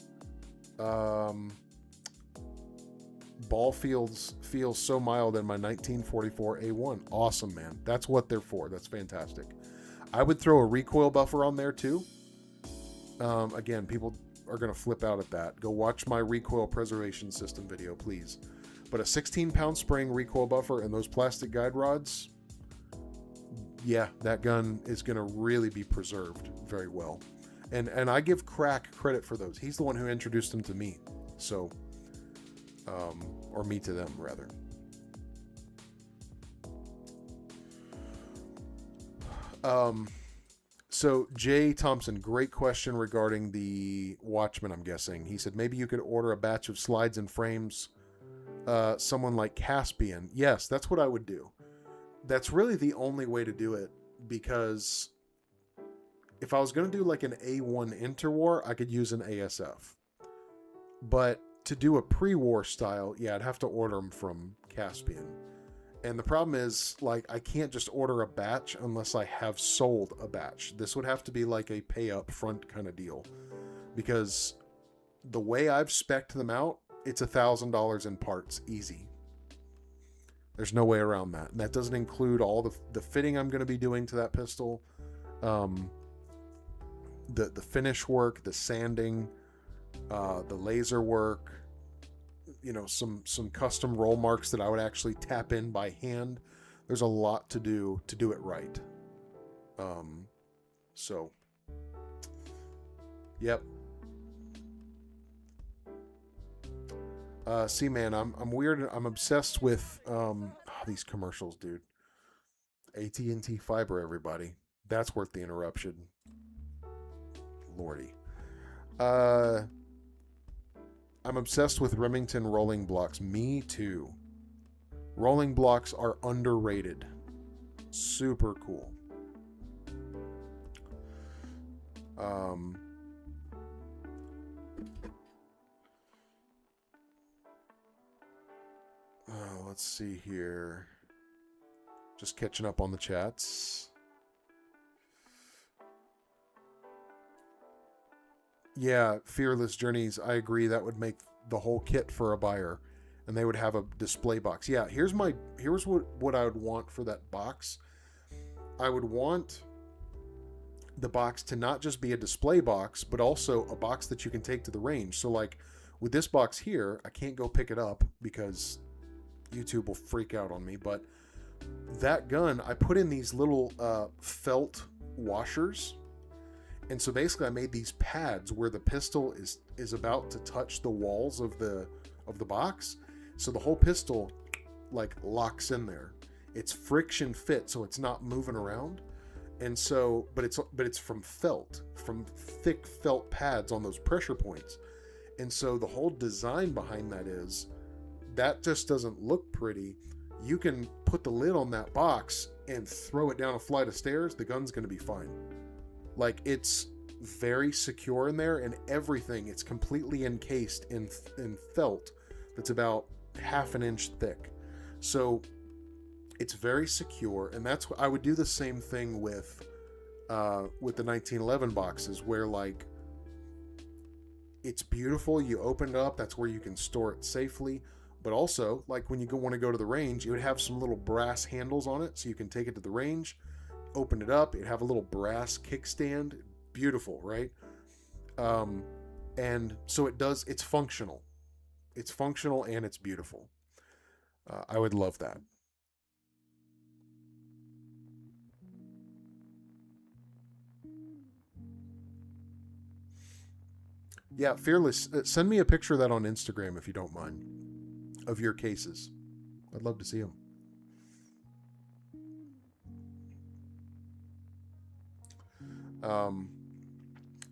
Speaker 1: Ball fields feel so mild in my 1944 A1. Awesome, man. That's what they're for. That's fantastic. I would throw a recoil buffer on there too. Again, people are going to flip out at that. Go watch my recoil preservation system video, please. But a 16-pound spring recoil buffer and those plastic guide rods, yeah, that gun is going to really be preserved very well. And I give Crack credit for those. He's the one who introduced them to me. So, or me to them, rather. So Jay Thompson, great question regarding the Watchman, I'm guessing. He said, maybe you could order a batch of slides and frames, someone like Caspian. Yes, that's what I would do. That's really the only way to do it, because if I was going to do like an A1 interwar, I could use an ASF. But to do a pre-war style, yeah, I'd have to order them from Caspian. And the problem is, like, I can't just order a batch unless I have sold a batch. This would have to be like a pay up front kind of deal, because the way I've spec'd them out, it's $1,000 in parts, easy. There's no way around that. And that doesn't include all the fitting I'm going to be doing to that pistol, the finish work, the sanding, the laser work, you know, some custom roll marks that I would actually tap in by hand. There's a lot to do it right. So, yep. C-Man, I'm weird. I'm obsessed with these commercials, dude. AT&T Fiber, everybody. That's worth the interruption. Lordy. I'm obsessed with Remington rolling blocks. Me too. Rolling blocks are underrated. Super cool. Let's see here. Just catching up on the chats. Yeah, Fearless Journeys. I agree. That would make the whole kit for a buyer, and they would have a display box. Yeah, here's what I would want for that box. I would want the box to not just be a display box, but also a box that you can take to the range. So like with this box here, I can't go pick it up because YouTube will freak out on me, but that gun, I put in these little felt washers. And so basically I made these pads where the pistol is about to touch the walls of the box. So the whole pistol like locks in there. It's friction fit, so it's not moving around. And so, but it's from thick felt pads on those pressure points. And so the whole design behind that is, that just doesn't look pretty. You can put the lid on that box and throw it down a flight of stairs. The gun's going to be fine. Like, it's very secure in there, and everything, it's completely encased in felt that's about half an inch thick. So it's very secure, and that's what I would do. The same thing with the 1911 boxes, where like it's beautiful. You open it up, that's where you can store it safely. But also, like when you want to go to the range, it would have some little brass handles on it, so you can take it to the range, open it up, it'd have a little brass kickstand. Beautiful, right? And so it's functional. It's functional and it's beautiful. I would love that. Yeah, Fearless, send me a picture of that on Instagram if you don't mind, of your cases. I'd love to see them.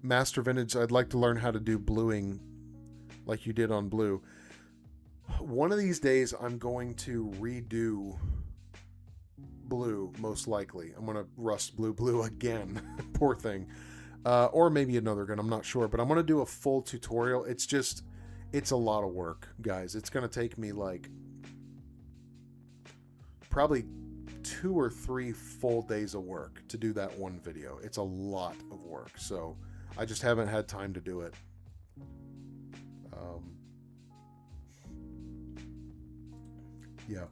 Speaker 1: Master Vintage, I'd like to learn how to do bluing like you did on blue. One of these days, I'm going to redo blue, most likely. I'm going to rust blue again. Poor thing. Or maybe another gun, I'm not sure. But I'm going to do a full tutorial. It's a lot of work, guys. It's going to take me like probably 2 or 3 full days of work to do that one video. It's a lot of work. So I just haven't had time to do it. Yeah.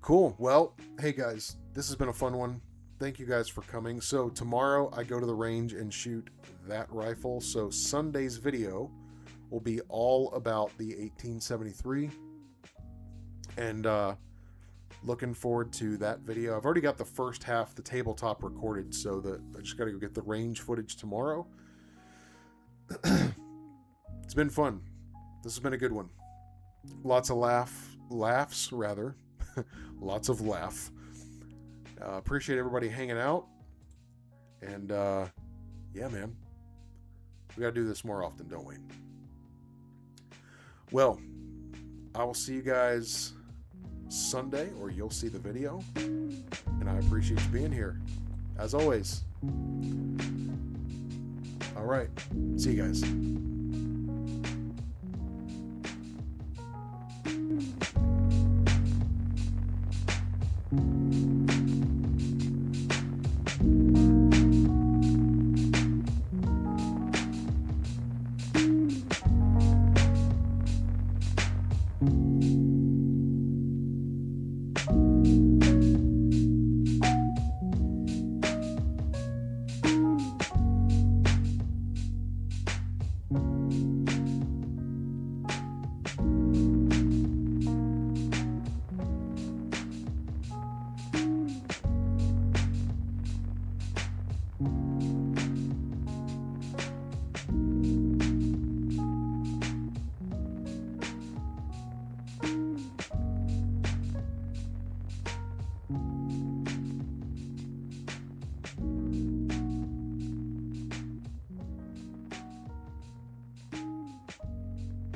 Speaker 1: Cool. Well, hey guys, this has been a fun one. Thank you guys for coming. So tomorrow I go to the range and shoot that rifle. So Sunday's video will be all about the 1873. And looking forward to that video. I've already got the first half, the tabletop, recorded, so that I just got to go get the range footage tomorrow. It's been fun. This has been a good one. Lots of laughs rather. Lots of laugh. Appreciate everybody hanging out. And yeah, man, we got to do this more often, don't we? Well, I will see you guys Sunday, or you'll see the video. And I appreciate you being here, as always. All right. See you guys.